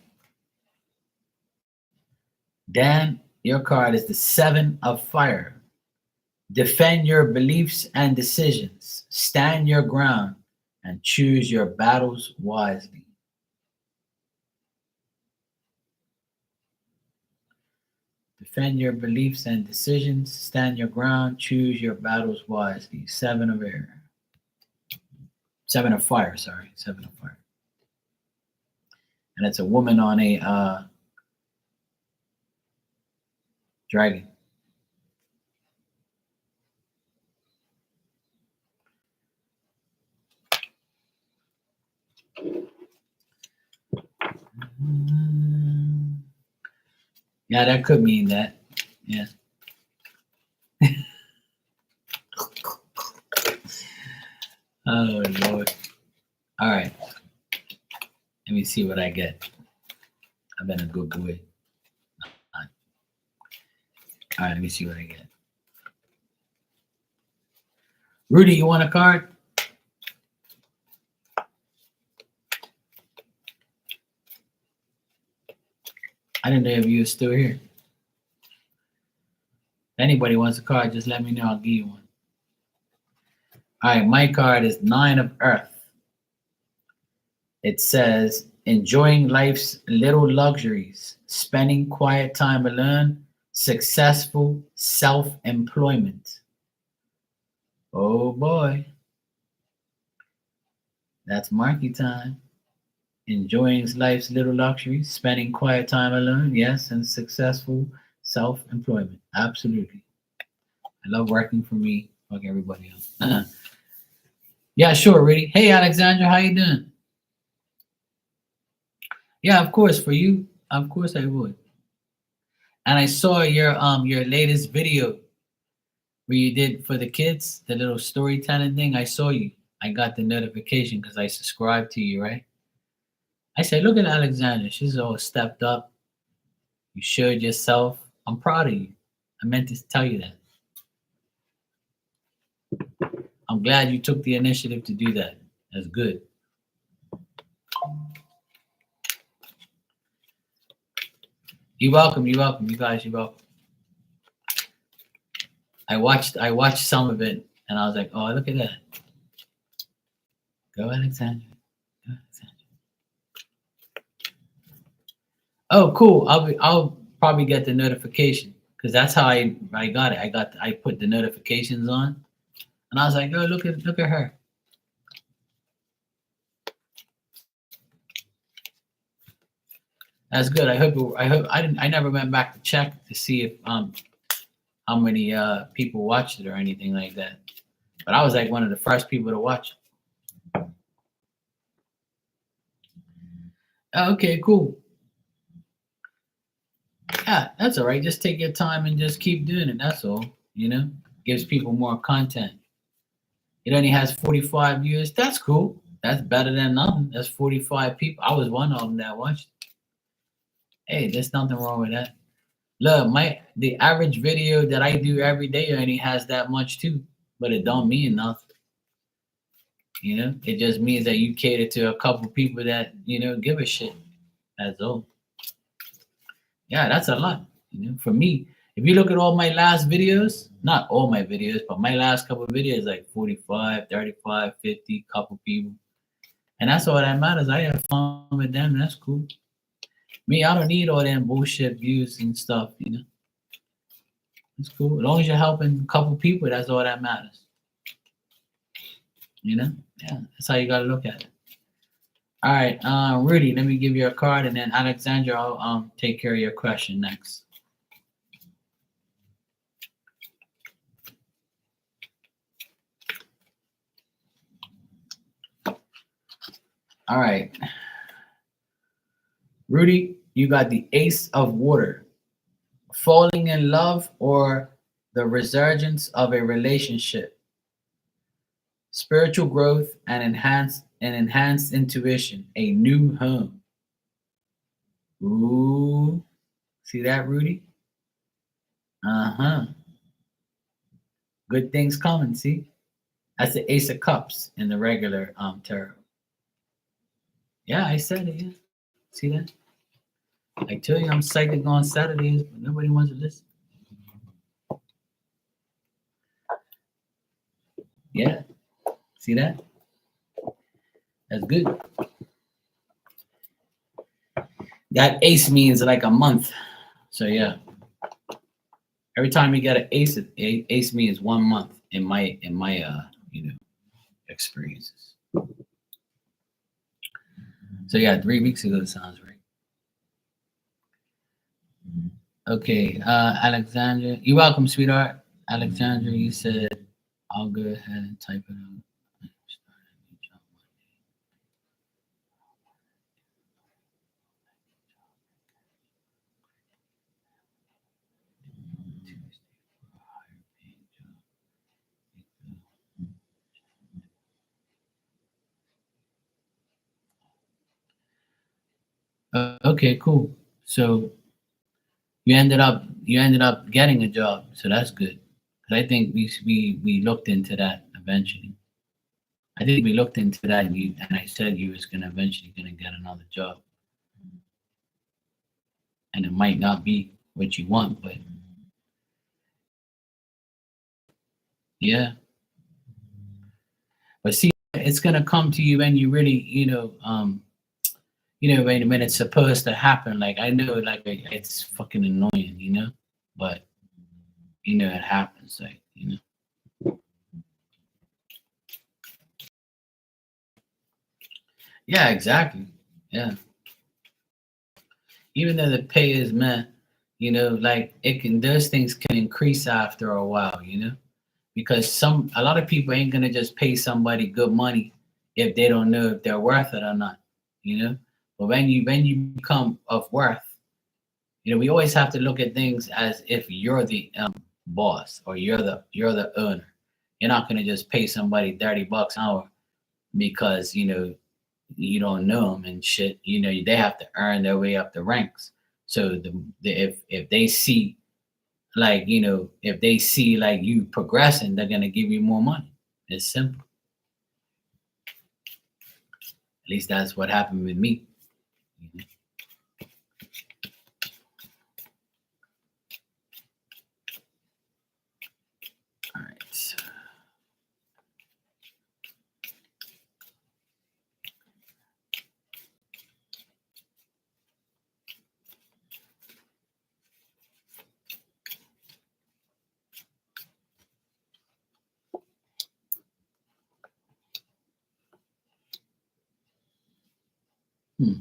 Dan, your card is the Seven of Fire. Defend your beliefs and decisions. Stand your ground and choose your battles wisely. Defend your beliefs and decisions. Stand your ground. Choose your battles wisely. Seven of Air. Seven of Fire, sorry. Seven of Fire. And it's a woman on a dragon. Yeah, that could mean that. Yeah. Oh, Lord. All right. me see what I get. I've been a good boy. All right, let me see what I get. Rudy, you want a card? I didn't know if you were still here. If anybody wants a card, just let me know. I'll give you one. All right, my card is Nine of Earth. It says, enjoying life's little luxuries, spending quiet time alone, successful self-employment. Oh boy. That's Marky time. Enjoying life's little luxuries, spending quiet time alone, yes, and successful self-employment. Absolutely. I love working for me. Fuck everybody else. Yeah, sure, Rudy. Hey, Alexandra, how you doing? Yeah, of course, for you, of course I would. And I saw your latest video where you did for the kids, the little storytelling thing. I saw you. I got the notification because I subscribed to you, right? I said, look at Alexandra. She's all stepped up. You showed yourself. I'm proud of you. I meant to tell you that. I'm glad you took the initiative to do that. That's good. You're welcome. You're welcome. You guys, you're welcome. I watched some of it and I was like, oh, look at that. Go Alexandra. Go Alexandra. Oh, cool. I'll probably get the notification because that's how I got it. I put the notifications on, and I was like, oh, look at her. That's good. I never went back to check to see if how many people watched it or anything like that. But I was like one of the first people to watch it. Okay, cool. Yeah, that's all right. Just take your time and just keep doing it. That's all. Gives people more content. It only has 45 views. That's cool. That's better than nothing. That's 45 people. I was one of them that watched. Hey, there's nothing wrong with that. Look, the average video that I do every day only has that much too, but it don't mean nothing. It just means that you cater to a couple people that give a shit. That's all. Yeah, that's a lot. For me, if you look at all my last videos, not all my videos, but my last couple of videos, like 45, 35, 50, couple people. And that's all that matters. I have fun with them. That's cool. Me, I don't need all them bullshit views and stuff, It's cool. As long as you're helping a couple people, that's all that matters. Yeah, that's how you gotta look at it. All right, Rudy, let me give you a card, and then Alexandra, I'll take care of your question next. All right. Rudy, you got the Ace of Water. Falling in love or the resurgence of a relationship. Spiritual growth and enhanced intuition. A new home. Ooh. See that, Rudy? Uh-huh. Good things coming, see? That's the Ace of Cups in the regular tarot. Yeah, I said it, yeah. See that? I tell you I'm psychic on Saturdays, but nobody wants to listen. Yeah. See that? That's good. That ace means like a month. So yeah. Every time you get an ace means 1 month in my experiences. So yeah, 3 weeks ago sounds right. Okay, Alexandra, you're welcome, sweetheart. Alexandra, you said I'll go ahead and type it out. Okay, cool. So you ended up getting a job, so that's good. 'Cause I think we looked into that eventually. I think we looked into that, and I said you was gonna eventually gonna get another job, and it might not be what you want, but yeah. But see, it's gonna come to you when you really, when it's supposed to happen. Like I know, like it's fucking annoying, but it happens. Like yeah, exactly. Yeah, even though the pay is meh, like those things can increase after a while, because a lot of people ain't gonna just pay somebody good money if they don't know if they're worth it or not, you know. But when you become of worth, we always have to look at things as if you're the boss or you're the owner. You're not gonna just pay somebody $30 an hour because you don't know them and shit. They have to earn their way up the ranks. So if they see if they see like you progressing, they're gonna give you more money. It's simple. At least that's what happened with me. All right. Hmm.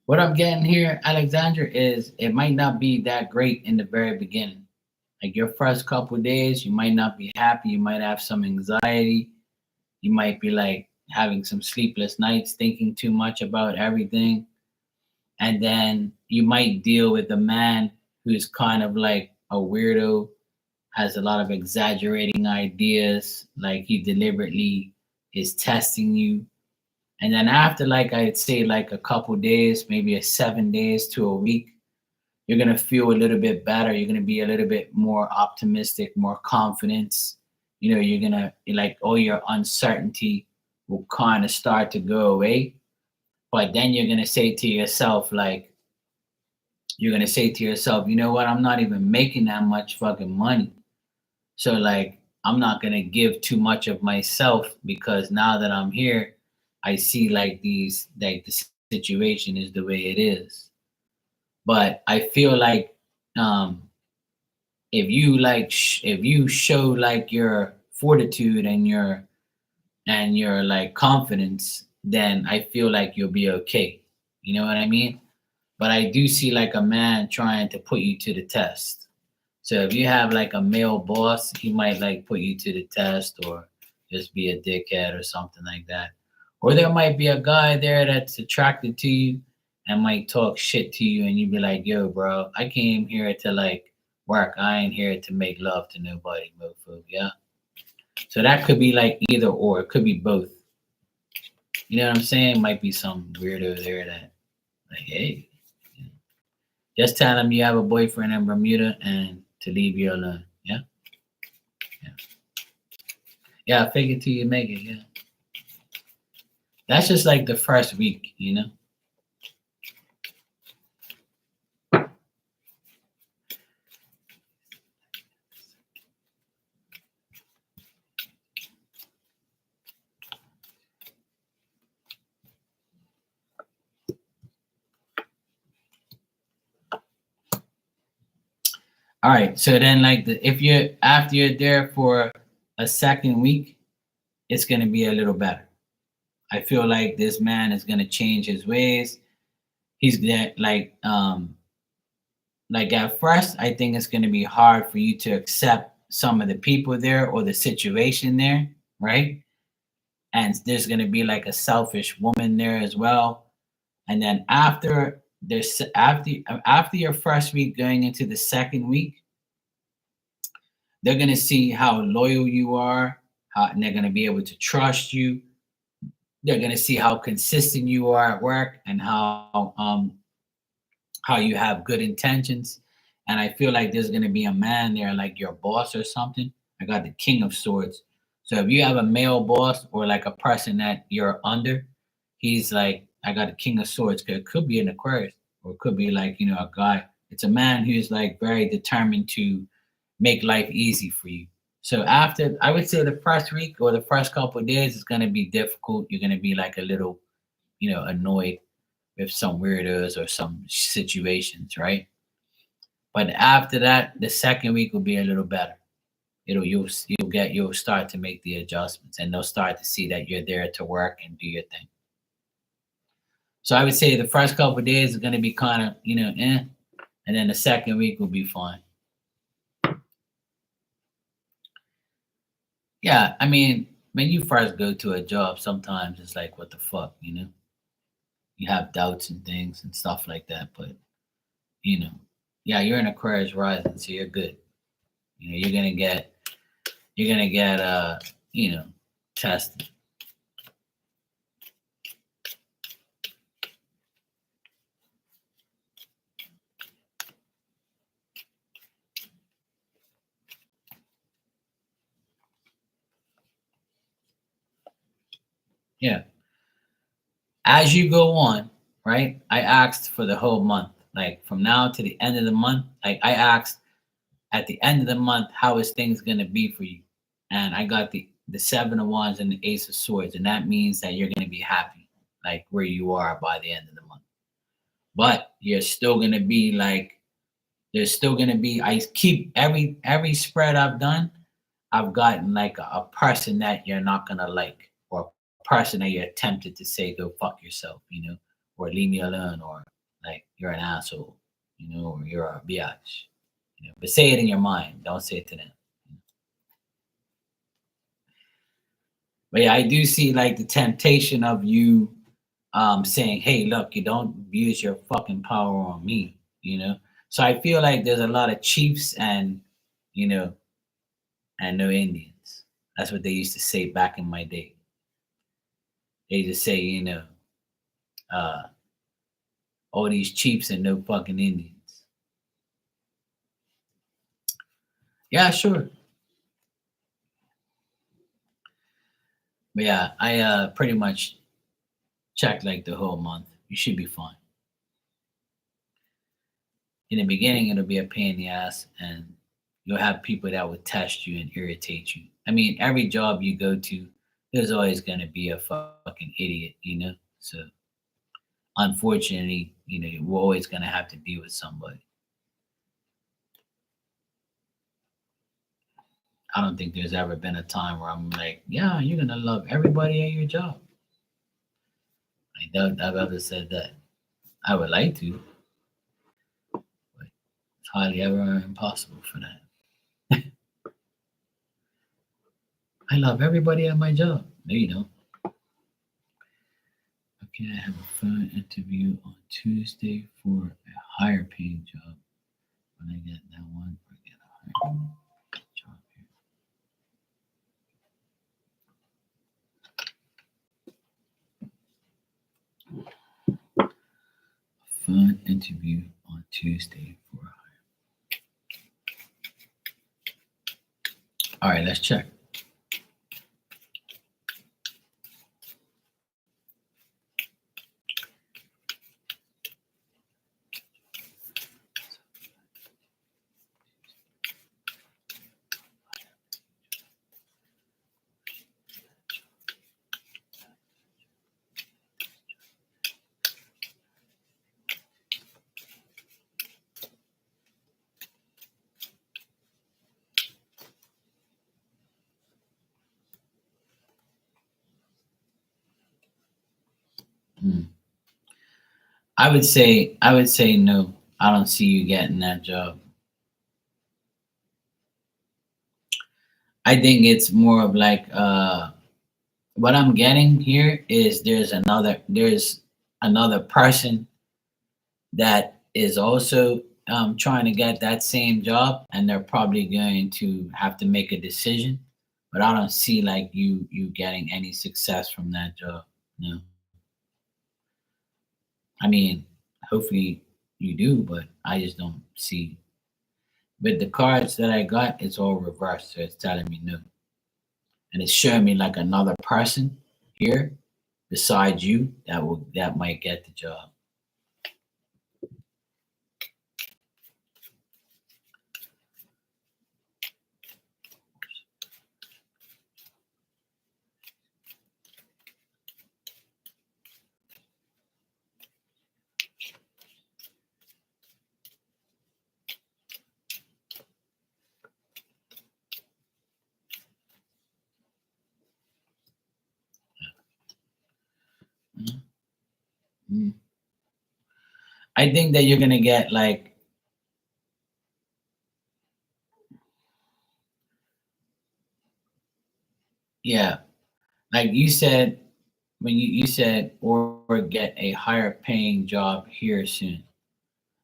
What I'm getting here, Alexandra, is it might not be that great in the very beginning. Like your first couple days, you might not be happy. You might have some anxiety. You might be like having some sleepless nights, thinking too much about everything. And then you might deal with a man who's kind of like a weirdo, has a lot of exaggerating ideas, like he deliberately is testing you. And then after, like I'd say, like a couple days, maybe a 7 days to a week, you're gonna feel a little bit better. You're gonna be a little bit more optimistic, more confidence. You're gonna like all your uncertainty will kind of start to go away. But then you're gonna say to yourself, you know what? I'm not even making that much fucking money. So like I'm not gonna give too much of myself because now that I'm here, I see like the situation is the way it is. But I feel like um if you show like your fortitude and your like confidence, then I feel like you'll be okay. You know what I mean? But I do see like a man trying to put you to the test. So if you have like a male boss, he might like put you to the test or just be a dickhead or something like that. Or there might be a guy there that's attracted to you and might talk shit to you and you'd be like, yo, bro, I came here to like work. I ain't here to make love to nobody, mofo. Yeah. So that could be like either or. It could be both. You know what I'm saying? Might be some weirdo there that like, hey, just tell him you have a boyfriend in Bermuda and to leave you alone. Yeah. Yeah. Yeah, fake it till you make it. Yeah. That's just like the first week. All right. So then, like, if you're after you're there for a second week, it's gonna be a little better. I feel like this man is gonna change his ways. He's gonna like at first, I think it's gonna be hard for you to accept some of the people there or the situation there, right? And there's gonna be like a selfish woman there as well. And then after your first week going into the second week, they're gonna see how loyal you are, and they're gonna be able to trust you. They're gonna see how consistent you are at work and how you have good intentions. And I feel like there's gonna be a man there, like your boss or something. I got the King of Swords. So if you have a male boss or like a person that you're under, he's like, I got a King of Swords. It could be an Aquarius, or it could be like, a guy. It's a man who's like very determined to make life easy for you. So after, I would say the first week or the first couple of days is gonna be difficult. You're gonna be like a little, annoyed with some weirdos or some situations, right? But after that, the second week will be a little better. You'll start to make the adjustments, and they'll start to see that you're there to work and do your thing. So I would say the first couple of days is going to be kind of and then the second week will be fine. Yeah, I mean, when you first go to a job, sometimes it's like, what the fuck, You have doubts and things and stuff like that, but you know, yeah, you're in Aquarius rising, so you're good. You're gonna get tested. Yeah. As you go on, right? I asked for the whole month. Like from now to the end of the month, like I asked at the end of the month, how is things gonna be for you? And I got the seven of wands and the ace of swords, and that means that you're gonna be happy, like where you are by the end of the month. But you're still gonna be like, there's still gonna be. I keep every spread I've done, I've gotten like a person that you're not gonna like, or a person that you're tempted to say go fuck yourself, or leave me alone, or like you're an asshole, or you're a biatch, But say it in your mind, don't say it to them. But yeah, I do see like the temptation of you saying, "Hey, look, you don't use your fucking power on me," So I feel like there's a lot of chiefs you know and no Indians. That's what they used to say back in my day. They just say, uh, all these chiefs and no fucking Indians. Yeah, sure. But yeah, I pretty much checked like the whole month. You should be fine. In the beginning, it'll be a pain in the ass, and you'll have people that will test you and irritate you. I mean, every job you go to, there's always going to be a fucking idiot. So unfortunately, we're always going to have to deal with somebody. I don't think there's ever been a time where I'm like, yeah, you're going to love everybody at your job. I doubt I've ever said that. I would like to, but it's highly ever impossible for that. I love everybody at my job. No, you don't. Okay, I have a phone interview on Tuesday for a higher paying job. When I get that one, I get a higher job here. Phone interview on Tuesday for a higher. All right, let's check. I would say no. I don't see you getting that job. I think it's more of like what I'm getting here is there's another person that is also trying to get that same job, and they're probably going to have to make a decision. But I don't see like you getting any success from that job. No. I mean, hopefully you do, but I just don't see. With the cards that I got, it's all reversed, so it's telling me no, and it's showing me like another person here besides you that might get the job. Mhm. I think that you're gonna get like, yeah, like you said when you said or get a higher paying job here soon.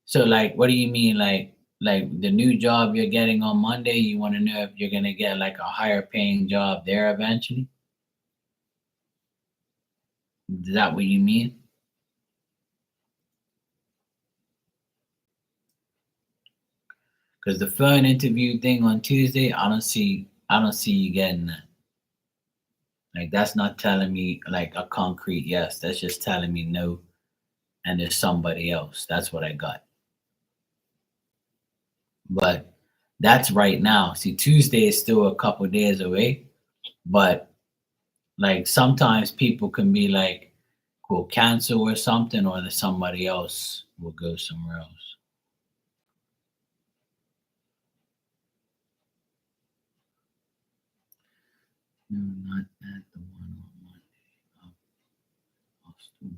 So like, what do you mean? Like the new job you're getting on Monday, you want to know if you're gonna get like a higher paying job there eventually? Is that what you mean? Because the phone interview thing on Tuesday, I don't see you getting that. Like that's not telling me like a concrete yes. That's just telling me no, and there's somebody else. That's what I got. But that's right now. See, Tuesday is still a couple days away, but like sometimes people can be like, will cancel or something, or that somebody else will go somewhere else. No, not at the one on Monday. I'll, I'll still be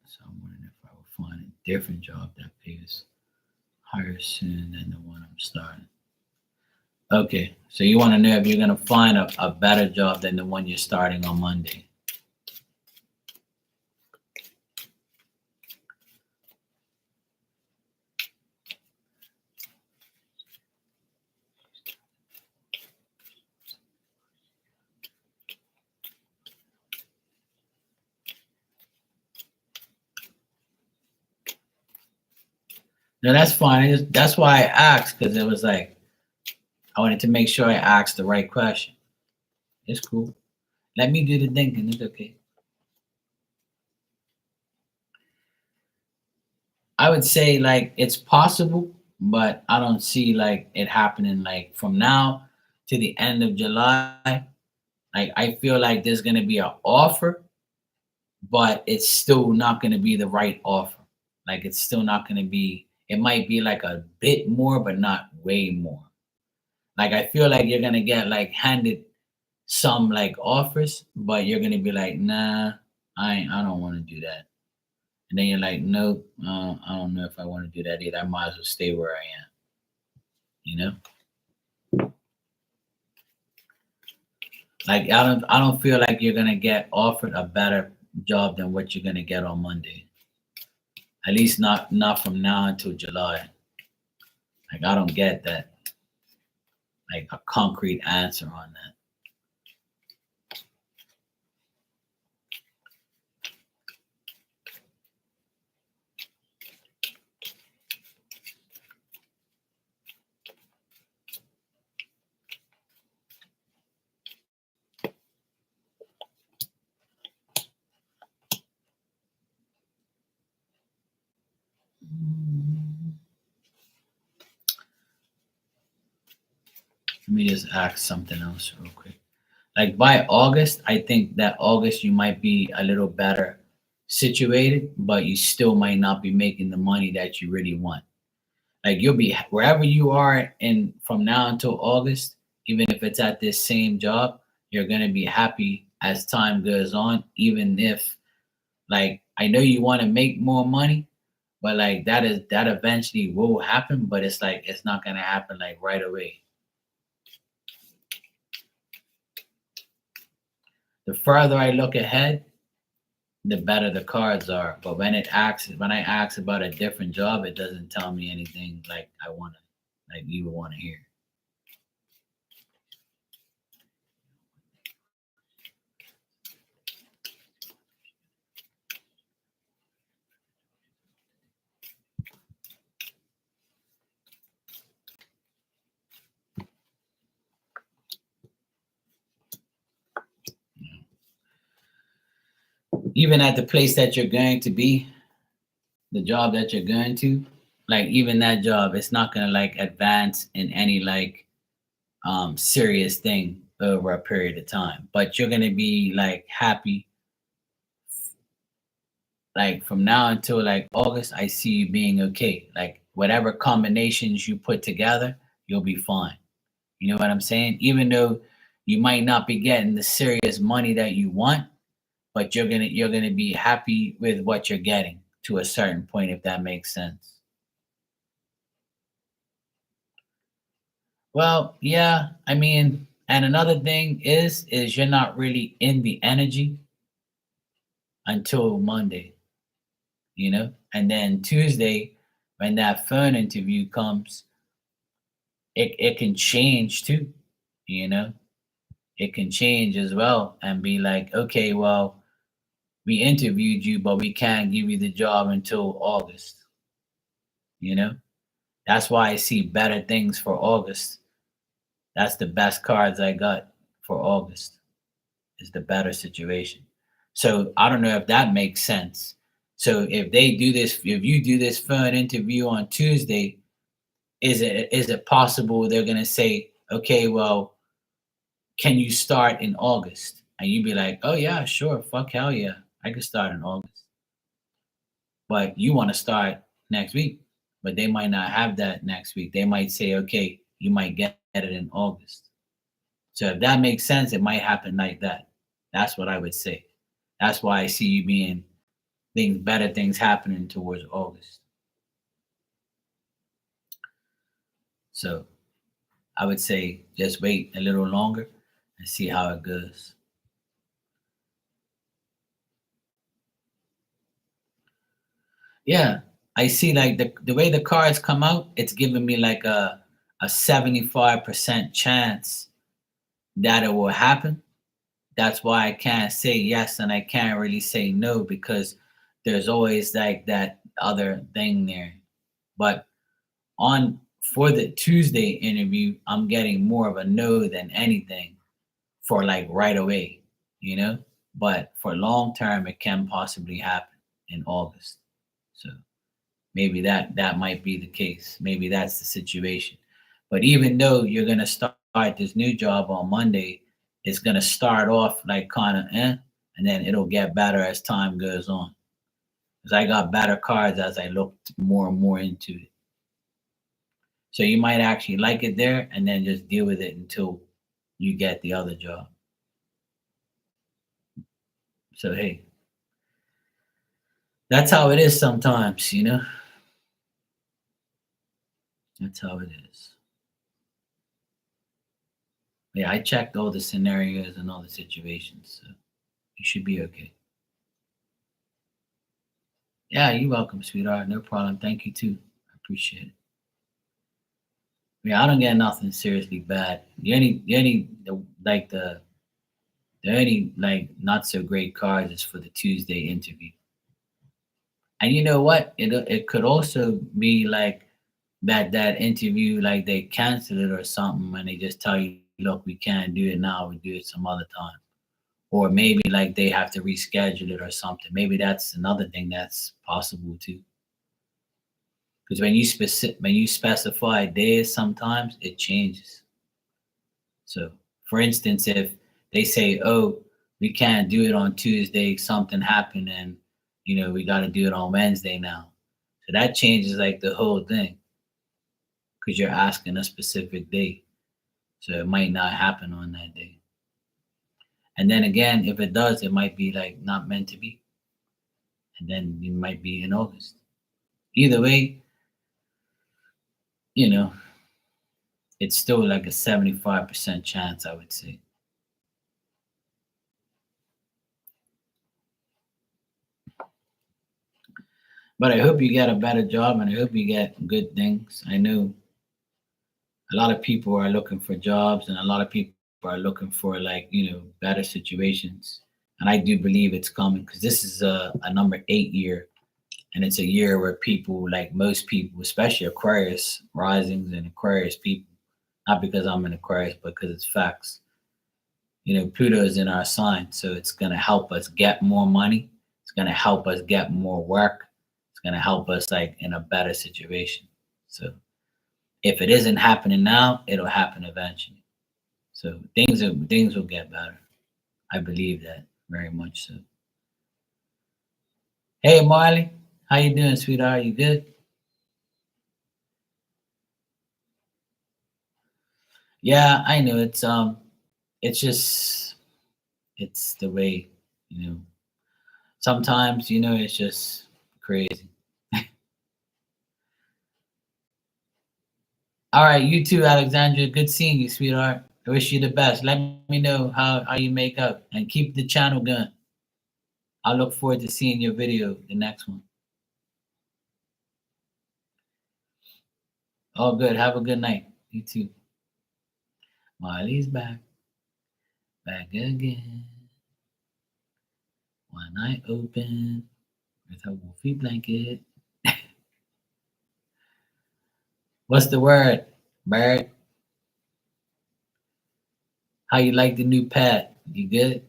so I'm wondering if I will find a different job that pays higher soon than the one I'm starting. Okay, so you want to know if you're gonna find a better job than the one you're starting on Monday. No, that's fine. That's why I asked because it was like I wanted to make sure I asked the right question. It's cool. Let me do the thinking. It's okay. I would say like it's possible, but I don't see like it happening like from now to the end of July. Like I feel like there's gonna be an offer, but it's still not gonna be the right offer. Like it's still not gonna be. It might be like a bit more, but not way more. Like I feel like you're gonna get like handed some like offers, but you're gonna be like, nah, I don't want to do that. And then you're like, nope, I don't know if I want to do that either. I might as well stay where I am. You know, like I don't feel like you're gonna get offered a better job than what you're gonna get on Monday. At least not from now until July. Like I don't get that. Like a concrete answer on that. Mm, Let me just ask something else real quick. Like by August, I think that August you might be a little better situated, but you still might not be making the money that you really want. Like you'll be wherever you are in from now until August, even if it's at this same job, you're gonna be happy as time goes on, even if like I know you want to make more money, but like that eventually will happen, but it's like it's not gonna happen like right away. The further I look ahead, the better the cards are. But when I ask about a different job, it doesn't tell me anything like I wanna like you would want to hear. even at the place that you're going to be, the job that you're going to, like even that job, it's not gonna like advance in any like serious thing over a period of time. But you're gonna be like happy, like from now until like August. I see you being okay. Like whatever combinations you put together, you'll be fine. You know what I'm saying? Even though you might not be getting the serious money that you want, but you're gonna be happy with what you're getting to a certain point, if that makes sense. Well, yeah, I mean, and another thing is you're not really in the energy until Monday, you know? And then Tuesday, when that phone interview comes, it can change too, you know? It can change as well and be like, okay, well, we interviewed you, but we can't give you the job until August, you know? That's why I see better things for August. That's the best cards I got for August. Is the better situation. So I don't know if that makes sense. So if they do this, if you do this phone interview on Tuesday, is it possible they're gonna say, okay, well, can you start in August? And you'd be like, oh yeah, sure, fuck hell yeah, I can start in August. But you want to start next week, but they might not have that next week. They might say, okay, you might get it in August. So if that makes sense, it might happen like that. That's what I would say. That's why I see you being things, better things happening towards August. So I would say just wait a little longer and see how it goes. Yeah, I see like the way the cards come out, it's giving me like a 75% chance that it will happen. That's why I can't say yes and I can't really say no because there's always like that other thing there. But on for the Tuesday interview, I'm getting more of a no than anything for like right away, you know? But for long term, it can possibly happen in August. So maybe that might be the case. Maybe that's the situation. But even though you're gonna start this new job on Monday, it's gonna start off like kind of and then it'll get better as time goes on. Because I got better cards as I looked more and more into it. So you might actually like it there and then just deal with it until you get the other job. So hey, that's how it is sometimes, you know? That's how it is. Yeah, I checked all the scenarios and all the situations, so you should be okay. Yeah, you're welcome, sweetheart. No problem. Thank you too. I appreciate it. Yeah, I don't get nothing seriously bad. The only like not so great cards is for the Tuesday interview. And you know what? It could also be like that interview, like they cancel it or something, and they just tell you, look, we can't do it now. We do it some other time. Or maybe like they have to reschedule it or something. Maybe that's another thing that's possible too. Because when you specify days, sometimes it changes. So, for instance, if they say, "Oh, we can't do it on Tuesday. Something happened, and we got to do it on Wednesday now," so that changes like the whole thing because you're asking a specific day. So it might not happen on that day. And then again, if it does, it might be like not meant to be, and then you might be in August. Either way, you know, it's still like a 75% chance, I would say. But I hope you get a better job and I hope you get good things. I know a lot of people are looking for jobs and a lot of people are looking for like, better situations. And I do believe it's coming because this is a number 8 year and it's a year where people, like most people, especially Aquarius risings and Aquarius people, not because I'm an Aquarius, but because it's facts. Pluto is in our sign, so it's going to help us get more money gonna help us get more work. It's gonna help us like in a better situation. So if it isn't happening now, it'll happen eventually. So things will get better. I believe that very much so. Hey Marley, how you doing, sweetheart? You good? Yeah, I know it's just it's the way, you know. Sometimes, it's just crazy. All right, you too, Alexandra. Good seeing you, sweetheart. I wish you the best. Let me know how you make up and keep the channel going. I look forward to seeing your video, the next one. All good. Have a good night. You too. Marley's back. Back again. One eye open with her wolfy blanket. What's the word, Bird? How you like the new pet? You good?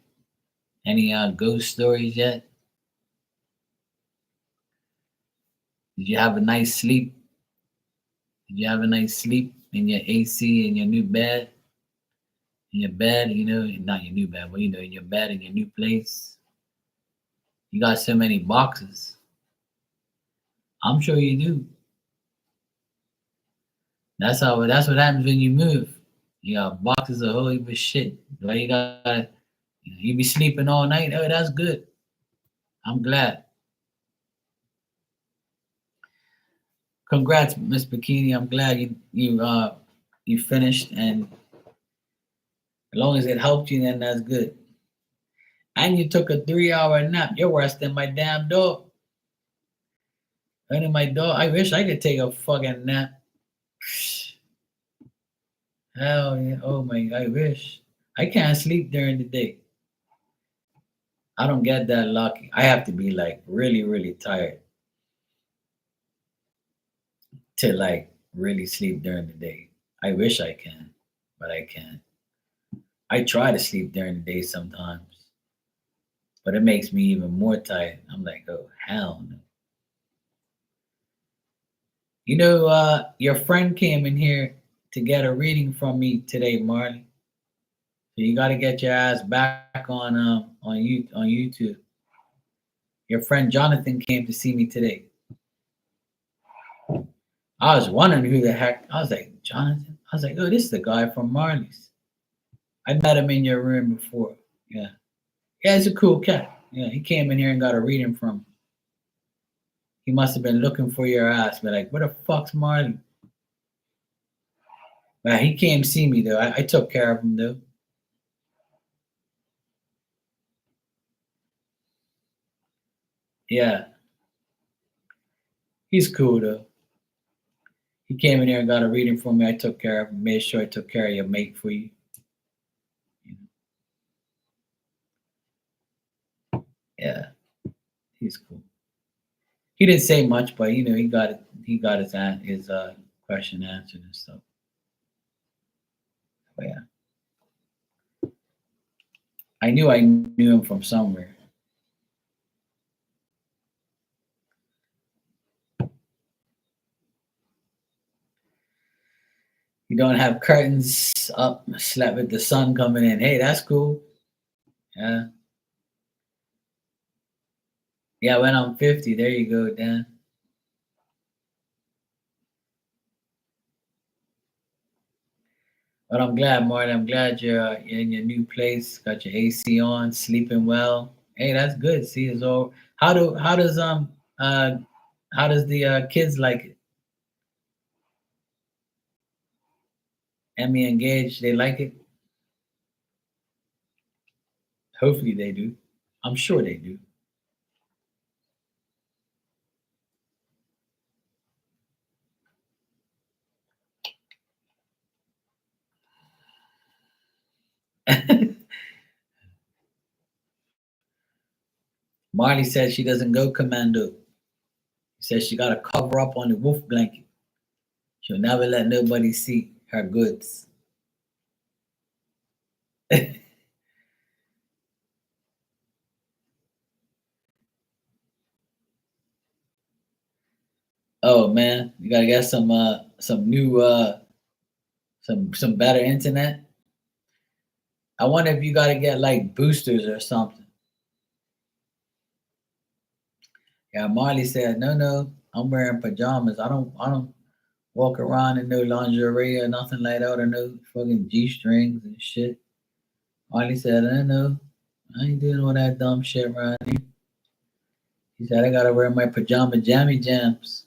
Any ghost stories yet? Did you have a nice sleep? Did you have a nice sleep in your AC in your new bed? In your bed, not your new bed, but in your bed in your new place. You got so many boxes. I'm sure you do. That's what happens when you move. You got boxes of whole heap of shit. Why you got you be sleeping all night? Oh, that's good. I'm glad. Congrats, Miss Bikini. I'm glad you finished, and as long as it helped you, then that's good. And you took a 3 hour nap. You're worse than my damn dog. And my dog, I wish I could take a fucking nap. Hell yeah. Oh my, I wish. I can't sleep during the day. I don't get that lucky. I have to be like really, really tired to like really sleep during the day. I wish I can, but I can't. I try to sleep during the day sometimes, but it makes me even more tired. I'm like, oh hell no. Your friend came in here to get a reading from me today, Marley. So you got to get your ass back on YouTube. Your friend Jonathan came to see me today. I was wondering who the heck. I was like, Jonathan. I was like, oh, this is the guy from Marley's. I met him in your room before. Yeah, yeah, he's a cool cat. Yeah, he came in here and got a reading from me. He must have been looking for your ass. But like, where the fuck's Marley? But he came see me though. I took care of him though. Yeah, he's cool though. He came in here and got a reading from me. I took care of him. Made sure I took care of your mate for you. Yeah, he's cool. He didn't say much, but he got it. He got his question answered and stuff. But yeah, I knew him from somewhere. You don't have curtains up, slept with the sun coming in. Hey, that's cool. Yeah, yeah. When I'm 50, there you go, Dan. But I'm glad, Martin. I'm glad you're in your new place. Got your AC on, sleeping well. Hey, that's good. See, it's all. Uh how does the kids like it? Emmy engaged. They like it. Hopefully they do. I'm sure they do. Marley says she doesn't go commando. She says she got to cover up on the wolf blanket. She'll never let nobody see her goods. Oh man, you gotta get some new some better internet. I wonder if you gotta get like boosters or something. Yeah, Marley said, no, I'm wearing pajamas. I don't walk around in no lingerie or nothing like that or no fucking G strings and shit. Marley said, I know. I ain't doing all that dumb shit around here. He said, I gotta wear my pajama jammy jams.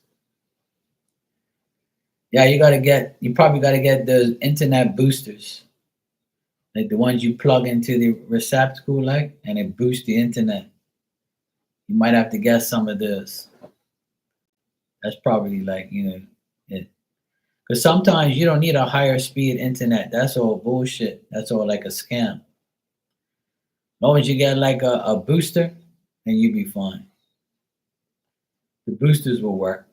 Yeah, you probably gotta get those internet boosters. Like the ones you plug into the receptacle like and it boosts the internet. You might have to get some of those. That's probably like, it. Because sometimes you don't need a higher speed internet. That's all bullshit. That's all like a scam. As long as you get like a booster, then you be fine. The boosters will work.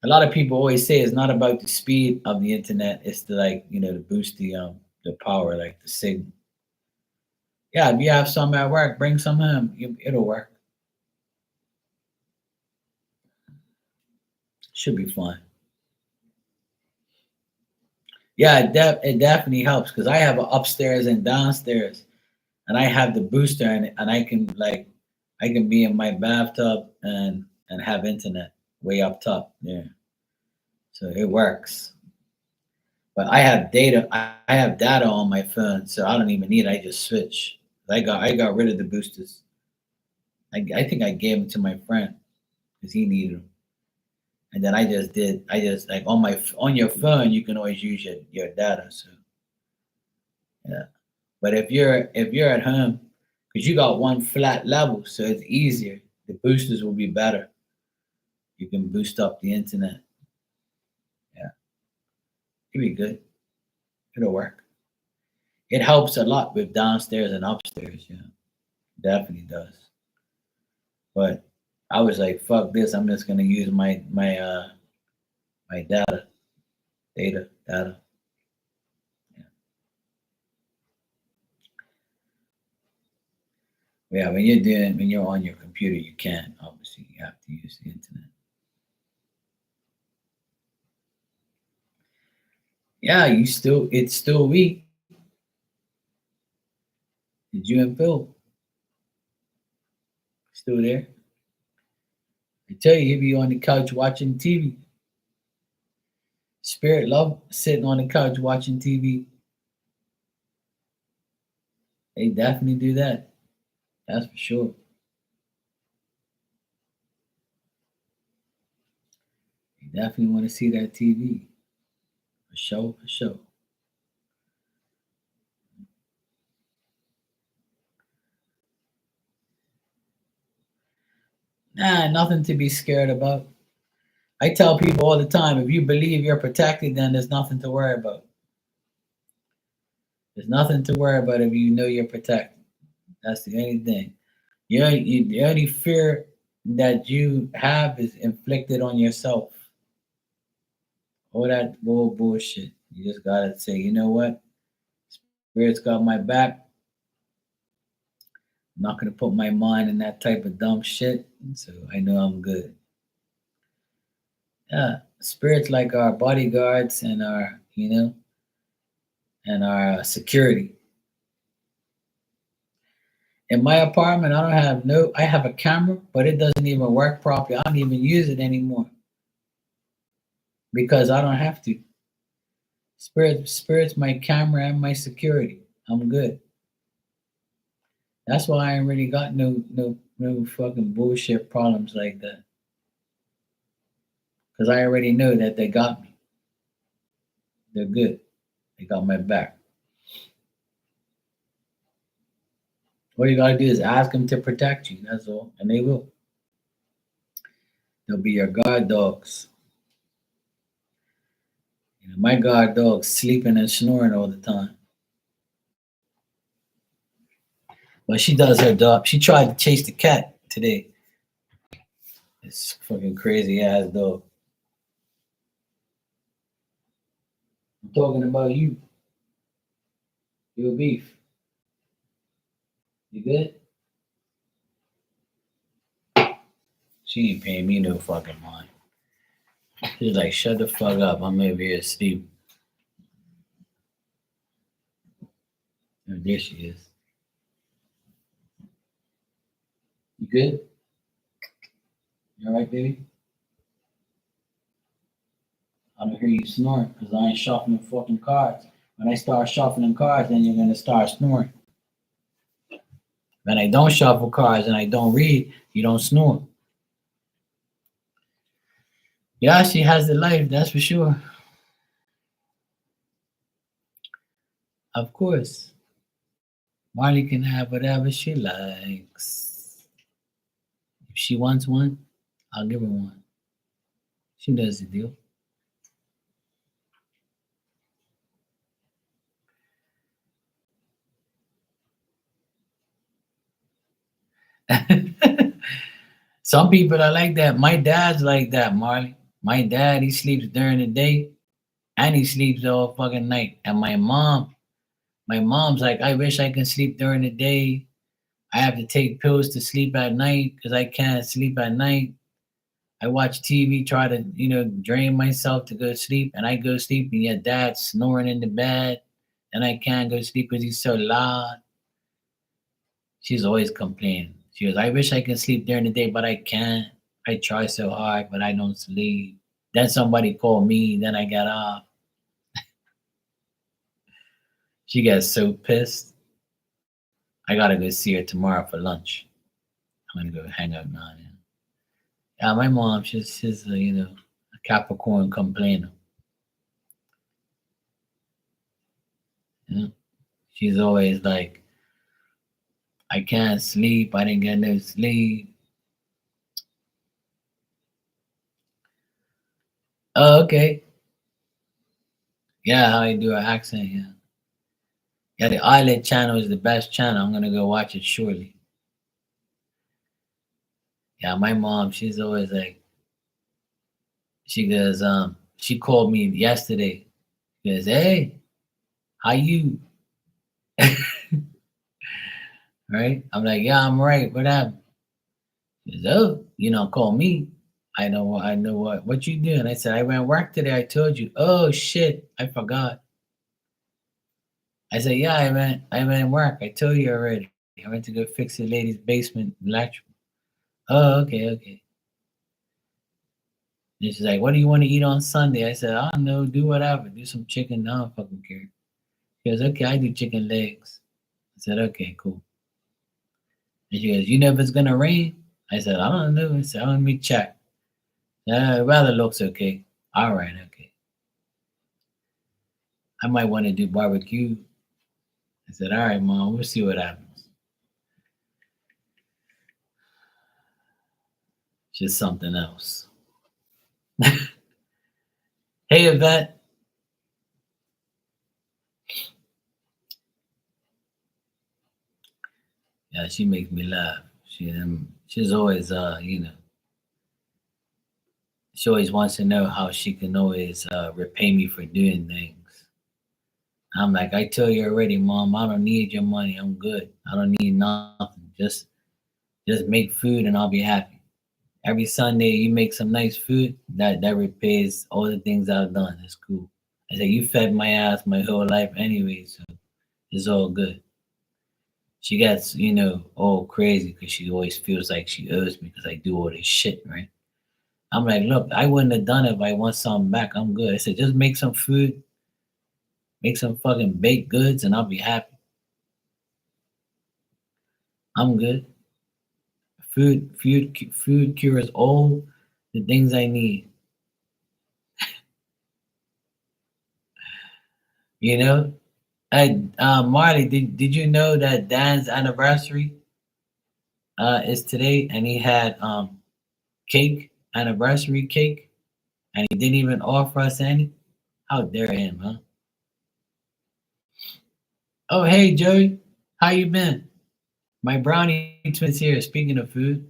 A lot of people always say it's not about the speed of the internet, it's to like, to boost the power, like the signal. Yeah, if you have some at work, bring some home. It'll work. Should be fine. Yeah, it definitely helps because I have an upstairs and downstairs, and I have the booster, and I can be in my bathtub and have internet way up top there, so it works. But I have data on my phone, so I don't even need it. I just switch. I got rid of the boosters. I think I gave them to my friend because he needed them, and then I just like on your phone you can always use your data. So yeah. But if you're at home, because you got one flat level, so it's easier. The boosters will be better. You can boost up the internet. Yeah, it'll be good. It'll work. It helps a lot with downstairs and upstairs. Yeah, definitely does. But I was like, fuck this. I'm just gonna use my data. Yeah, yeah. When you're on your computer, you can't. Obviously, you have to use the internet. Yeah, it's still weak. Did you and Phil still there? I tell you, he'd be on the couch watching TV. Spirit love sitting on the couch watching TV. They definitely do that. That's for sure. They definitely want to see that TV. For sure, for sure. Nah, nothing to be scared about. I tell people all the time, if you believe you're protected, then there's nothing to worry about. There's nothing to worry about if you know you're protected. That's the only thing. The only fear that you have is inflicted on yourself. All that bullshit. You just gotta say, you know what? Spirit's got my back. I'm not gonna put my mind in that type of dumb shit. So I know I'm good. Yeah. Spirit's like our bodyguards and our security. In my apartment, I have a camera, but it doesn't even work properly. I don't even use it anymore because I don't have to. Spirit's my camera and my security. I'm good. That's why I ain't really got no fucking bullshit problems like that. Because I already know that they got me. They're good. They got my back. All you gotta do is ask them to protect you. That's all, and they will. They'll be your guard dogs. My guard dog's sleeping and snoring all the time. But she does her dog. She tried to chase the cat today. It's fucking crazy ass dog. I'm talking about you. Your beef. You good? She ain't paying me no fucking mind. She's like, shut the fuck up. I'm over here asleep. Oh, there she is. You good? You alright, baby? I don't hear you snoring because I ain't shuffling fucking cards. When I start shuffling cards, then you're gonna start snoring. When I don't shuffle cards and I don't read, you don't snore. Yeah, she has the life, that's for sure. Of course. Marley can have whatever she likes. If she wants one, I'll give her one. She does the deal. Some people are like that. My dad's like that, Marley. My dad, he sleeps during the day and he sleeps all fucking night. And my mom's like, I wish I can sleep during the day. I have to take pills to sleep at night because I can't sleep at night. I watch TV, try to, drain myself to go to sleep, and I go to sleep, and your dad's snoring in the bed, and I can't go to sleep because he's so loud. She's always complaining. She goes, I wish I could sleep during the day, but I can't. I try so hard, but I don't sleep. Then somebody called me, then I got off. She gets so pissed. I gotta go see her tomorrow for lunch. I'm gonna go hang out now. Yeah, my mom, she's a Capricorn complainer. You know? She's always like, I can't sleep. I didn't get no sleep. Oh, okay. Yeah, how I do an accent. Yeah. Yeah, the Eyelid channel is the best channel. I'm gonna go watch it shortly. Yeah, my mom, she's always like, she goes, she called me yesterday. She goes, hey, how you? Right? I'm like, yeah, I'm right. What happened? She goes, oh, call me. I know what you doing. I said, I went to work today. I told you. Oh shit, I forgot. I said, yeah, I went to work. I told you already. I went to go fix the lady's basement electrical. Oh, okay, okay. And she's like, what do you want to eat on Sunday? I said, I don't know, do whatever. Do some chicken. I don't fucking care. She goes, okay, I do chicken legs. I said, okay, cool. And she goes, you know if it's gonna rain? I said, I don't know. I said, let me check. Weather looks okay. All right, okay. I might want to do barbecue. I said, all right, mom, we'll see what happens. Just something else. Hey, Yvette. Yeah, she makes me laugh. She's always, she always wants to know how she can always repay me for doing things. I'm like, I tell you already, mom, I don't need your money. I'm good. I don't need nothing. Just make food and I'll be happy. Every Sunday you make some nice food, that repays all the things I've done. It's cool. I said, you fed my ass my whole life anyway, so it's all good. She gets, all crazy because she always feels like she owes me because I do all this shit, right? I'm like, look, I wouldn't have done it if I want something back. I'm good. I said, just make some food, make some fucking baked goods, and I'll be happy. I'm good. Food cures all the things I need. You know, Marley, did you know that Dan's anniversary is today, and he had cake, anniversary cake, and he didn't even offer us any? How dare him, huh? Oh, hey, Joey, how you been? My brownie twin is here. Speaking of food,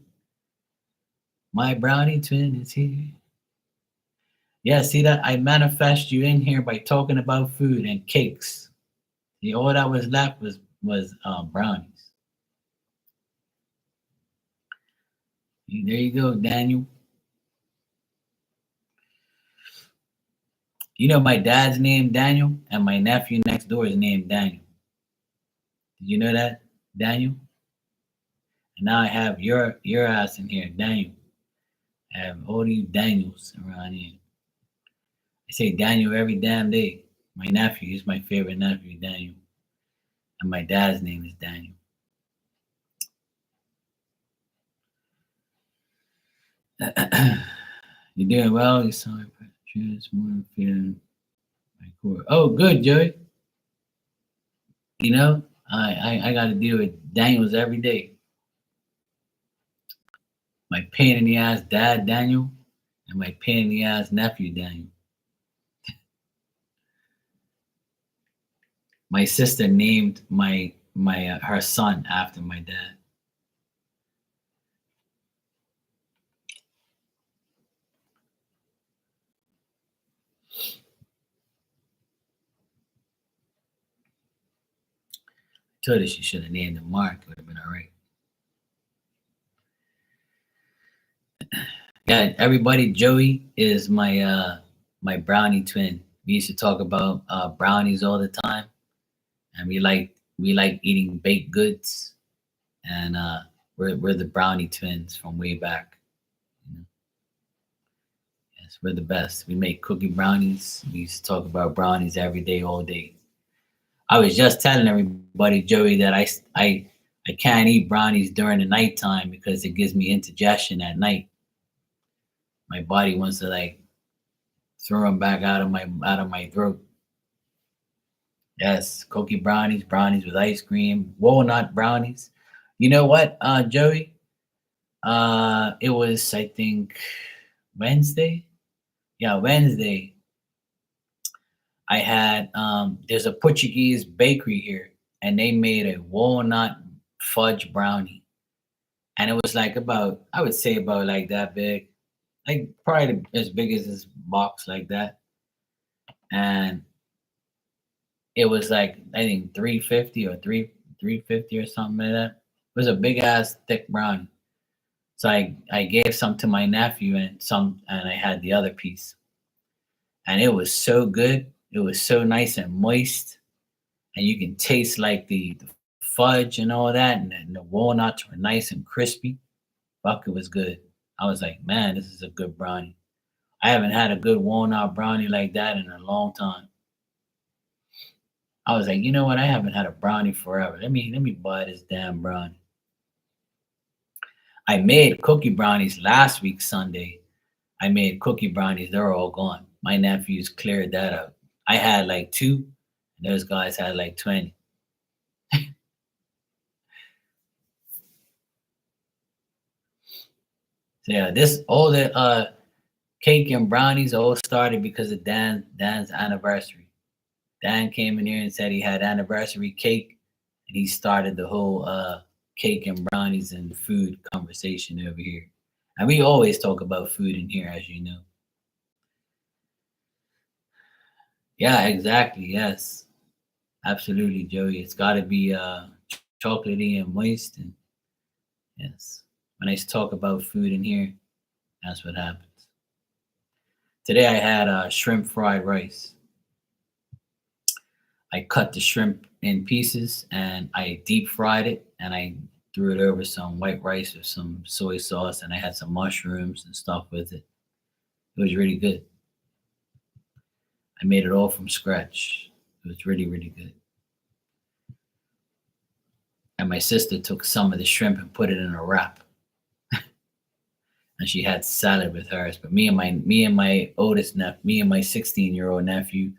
my brownie twin is here. Yeah, see that? I manifest you in here by talking about food and cakes. See, all that was left was brownies. There you go, Daniel. You know my dad's name Daniel, and my nephew next door is named Daniel. Did you know that, Daniel? And now I have your ass in here, Daniel. I have all these Daniels around here. I say Daniel every damn day. My nephew is my favorite nephew, Daniel. And my dad's name is Daniel. You're doing well. You sound like this morning feeling like core. Oh, good, Joey. You know, I got to deal with Daniels every day. My pain in the ass dad, Daniel, and my pain in the ass nephew, Daniel. My sister named my her son after my dad. I told her she should have named him Mark. It would have been all right. Yeah, everybody. Joey is my brownie twin. We used to talk about brownies all the time, and we like eating baked goods, and we're the brownie twins from way back. You know? Yes, we're the best. We make cookie brownies. We used to talk about brownies every day, all day. I was just telling everybody, Joey, that I can't eat brownies during the nighttime because it gives me indigestion at night. My body wants to like throw them back out of my throat. Yes, cookie brownies, brownies with ice cream, walnut brownies. You know what, Joey? It was I think Wednesday. Yeah, Wednesday. I had there's a Portuguese bakery here, and they made a walnut fudge brownie, and it was like about I would say about like that big, like probably as big as this box like that, and it was like I think 350 or 350 or something like that. It was a big ass thick brownie. So I gave some to my nephew and I had the other piece. And it was so good. It was so nice and moist. And you can taste like the fudge and all that. And the walnuts were nice and crispy. Fuck, it was good. I was like, man, this is a good brownie. I haven't had a good walnut brownie like that in a long time. I was like, you know what? I haven't had a brownie forever. Let me buy this damn brownie. I made cookie brownies last week Sunday. I made cookie brownies. They're all gone. My nephews cleared that out. I had like two, and those guys had like 20. So yeah, this all the cake and brownies all started because of Dan's anniversary. Dan came in here and said he had anniversary cake, and he started the whole cake and brownies and food conversation over here. And we always talk about food in here, as you know. Yeah, exactly. Yes, absolutely, Joey. It's got to be chocolatey and moist, and yes. When I talk about food in here, that's what happens. Today I had shrimp fried rice. I cut the shrimp in pieces and I deep fried it and I threw it over some white rice with some soy sauce and I had some mushrooms and stuff with it. It was really good. I made it all from scratch. It was really, really good. And my sister took some of the shrimp and put it in a wrap. And she had salad with hers. But me and my oldest nephew, me and my 16-year-old nephew,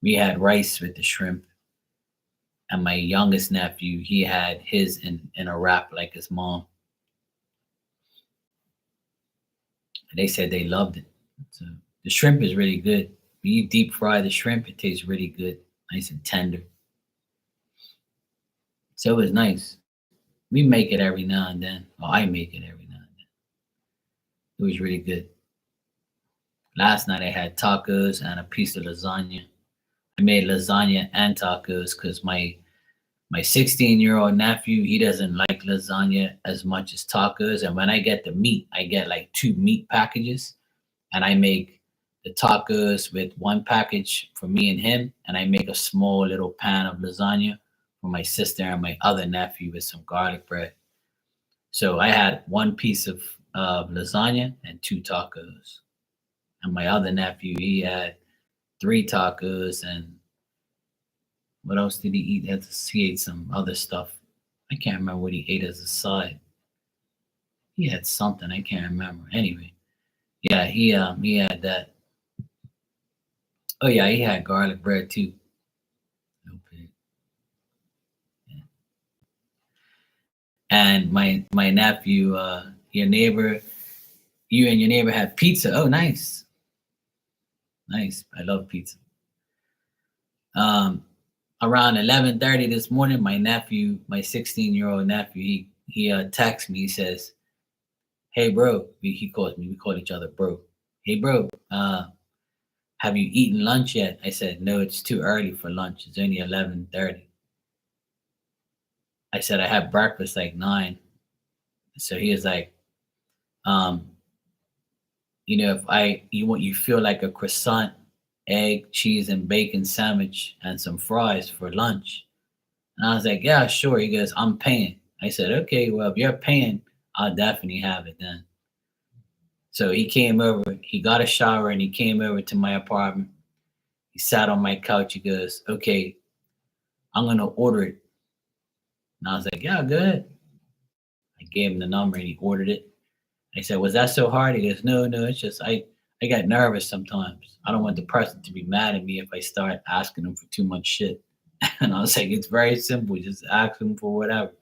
we had rice with the shrimp. And my youngest nephew, he had his in a wrap like his mom. And they said they loved it. So the shrimp is really good. When you deep fry the shrimp, it tastes really good, nice and tender. So it was nice. We make it every now and then. Or I make it every now and then. It was really good. Last night I had tacos and a piece of lasagna. I made lasagna and tacos because My 16-year-old nephew, he doesn't like lasagna as much as tacos. And when I get the meat, I get like 2 meat packages, and I make the tacos with one package for me and him, and I make a small little pan of lasagna for my sister and my other nephew with some garlic bread. So I had one piece of lasagna and 2 tacos. And my other nephew, he had 3 tacos, and what else did he eat? He ate some other stuff. I can't remember what he ate as a side. He had something I can't remember. Anyway, yeah, he had that. Oh yeah, he had garlic bread too. Okay. Yeah. And my nephew, your neighbor, you and your neighbor had pizza. Oh, nice, nice. I love pizza. Um, Around 11:30 this morning, my nephew, my 16-year-old nephew, he texts me. He says, "Hey, bro," he calls me. We call each other bro. Hey, bro, have you eaten lunch yet? I said, no, it's too early for lunch. It's only 11:30. I said I had breakfast like 9. So he was like, um, if you feel like a croissant, egg, cheese, and bacon sandwich and some fries for lunch. And I was like, yeah, sure. He goes, I'm paying. I said, okay, well, if you're paying, I'll definitely have it then. So he came over, he got a shower, and he came over to my apartment. He sat on my couch. He goes, okay, I'm going to order it. And I was like, yeah, go ahead. I gave him the number and he ordered it. I said, was that so hard? He goes, no, no, it's just I get nervous sometimes. I don't want the person to be mad at me if I start asking them for too much shit. And I was like, it's very simple. Just ask them for whatever.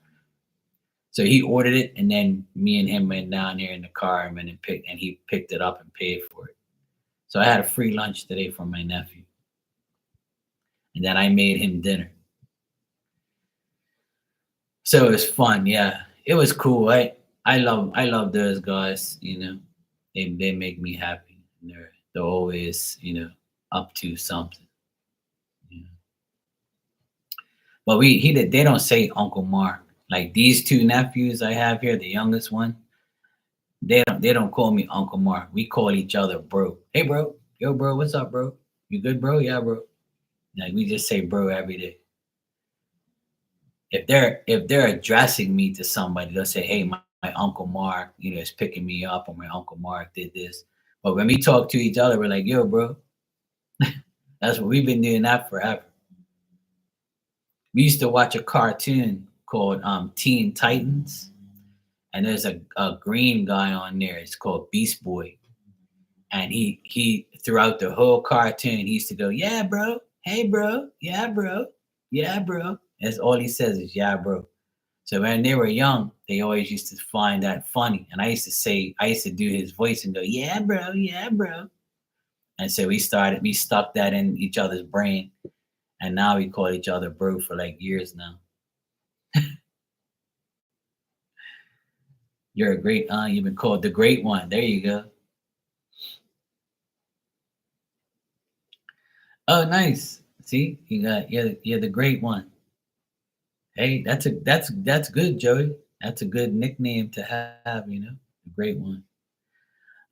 So he ordered it, and then me and him went down here in the car and he picked it up and paid for it. So I had a free lunch today from my nephew, and then I made him dinner. So it was fun. Yeah, it was cool. I love those guys. They make me happy. They're always up to something. You know. But they don't say Uncle Mark. Like these 2 nephews I have here, the youngest one, they don't call me Uncle Mark. We call each other bro. Hey bro, yo bro, what's up, bro? You good, bro? Yeah, bro. Like we just say bro every day. If they're addressing me to somebody, they'll say, "Hey, my Uncle Mark, is picking me up," or "My Uncle Mark did this." But when we talk to each other, we're like, "Yo, bro." That's what we've been doing that forever. We used to watch a cartoon called Teen Titans, and there's a green guy on there. It's called Beast Boy, and he throughout the whole cartoon he used to go, "Yeah, bro. Hey, bro. Yeah, bro. Yeah, bro." That's all he says is, "Yeah, bro." So when they were young, they always used to find that funny. And I used to do his voice and go, yeah, bro, yeah, bro. And so we stuck that in each other's brain. And now we call each other bro for like years now. You're a great aunt. You've been called the great one. There you go. Oh, nice. See, you're the great one. Hey, that's good, Joey. That's a good nickname to have, the great one.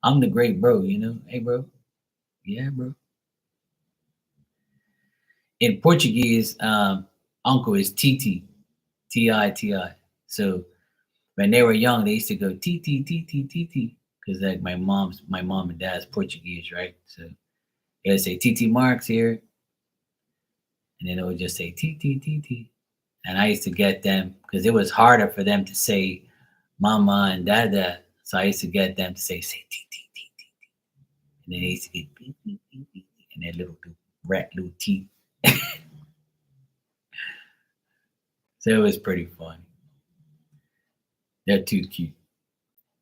I'm the great bro. Hey, bro. Yeah, bro. In Portuguese, uncle is Titi, Titi. So when they were young, they used to go Titi, because like my mom and dad's Portuguese, right? So they would say Titi Marks here, and then it would just say Titi. And I used to get them because it was harder for them to say mama and dada. So I used to get them to say Titi, and then they used to get beep, and their little rat little teeth. So it was pretty funny. They're too cute.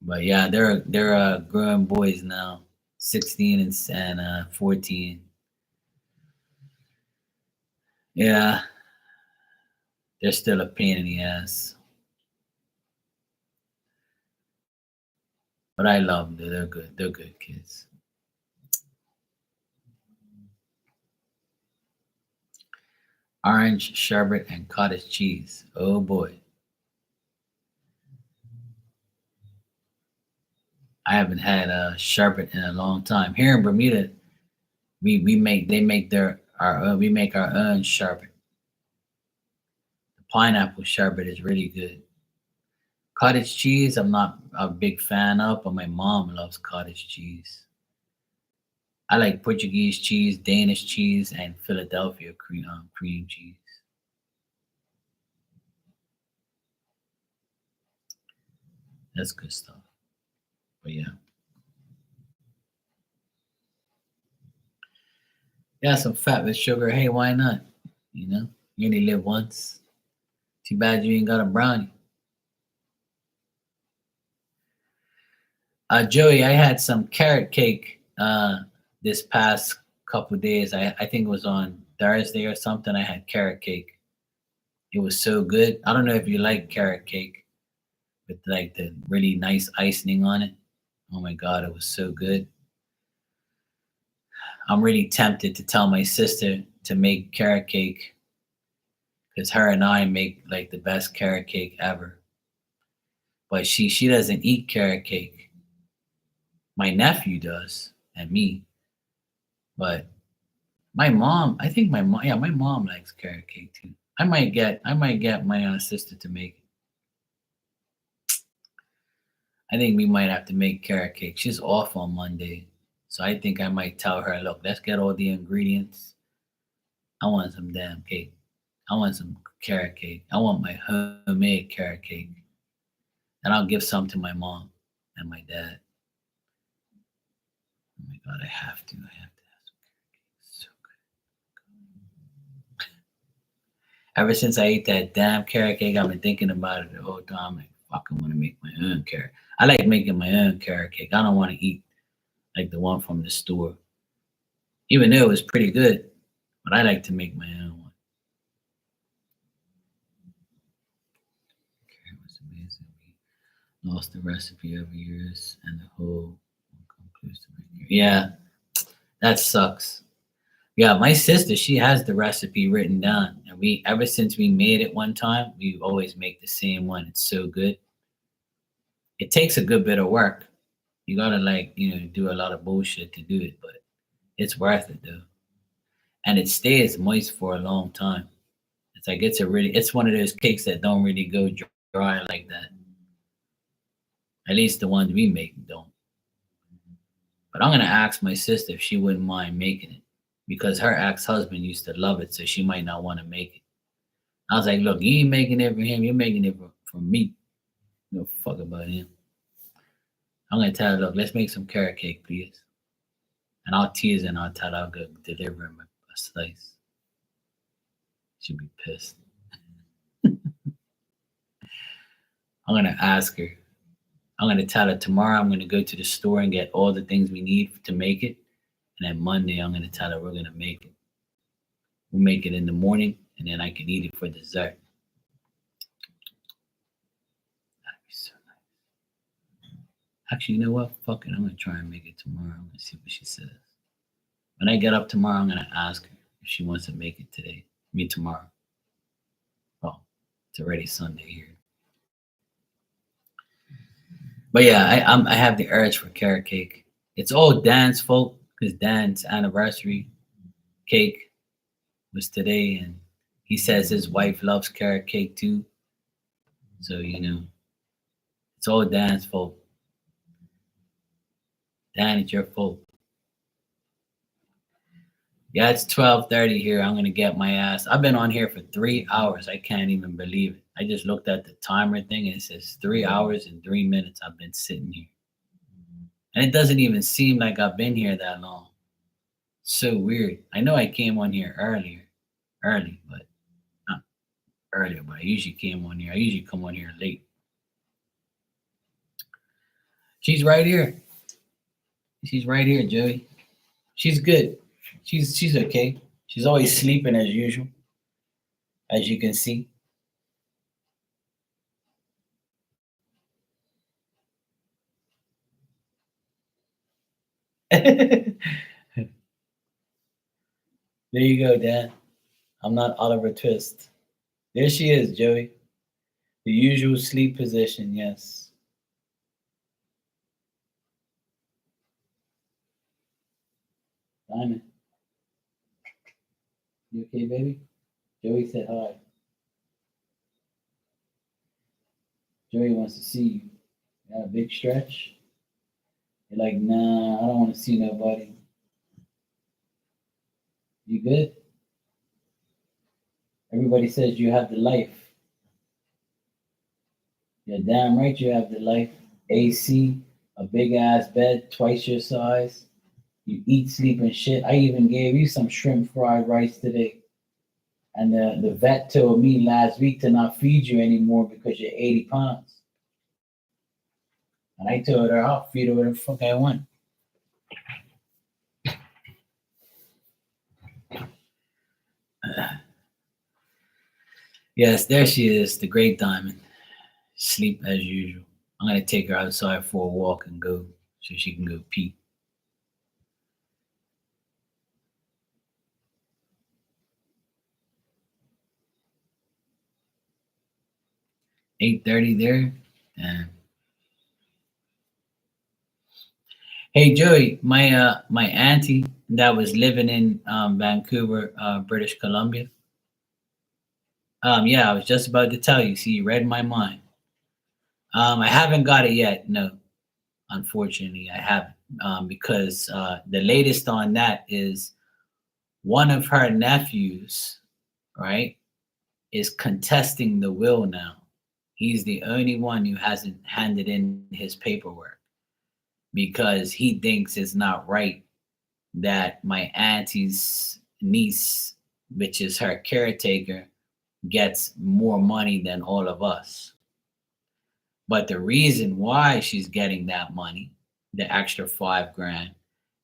But yeah, they're growing boys now, 16 and 14. Yeah, they're still a pain in the ass, but I love them. They're good. They're good kids. Orange sherbet and cottage cheese. Oh boy. I haven't had a sherbet in a long time. Here in Bermuda, we make they make their our we make our own sherbet. The pineapple sherbet is really good. Cottage cheese, I'm not a big fan of, but my mom loves cottage cheese. I like Portuguese cheese, Danish cheese, and Philadelphia cream cheese. That's good stuff. But yeah, yeah, some fat with sugar. Hey, why not? You know, you only live once. Too bad you ain't got a brownie. Joey, I had some carrot cake this past couple days. I think it was on Thursday or something. I had carrot cake. It was so good. I don't know if you like carrot cake with like the really nice icing on it. Oh my god, it was so good. I'm really tempted to tell my sister to make carrot cake because her and I make like the best carrot cake ever. But she doesn't eat carrot cake. My nephew does, and me. But my mom, I think my mom likes carrot cake too. I might get my sister to make it. I think we might have to make carrot cake. She's off on Monday, so I think I might tell her, look, let's get all the ingredients. I want some damn cake. I want some carrot cake. I want my homemade carrot cake, and I'll give some to my mom and my dad. Oh my god, I have to. I have to have some carrot cake. It's so good. Ever since I ate that damn carrot cake, I've been thinking about it the whole time. Like, fuck, I want to make my own carrot. I like making my own carrot cake. I don't want to eat like the one from the store, even though it was pretty good. But I like to make my own one. Carrot was amazing. We lost the recipe over years, and the whole comes to make. Yeah, that sucks. Yeah, my sister, she has the recipe written down, and we ever since we made it one time, we always make the same one. It's so good. It takes a good bit of work. You gotta like do a lot of bullshit to do it, but it's worth it though, and it stays moist for a long time. It's like it's one of those cakes that don't really go dry like that. At least the ones we make don't. But I'm gonna ask my sister if she wouldn't mind making it because her ex-husband used to love it, so she might not want to make it. I was like, look, you ain't making it for him, you're making it for me. No fuck about him. I'm gonna tell her, look, let's make some carrot cake, please. And I'll tease her and I'll tell her I'll go deliver him a slice. She'll be pissed. I'm gonna ask her. I'm gonna tell her tomorrow I'm gonna go to the store and get all the things we need to make it. And then Monday I'm gonna tell her we're gonna make it. We'll make it in the morning and then I can eat it for dessert. That'd be so nice. Actually, you know what? Fuck it. I'm gonna try and make it tomorrow. I'm gonna see what she says. When I get up tomorrow, I'm gonna ask her if she wants to make it today. Me tomorrow. Well, it's already Sunday here. But yeah, I have the urge for carrot cake. It's all Dan's fault because Dan's anniversary cake was today, and he says his wife loves carrot cake too. So it's all Dan's fault. Dan, it's your fault. Yeah, it's 12:30 here. I'm gonna get my ass. I've been on here for 3 hours. I can't even believe it. I just looked at the timer thing and it says 3 hours and 3 minutes. I've been sitting here, and it doesn't even seem like I've been here that long. So weird. I know I came on here early, but not earlier. But I usually came on here. I usually come on here late. She's right here. She's right here, Joey. She's good. She's okay. She's always sleeping as usual, as you can see. There you go, Dad. I'm not Oliver Twist. There she is, Joey. The usual sleep position, yes. Diamond, you okay, baby? Joey said hi. Joey wants to see you. Got a big stretch? You're like, nah, I don't want to see nobody. You good? Everybody says you have the life. You're damn right you have the life. AC, a big ass bed, twice your size. You eat, sleep, and shit. I even gave you some shrimp fried rice today. And the vet told me last week to not feed you anymore because you're 80 pounds. And I told her I'll feed her whatever the fuck I want. Yes, there she is, the great Diamond. Sleep as usual. I'm gonna take her outside for a walk and go so she can go pee. 8:30 there. And hey Joey, my auntie that was living in Vancouver, British Columbia. Yeah, I was just about to tell you. See, you read my mind. I haven't got it yet. No, unfortunately, I haven't. Because the latest on that is one of her nephews, right, is contesting the will now. He's the only one who hasn't handed in his paperwork because he thinks it's not right that my auntie's niece, which is her caretaker, gets more money than all of us. But the reason why she's getting that money, the extra 5 grand,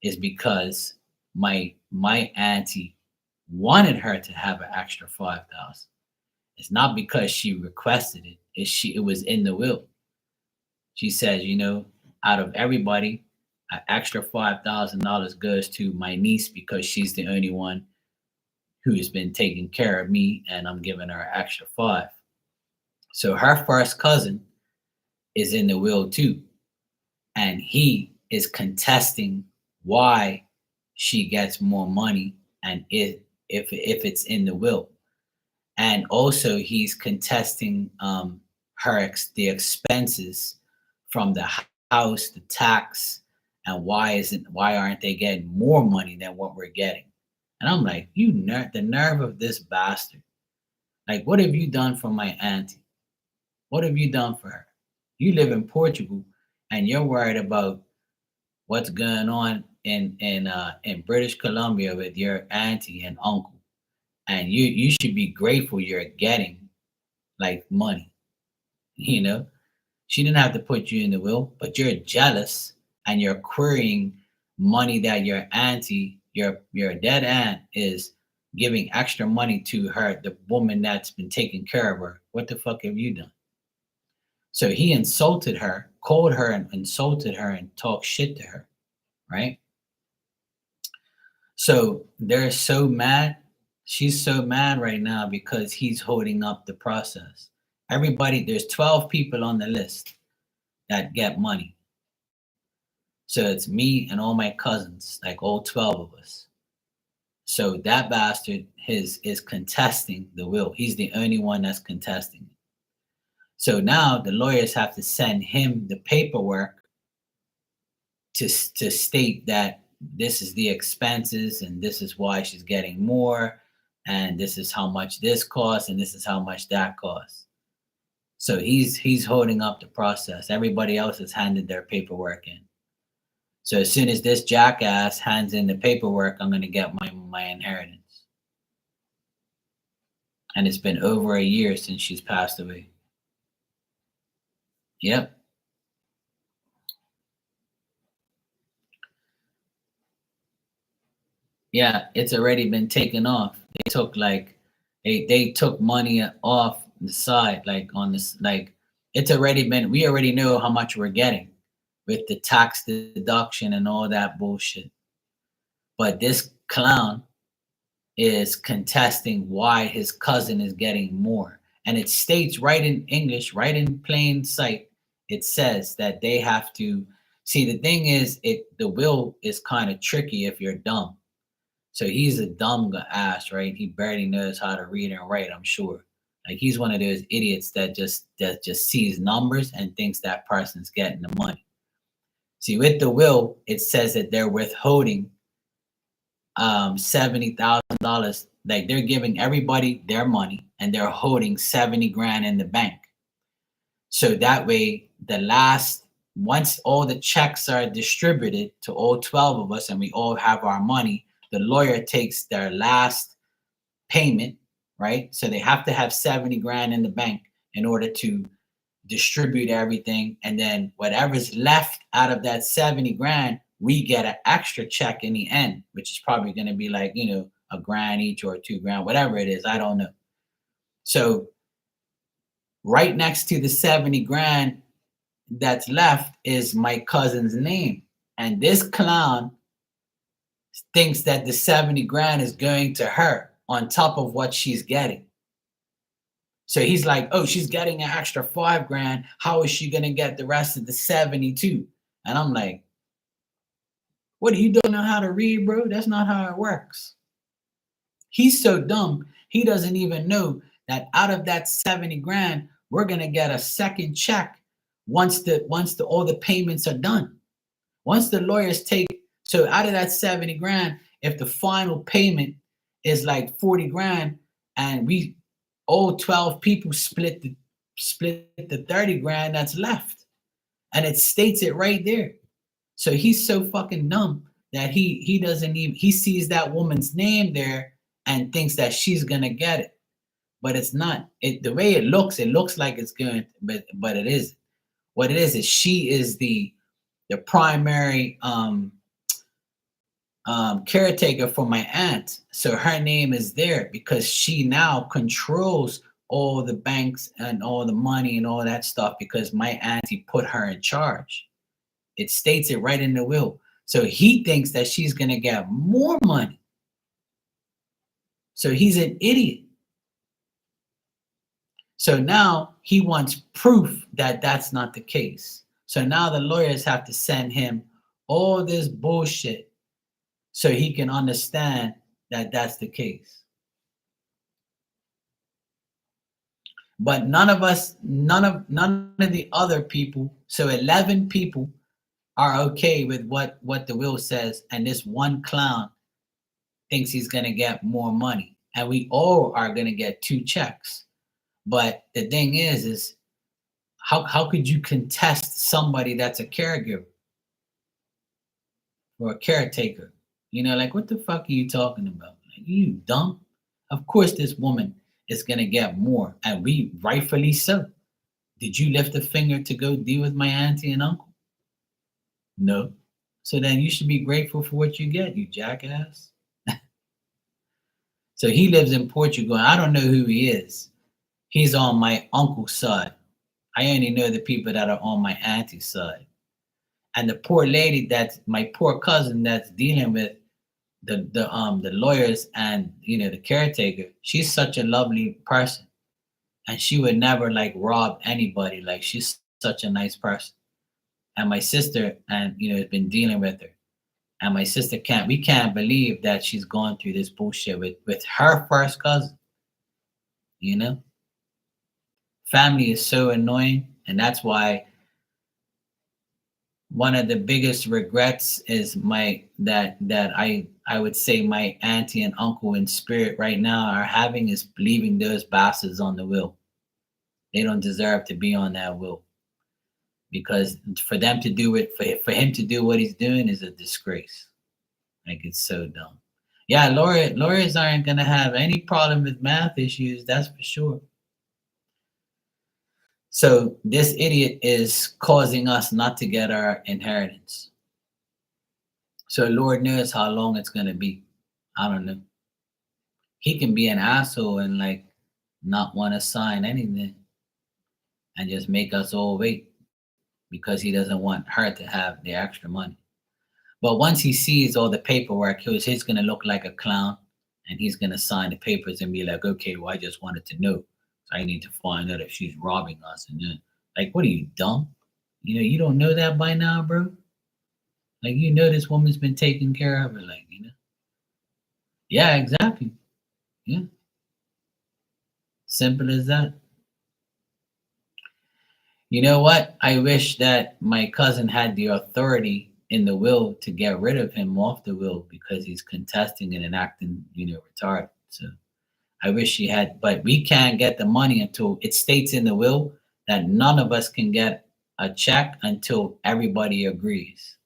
is because my auntie wanted her to have an extra 5,000. It's not because she requested it. It was in the will. She says, out of everybody, an extra $5,000 goes to my niece because she's the only one who's been taking care of me, and I'm giving her an extra five. So her first cousin is in the will too, and he is contesting why she gets more money and if it's in the will. And also he's contesting the expenses from the house, the tax, and why aren't they getting more money than what we're getting? And I'm like, the nerve of this bastard. Like, what have you done for my auntie? What have you done for her? You live in Portugal and you're worried about what's going on in British Columbia with your auntie and uncle. And you should be grateful you're getting like money. You know, she didn't have to put you in the will, but you're jealous and you're querying money that your auntie, your dead aunt, is giving extra money to her, the woman that's been taking care of her. What the fuck have you done? So he insulted her, called her and insulted her and talked shit to her, right? So they're so mad. She's so mad right now because he's holding up the process. Everybody, there's 12 people on the list that get money. So it's me and all my cousins, like all 12 of us. So that bastard is contesting the will. He's the only one that's contesting it. So now the lawyers have to send him the paperwork to state that this is the expenses and this is why she's getting more and this is how much this costs and this is how much that costs. So he's holding up the process. Everybody else has handed their paperwork in. So as soon as this jackass hands in the paperwork, I'm going to get my inheritance. And it's been over a year since she's passed away. Yep. Yeah, it's already been taken off. They took money off the side, like on this, like it's already been. We already know how much we're getting with the tax deduction and all that bullshit. But this clown is contesting why his cousin is getting more. And it states right in English, right in plain sight, it says that they have to see. The thing is, the will is kind of tricky if you're dumb. So he's a dumb ass, right? He barely knows how to read and write, I'm sure. Like he's one of those idiots that just sees numbers and thinks that person's getting the money. See, with the will, it says that they're withholding $70,000. Like they're giving everybody their money and they're holding 70 grand in the bank. So that way, once all the checks are distributed to all 12 of us and we all have our money, the lawyer takes their last payment, right? So they have to have 70 grand in the bank in order to distribute everything. And then whatever's left out of that 70 grand, we get an extra check in the end, which is probably going to be like, a grand each or 2 grand, whatever it is. I don't know. So right next to the 70 grand that's left is my cousin's name. And this clown thinks that the 70 grand is going to her on top of what she's getting. So he's like, oh, she's getting an extra 5 grand. How is she going to get the rest of the 72? And I'm like, what, you don't know how to read, bro? That's not how it works. He's so dumb, he doesn't even know that out of that 70 grand, we're going to get a second check once all the payments are done. Once the lawyers take, so out of that 70 grand, if the final payment is like 40 grand and we all 12 people split the 30 grand that's left. And it states it right there. So he's so fucking dumb that he doesn't even, he sees that woman's name there and thinks that she's gonna get it. But it's not. The way it looks like it's going, but it isn't. What it is she is the primary caretaker for my aunt. So her name is there because she now controls all the banks and all the money and all that stuff because my auntie put her in charge. It states it right in the will. So he thinks that she's going to get more money. So he's an idiot. So now he wants proof that that's not the case. So now the lawyers have to send him all this bullshit so he can understand that that's the case. But none of the other people, so 11 people are okay with what the will says, and this one clown thinks he's going to get more money, and we all are going to get 2 checks. But the thing is how could you contest somebody that's a caregiver or a caretaker? Like, what the fuck are you talking about? Like, you dumb? Of course this woman is going to get more, and we rightfully so. Did you lift a finger to go deal with my auntie and uncle? No. So then you should be grateful for what you get, you jackass. So he lives in Portugal. I don't know who he is. He's on my uncle's side. I only know the people that are on my auntie's side. And the poor lady, that's my poor cousin that's dealing with the lawyers and the caretaker, she's such a lovely person. And she would never like rob anybody. Like, she's such a nice person. And my sister and has been dealing with her. And my sister we can't believe that she's gone through this bullshit with her first cousin. Family is so annoying, and that's why one of the biggest regrets is that I would say my auntie and uncle in spirit right now are having is leaving those bastards on the will. They don't deserve to be on that will, because for them to do it, for him to do what he's doing is a disgrace. Like, it's so dumb. Yeah, lawyers aren't gonna have any problem with math issues, that's for sure. So this idiot is causing us not to get our inheritance. So Lord knows how long it's going to be. I don't know. He can be an asshole and like not want to sign anything and just make us all wait because he doesn't want her to have the extra money. But once he sees all the paperwork, he's going to look like a clown and he's gonna sign the papers and be like, okay, well, I just wanted to know. So I need to find out if she's robbing us. And then, like, what are you, dumb? You don't know that by now, bro? Like, this woman's been taking care of her, like. Yeah, exactly. Yeah. Simple as that. You know what? I wish that my cousin had the authority in the will to get rid of him off the will because he's contesting it and acting, retarded. So I wish he had, but we can't get the money until it states in the will that none of us can get a check until everybody agrees.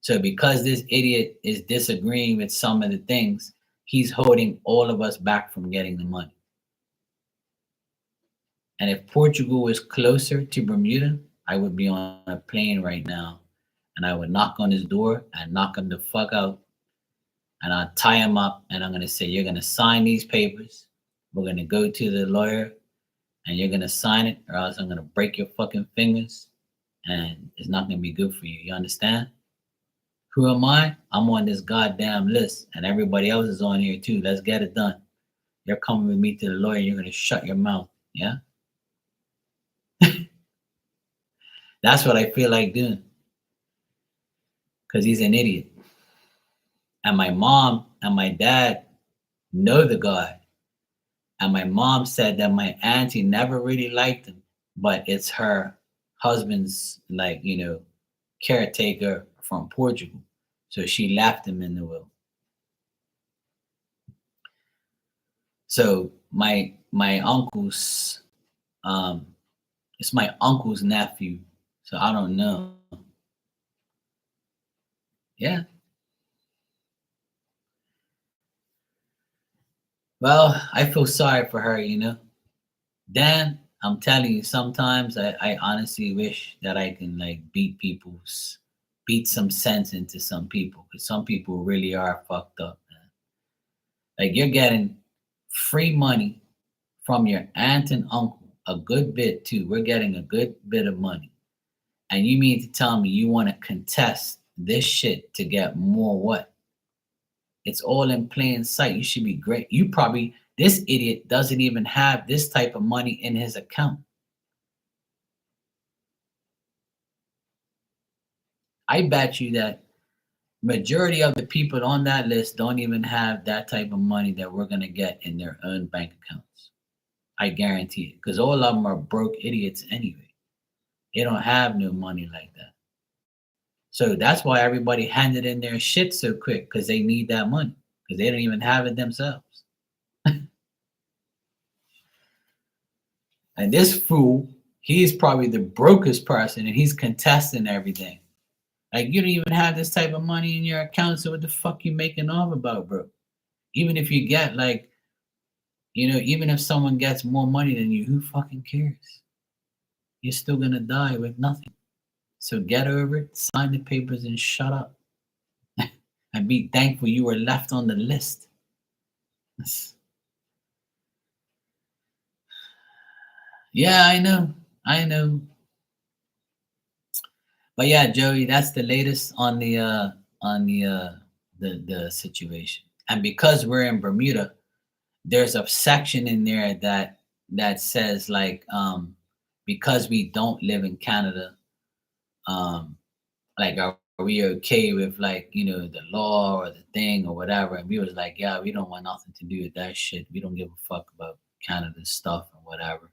So because this idiot is disagreeing with some of the things, he's holding all of us back from getting the money. And if Portugal was closer to Bermuda, I would be on a plane right now and I would knock on his door and knock him the fuck out. And I'll tie him up and I'm going to say, you're going to sign these papers. We're going to go to the lawyer and you're going to sign it or else I'm going to break your fucking fingers and it's not going to be good for you. You understand? Who am I? I'm on this goddamn list and everybody else is on here too. Let's get it done. You're coming with me to the lawyer. You're going to shut your mouth. Yeah? That's what I feel like doing. Because he's an idiot. And my mom and my dad know the guy. And my mom said that my auntie never really liked him, but it's her husband's, caretaker from Portugal. So she left him in the will. So my uncle's, it's my uncle's nephew. So I don't know. Yeah. Well, I feel sorry for her, Dan, I'm telling you, sometimes I honestly wish that I can beat some sense into some people because some people really are fucked up, man. Like you're getting free money from your aunt and uncle, a good bit too. We're getting a good bit of money. And you mean to tell me you want to contest this shit to get more what? It's all in plain sight. You should be great. This idiot doesn't even have this type of money in his account. I bet you that majority of the people on that list don't even have that type of money that we're going to get in their own bank accounts. I guarantee it. Because all of them are broke idiots anyway. They don't have no money like that. So that's why everybody handed in their shit so quick because they need that money because they don't even have it themselves. And this fool, he's probably the brokest person and he's contesting everything. Like you don't even have this type of money in your account, so what the fuck you making off about, bro? Even if you get even if someone gets more money than you, who fucking cares? You're still gonna die with nothing. So get over it, sign the papers and shut up. And be thankful you were left on the list. Yeah, I know. But yeah, Joey, that's the latest on the situation. And because we're in Bermuda, there's a section in there that says because we don't live in Canada, are we okay with the law or the thing or whatever? And we was like, yeah, we don't want nothing to do with that shit. We don't give a fuck about Canada's stuff or whatever.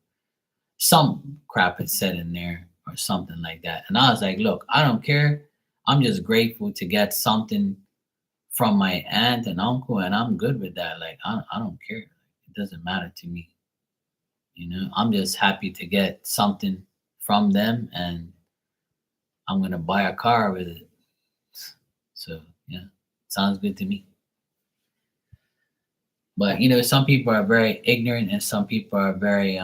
Some crap had said in there or something like that. And I was like, look, I don't care. I'm just grateful to get something from my aunt and uncle, and I'm good with that. Like, I don't care. It doesn't matter to me. I'm just happy to get something from them, and I'm gonna buy a car with it. So yeah, sounds good to me. But some people are very ignorant, and some people are very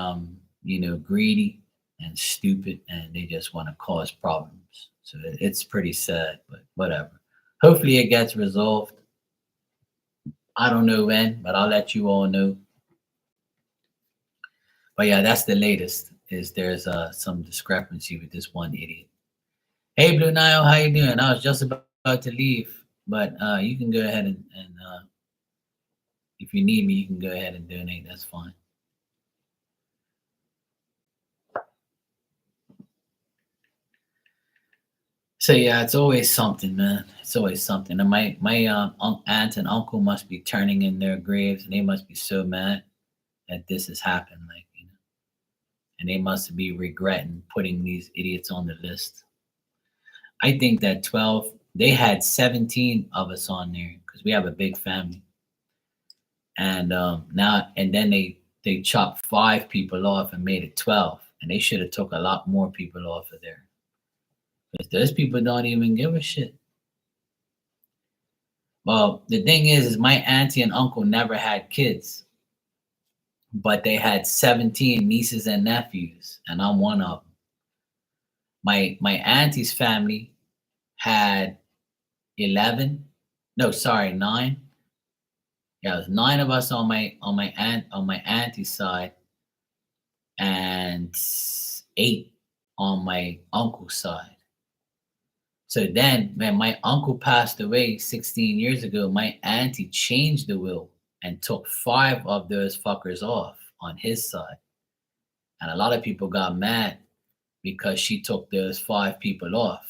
greedy and stupid, and they just want to cause problems. So it's pretty sad, but whatever. Hopefully it gets resolved. I don't know when, but I'll let you all know. But yeah, that's the latest. Is there's some discrepancy with this one idiot. Hey, Blue Nile, how you doing? I was just about to leave, but you can go ahead and If you need me, you can go ahead and donate. That's fine. So yeah, it's always something, man. It's always something. And my aunt and uncle must be turning in their graves, and they must be so mad that this has happened. Like, and they must be regretting putting these idiots on the list. I think that 12, they had 17 of us on there because we have a big family. And now, and then they chopped 5 people off and made it 12. And they should have took a lot more people off of there. Because those people don't even give a shit. Well, the thing is my auntie and uncle never had kids, but they had 17 nieces and nephews, and I'm one of them. My auntie's family had 11. No, sorry, 9. Yeah, it was 9 of us on my auntie's side, and 8 on my uncle's side. So then, when my uncle passed away 16 years ago, my auntie changed the will and took 5 of those fuckers off on his side. And a lot of people got mad because she took those 5 people off.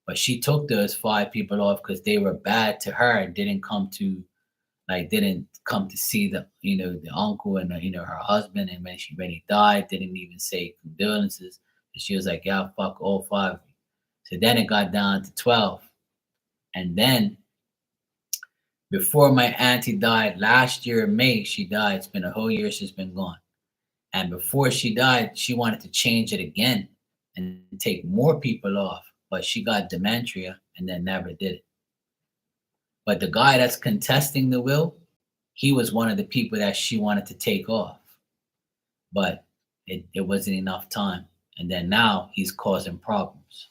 But she took those 5 people off because they were bad to her and didn't come to see the uncle and her husband. And when he died, didn't even say condolences. And she was like, yeah, fuck all 5 of you. So then it got down to 12. And then before my auntie died last year in May, she died. It's been a whole year she's been gone. And before she died, she wanted to change it again and take more people off, but she got dementia and then never did it. But the guy that's contesting the will, he was one of the people that she wanted to take off, but it wasn't enough time. And then now he's causing problems.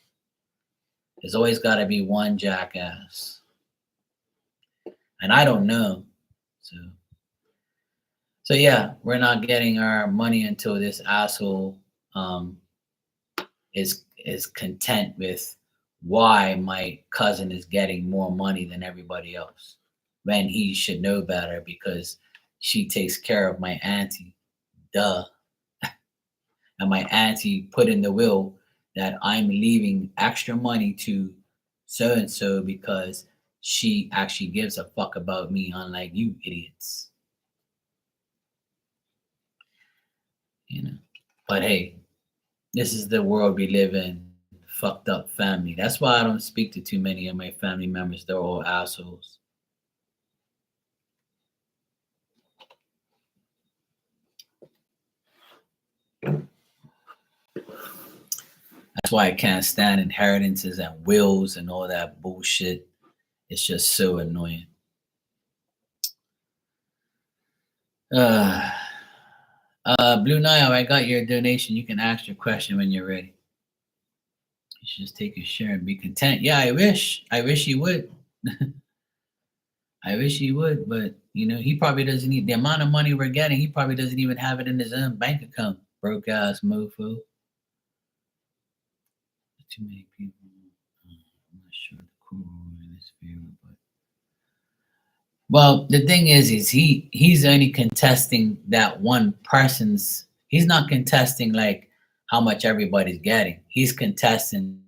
There's always got to be one jackass. And I don't know. So yeah, we're not getting our money until this asshole um, is content with why my cousin is getting more money than everybody else when he should know better because she takes care of my auntie. Duh. And my auntie put in the will that I'm leaving extra money to so and so because she actually gives a fuck about me, unlike you idiots. You know. But hey, this is the world we live in. Fucked up family. That's why I don't speak to too many of my family members. They're all assholes. That's why I can't stand inheritances and wills and all that bullshit. It's just so annoying. Uh, Blue Nile, I got your donation. You can ask your question when you're ready. You should just take a share and be content. Yeah, I wish. I wish you would. I wish he would, but he probably doesn't need the amount of money we're getting. He probably doesn't even have it in his own bank account. Broke ass mofo. Too many people. I'm not sure the cool in this favor, but well, the thing is he's only contesting that one person's. He's not contesting like how much everybody's getting. He's contesting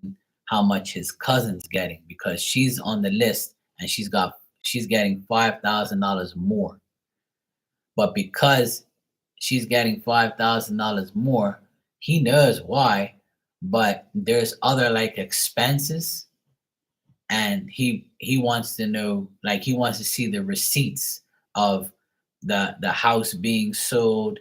how much his cousin's getting because she's on the list and she's getting $5,000 more. But because she's getting $5,000 more, he knows why. But there's other like expenses, and he wants to know, like he wants to see the receipts of the house being sold,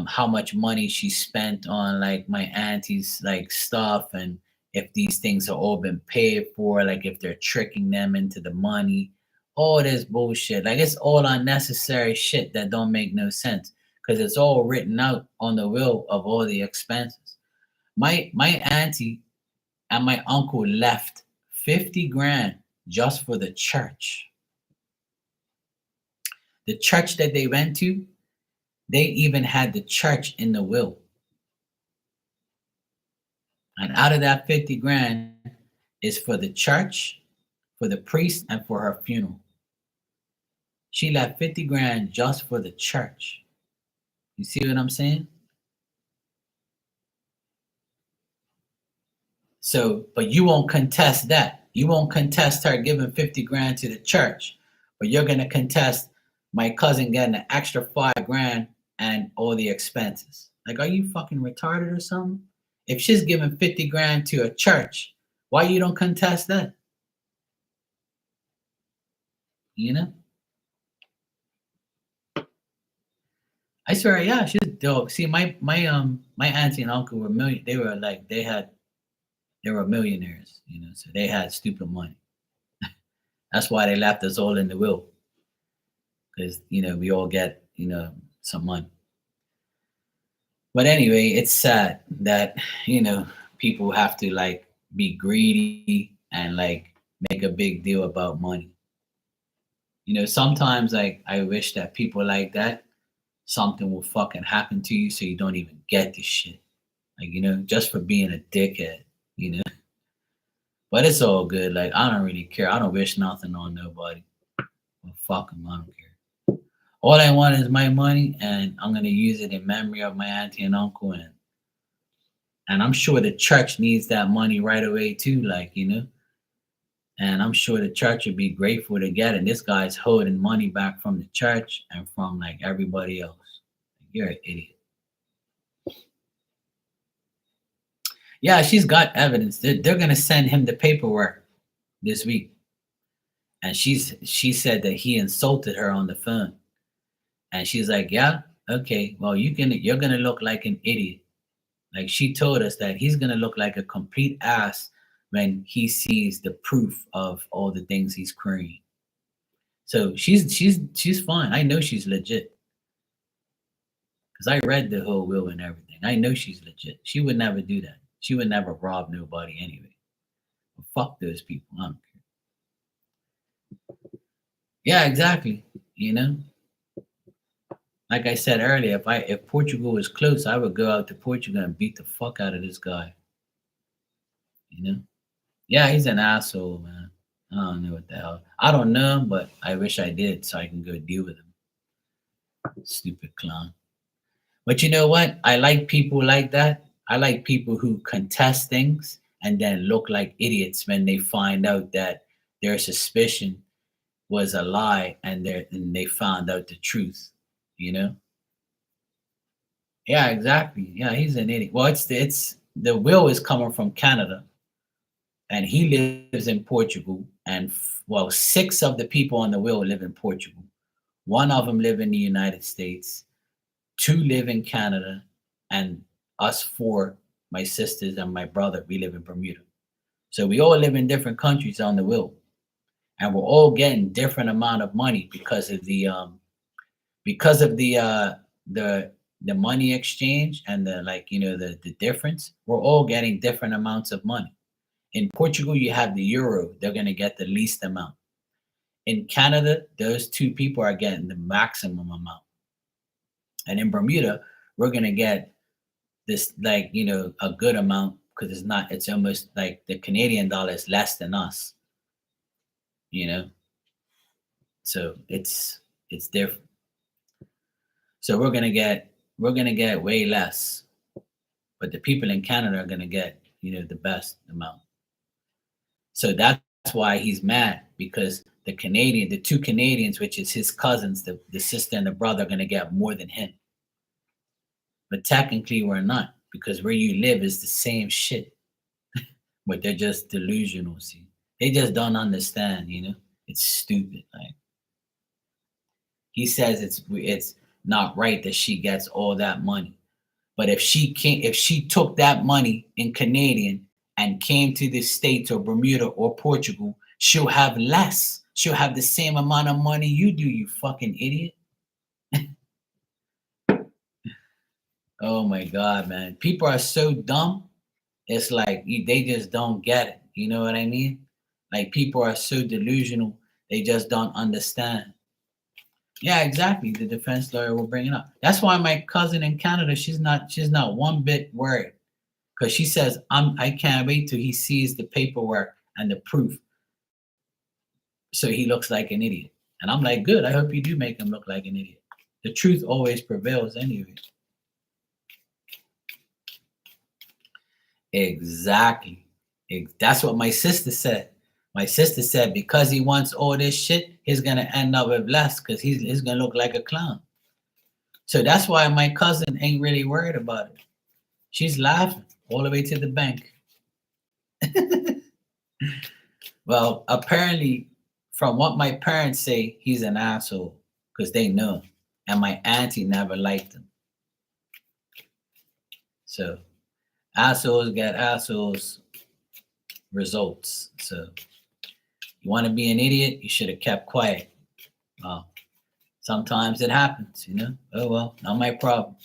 how much money she spent on like my auntie's like stuff, and if these things are all been paid for, like if they're tricking them into the money, all this bullshit. Like it's all unnecessary shit that don't make no sense because it's all written out on the will of all the expenses. My auntie and my uncle left 50 grand just for the church. The church that they went to, they even had the church in the will. And out of that 50 grand is for the church, for the priest, and for her funeral. She left 50 grand just for the church. You see what I'm saying? So, but you won't contest that. You won't contest her giving 50 grand to the church, but you're going to contest my cousin getting an extra 5 grand and all the expenses. Like, are you fucking retarded or something? If she's giving 50 grand to a church, why you don't contest that? You know? I swear, yeah, she's dope. See, my auntie and uncle were they were like they were millionaires, you know, so they had stupid money. That's why they left us all in the will. Because, you know, we all get, you know, some money. But anyway, it's sad that, you know, people have to like be greedy and like make a big deal about money. You know, sometimes like I wish that people like that, something will fucking happen to you so you don't even get this shit. Like, you know, just for being a dickhead, you know. But it's all good. Like, I don't really care. I don't wish nothing on nobody. Well, fuck them. I don't care. All I want is my money, and I'm gonna use it in memory of my auntie and uncle, and I'm sure the church needs that money right away too. Like, you know, and I'm sure the church would be grateful to get it. This guy's holding money back from the church and from like everybody else. You're an idiot. Yeah, she's got evidence. They're gonna send him the paperwork this week, and she said that he insulted her on the phone, and she's like, yeah, okay, well you're gonna look like an idiot. Like she told us that he's gonna look like a complete ass when he sees the proof of all the things he's querying. So she's fine. I know she's legit because I read the whole will and everything. I know she's legit. She would never do that. She would never rob nobody anyway. But fuck those people. I don't care. Yeah, exactly. You know, like I said earlier, if Portugal was close, I would go out to Portugal and beat the fuck out of this guy. You know? Yeah, he's an asshole, man. I don't know what the hell. I don't know him, but I wish I did so I can go deal with him. Stupid clown. But you know what? I like people like that. I like people who contest things and then look like idiots when they find out that their suspicion was a lie and they found out the truth. You know? Yeah, exactly. Yeah, he's an idiot. Well, it's the will is coming from Canada, and he lives in Portugal. And well, six of the people on the will live in Portugal. One of them live in the United States. Two live in Canada, and us four, my sisters and my brother, we live in Bermuda. So we all live in different countries on the will, and we're all getting different amount of money because of the money exchange and the like, you know, the difference. We're all getting different amounts of money. In Portugal, you have the euro; they're going to get the least amount. In Canada, those two people are getting the maximum amount. And in Bermuda, we're gonna get this like, you know, a good amount because it's almost like the Canadian dollar is less than us, you know. So it's different. So we're gonna get way less, but the people in Canada are gonna get, you know, the best amount. So that's why he's mad because the two Canadians, which is his cousins, the sister and the brother, are gonna get more than him. But technically, we're not because where you live is the same shit, but they're just delusional. See, they just don't understand. You know, it's stupid. Like he says, it's not right that she gets all that money. But if she took that money in Canadian and came to the States or Bermuda or Portugal, she'll have less. She'll have the same amount of money you do. You fucking idiot. Oh my God, man. People are so dumb. It's like they just don't get it. You know what I mean? Like people are so delusional, they just don't understand. Yeah, exactly. The defense lawyer will bring it up. That's why my cousin in Canada, she's not one bit worried. Because she says, I can't wait till he sees the paperwork and the proof. So he looks like an idiot. And I'm like, good. I hope you do make him look like an idiot. The truth always prevails anyway. Exactly. That's what my sister said. My sister said because he wants all this shit, he's gonna end up with less because he's gonna look like a clown. So that's why my cousin ain't really worried about it. She's laughing all the way to the bank. Well, apparently, from what my parents say, he's an asshole because they know, and my auntie never liked him. So assholes get assholes results. So you want to be an idiot, you should have kept quiet. Well, sometimes it happens, you know. Oh well, not my problem.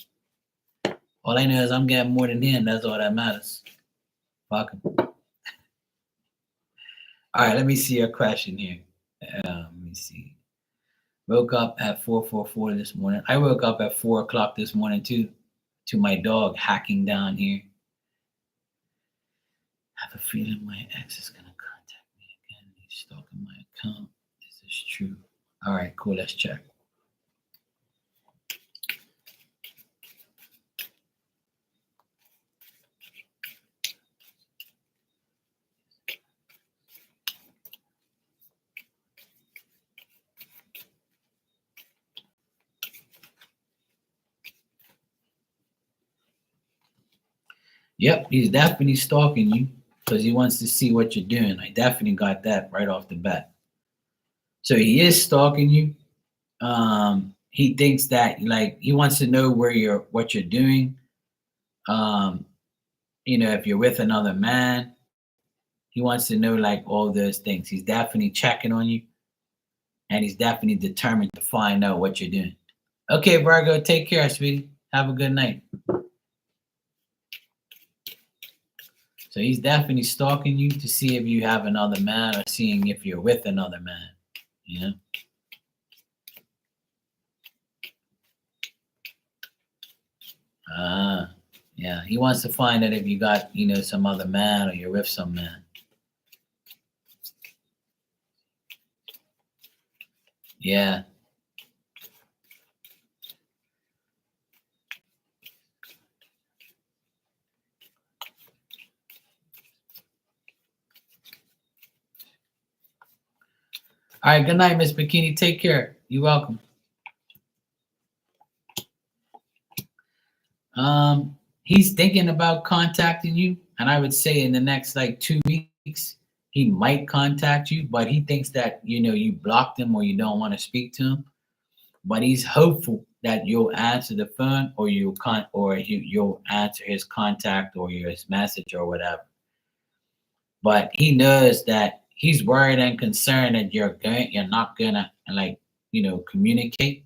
All I know is I'm getting more than him. That's all that matters. Fuck him. All right, let me see your question here. Let me see. Woke up at 4:44 this morning. I woke up at 4 o'clock this morning too, to my dog hacking down here. I have a feeling my ex is gonna contact me again. He's stalking my account. Is this true? All right, cool. Let's check. Yep, he's definitely stalking you because he wants to see what you're doing. I definitely got that right off the bat. So he is stalking you. He thinks that like he wants to know where you're what you're doing. Um, if you're with another man, he wants to know like all those things. He's definitely checking on you and he's definitely determined to find out what you're doing. Okay, Virgo, take care, sweetie. Have a good night. So he's definitely stalking you to see if you have another man or seeing if you're with another man. You know? Ah, yeah. He wants to find out if you got, some other man or you're with some man. Yeah. All right. Good night, Miss Bikini. Take care. You're welcome. He's thinking about contacting you, and I would say in the next like 2 weeks, he might contact you, but he thinks that you blocked him or you don't want to speak to him. But he's hopeful that you'll answer the phone or you'll answer his contact or his message or whatever. But he knows that he's worried and concerned that you're not gonna like communicate,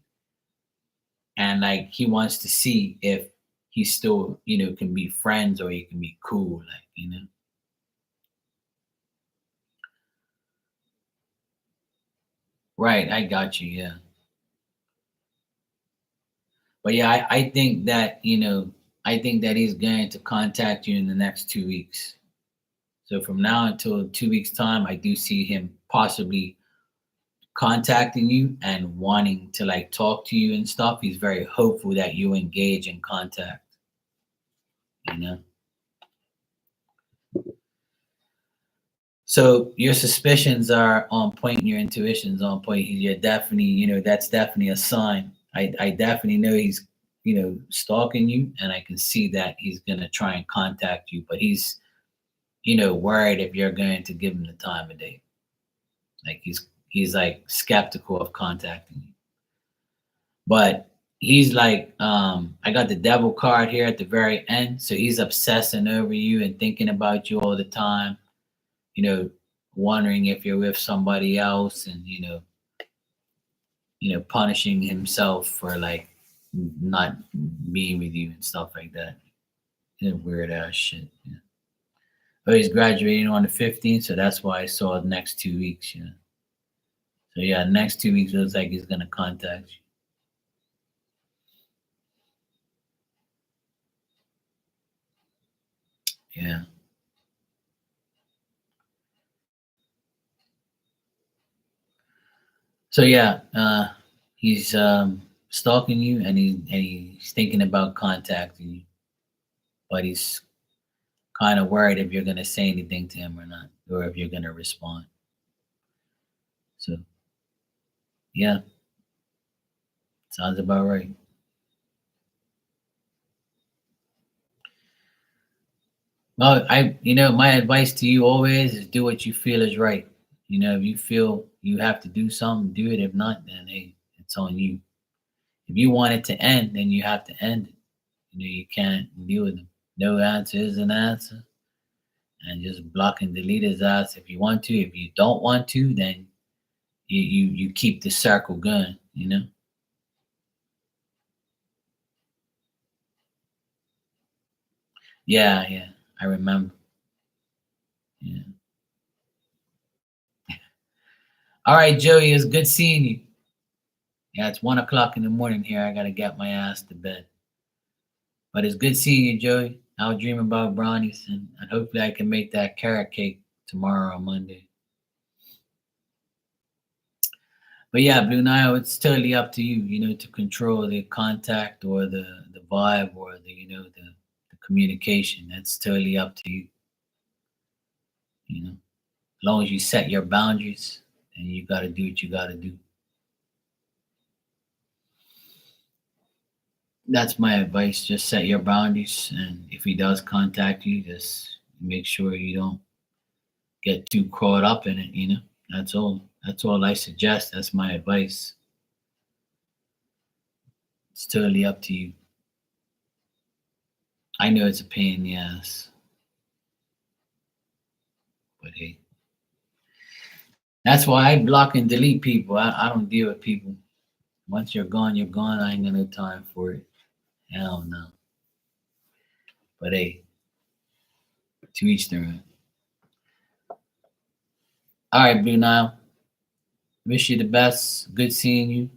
and like he wants to see if he still can be friends or he can be cool, like. Right, I got you, yeah. But yeah, I think that I think that he's going to contact you in the next 2 weeks. So from now until 2 weeks time, I do see him possibly contacting you and wanting to like talk to you and stuff. He's very hopeful that you engage in contact, you know. So your suspicions are on point, and your intuition's on point. You're definitely, that's definitely a sign. I definitely know he's, stalking you, and I can see that he's gonna try and contact you, but he's, worried if you're going to give him the time of day. Like he's like skeptical of contacting you. But he's like, I got the devil card here at the very end, so he's obsessing over you and thinking about you all the time. You know, wondering if you're with somebody else, and punishing himself for like not being with you and stuff like that. Weird ass shit. Yeah. Oh, he's graduating on the 15th, so that's why I saw the next 2 weeks. So yeah, next 2 weeks looks like he's gonna contact you. Yeah. So yeah, he's stalking you, and he's thinking about contacting you, but he's kind of worried if you're gonna say anything to him or not, or if you're gonna respond. So yeah, sounds about right. Well, my advice to you always is do what you feel is right. If you feel you have to do something, do it. If not, then hey, it's on you. If you want it to end, then you have to end it. You can't deal with them. No answer is an answer, and just block and delete his ass if you want to. If you don't want to, then you keep the circle going. Yeah, yeah, I remember. Yeah. All right, Joey, it's good seeing you. Yeah, it's 1 o'clock in the morning here. I gotta get my ass to bed. But it's good seeing you, Joey. I'll dream about brownies, and hopefully I can make that carrot cake tomorrow or Monday. But yeah, Blue Nile, it's totally up to you, to control the contact or the vibe or the communication. That's totally up to you. As long as you set your boundaries, and you got to do what you got to do. That's my advice. Just set your boundaries, and if he does contact you, just make sure you don't get too caught up in it. That's all. That's all I suggest. That's my advice. It's totally up to you. I know it's a pain in the ass, but hey, that's why I block and delete people. I don't deal with people. Once you're gone, you're gone. I ain't got no time for it. Hell no. But hey, to each their own. All right, Blue Nile. Wish you the best. Good seeing you.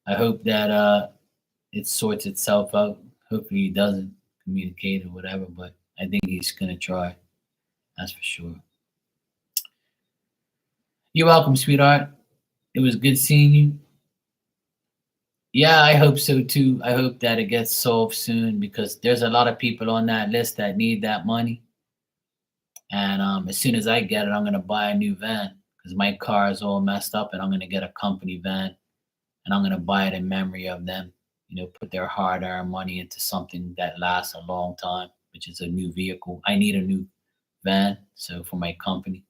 I hope that it sorts itself out. Hopefully he doesn't communicate or whatever, but I think he's gonna try. That's for sure. You're welcome, sweetheart. It was good seeing you. Yeah, I hope so too. I hope that it gets solved soon because there's a lot of people on that list that need that money. And as soon as I get it, I'm gonna buy a new van because my car is all messed up, and I'm gonna get a company van, and I'm gonna buy it in memory of them. Put their hard-earned money into something that lasts a long time, which is a new vehicle. I need a new van, so for my company.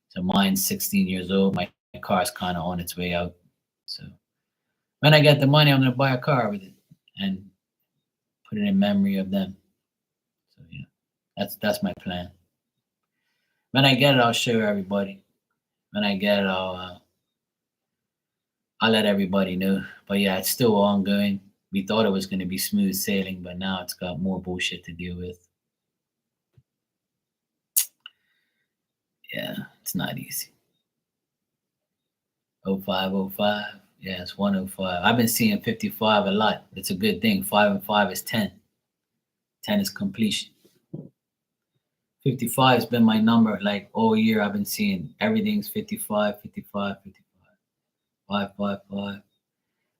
So mine's 16 years old. My car's kind of on its way out. So when I get the money, I'm gonna buy a car with it and put it in memory of them. So yeah, that's my plan. When I get it, I'll show everybody. When I get it, I'll let everybody know. But yeah, it's still ongoing. We thought it was going to be smooth sailing, but now it's got more bullshit to deal with. Yeah, it's not easy. 0505. Yeah, it's 105. I've been seeing 55 a lot. It's a good thing. 5 and 5 is 10. 10 is completion. 55 has been my number like all year. I've been seeing everything's 55, 55, 55, 5, 5, 5.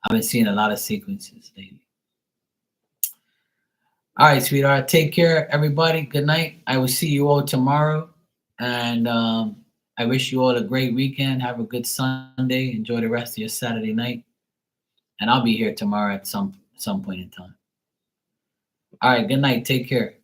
I've been seeing a lot of sequences lately. All right, sweetheart. Take care, everybody. Good night. I will see you all tomorrow. And I wish you all a great weekend. Have a good Sunday. Enjoy the rest of your Saturday night. And I'll be here tomorrow at some point in time. All right. Good night. Take care.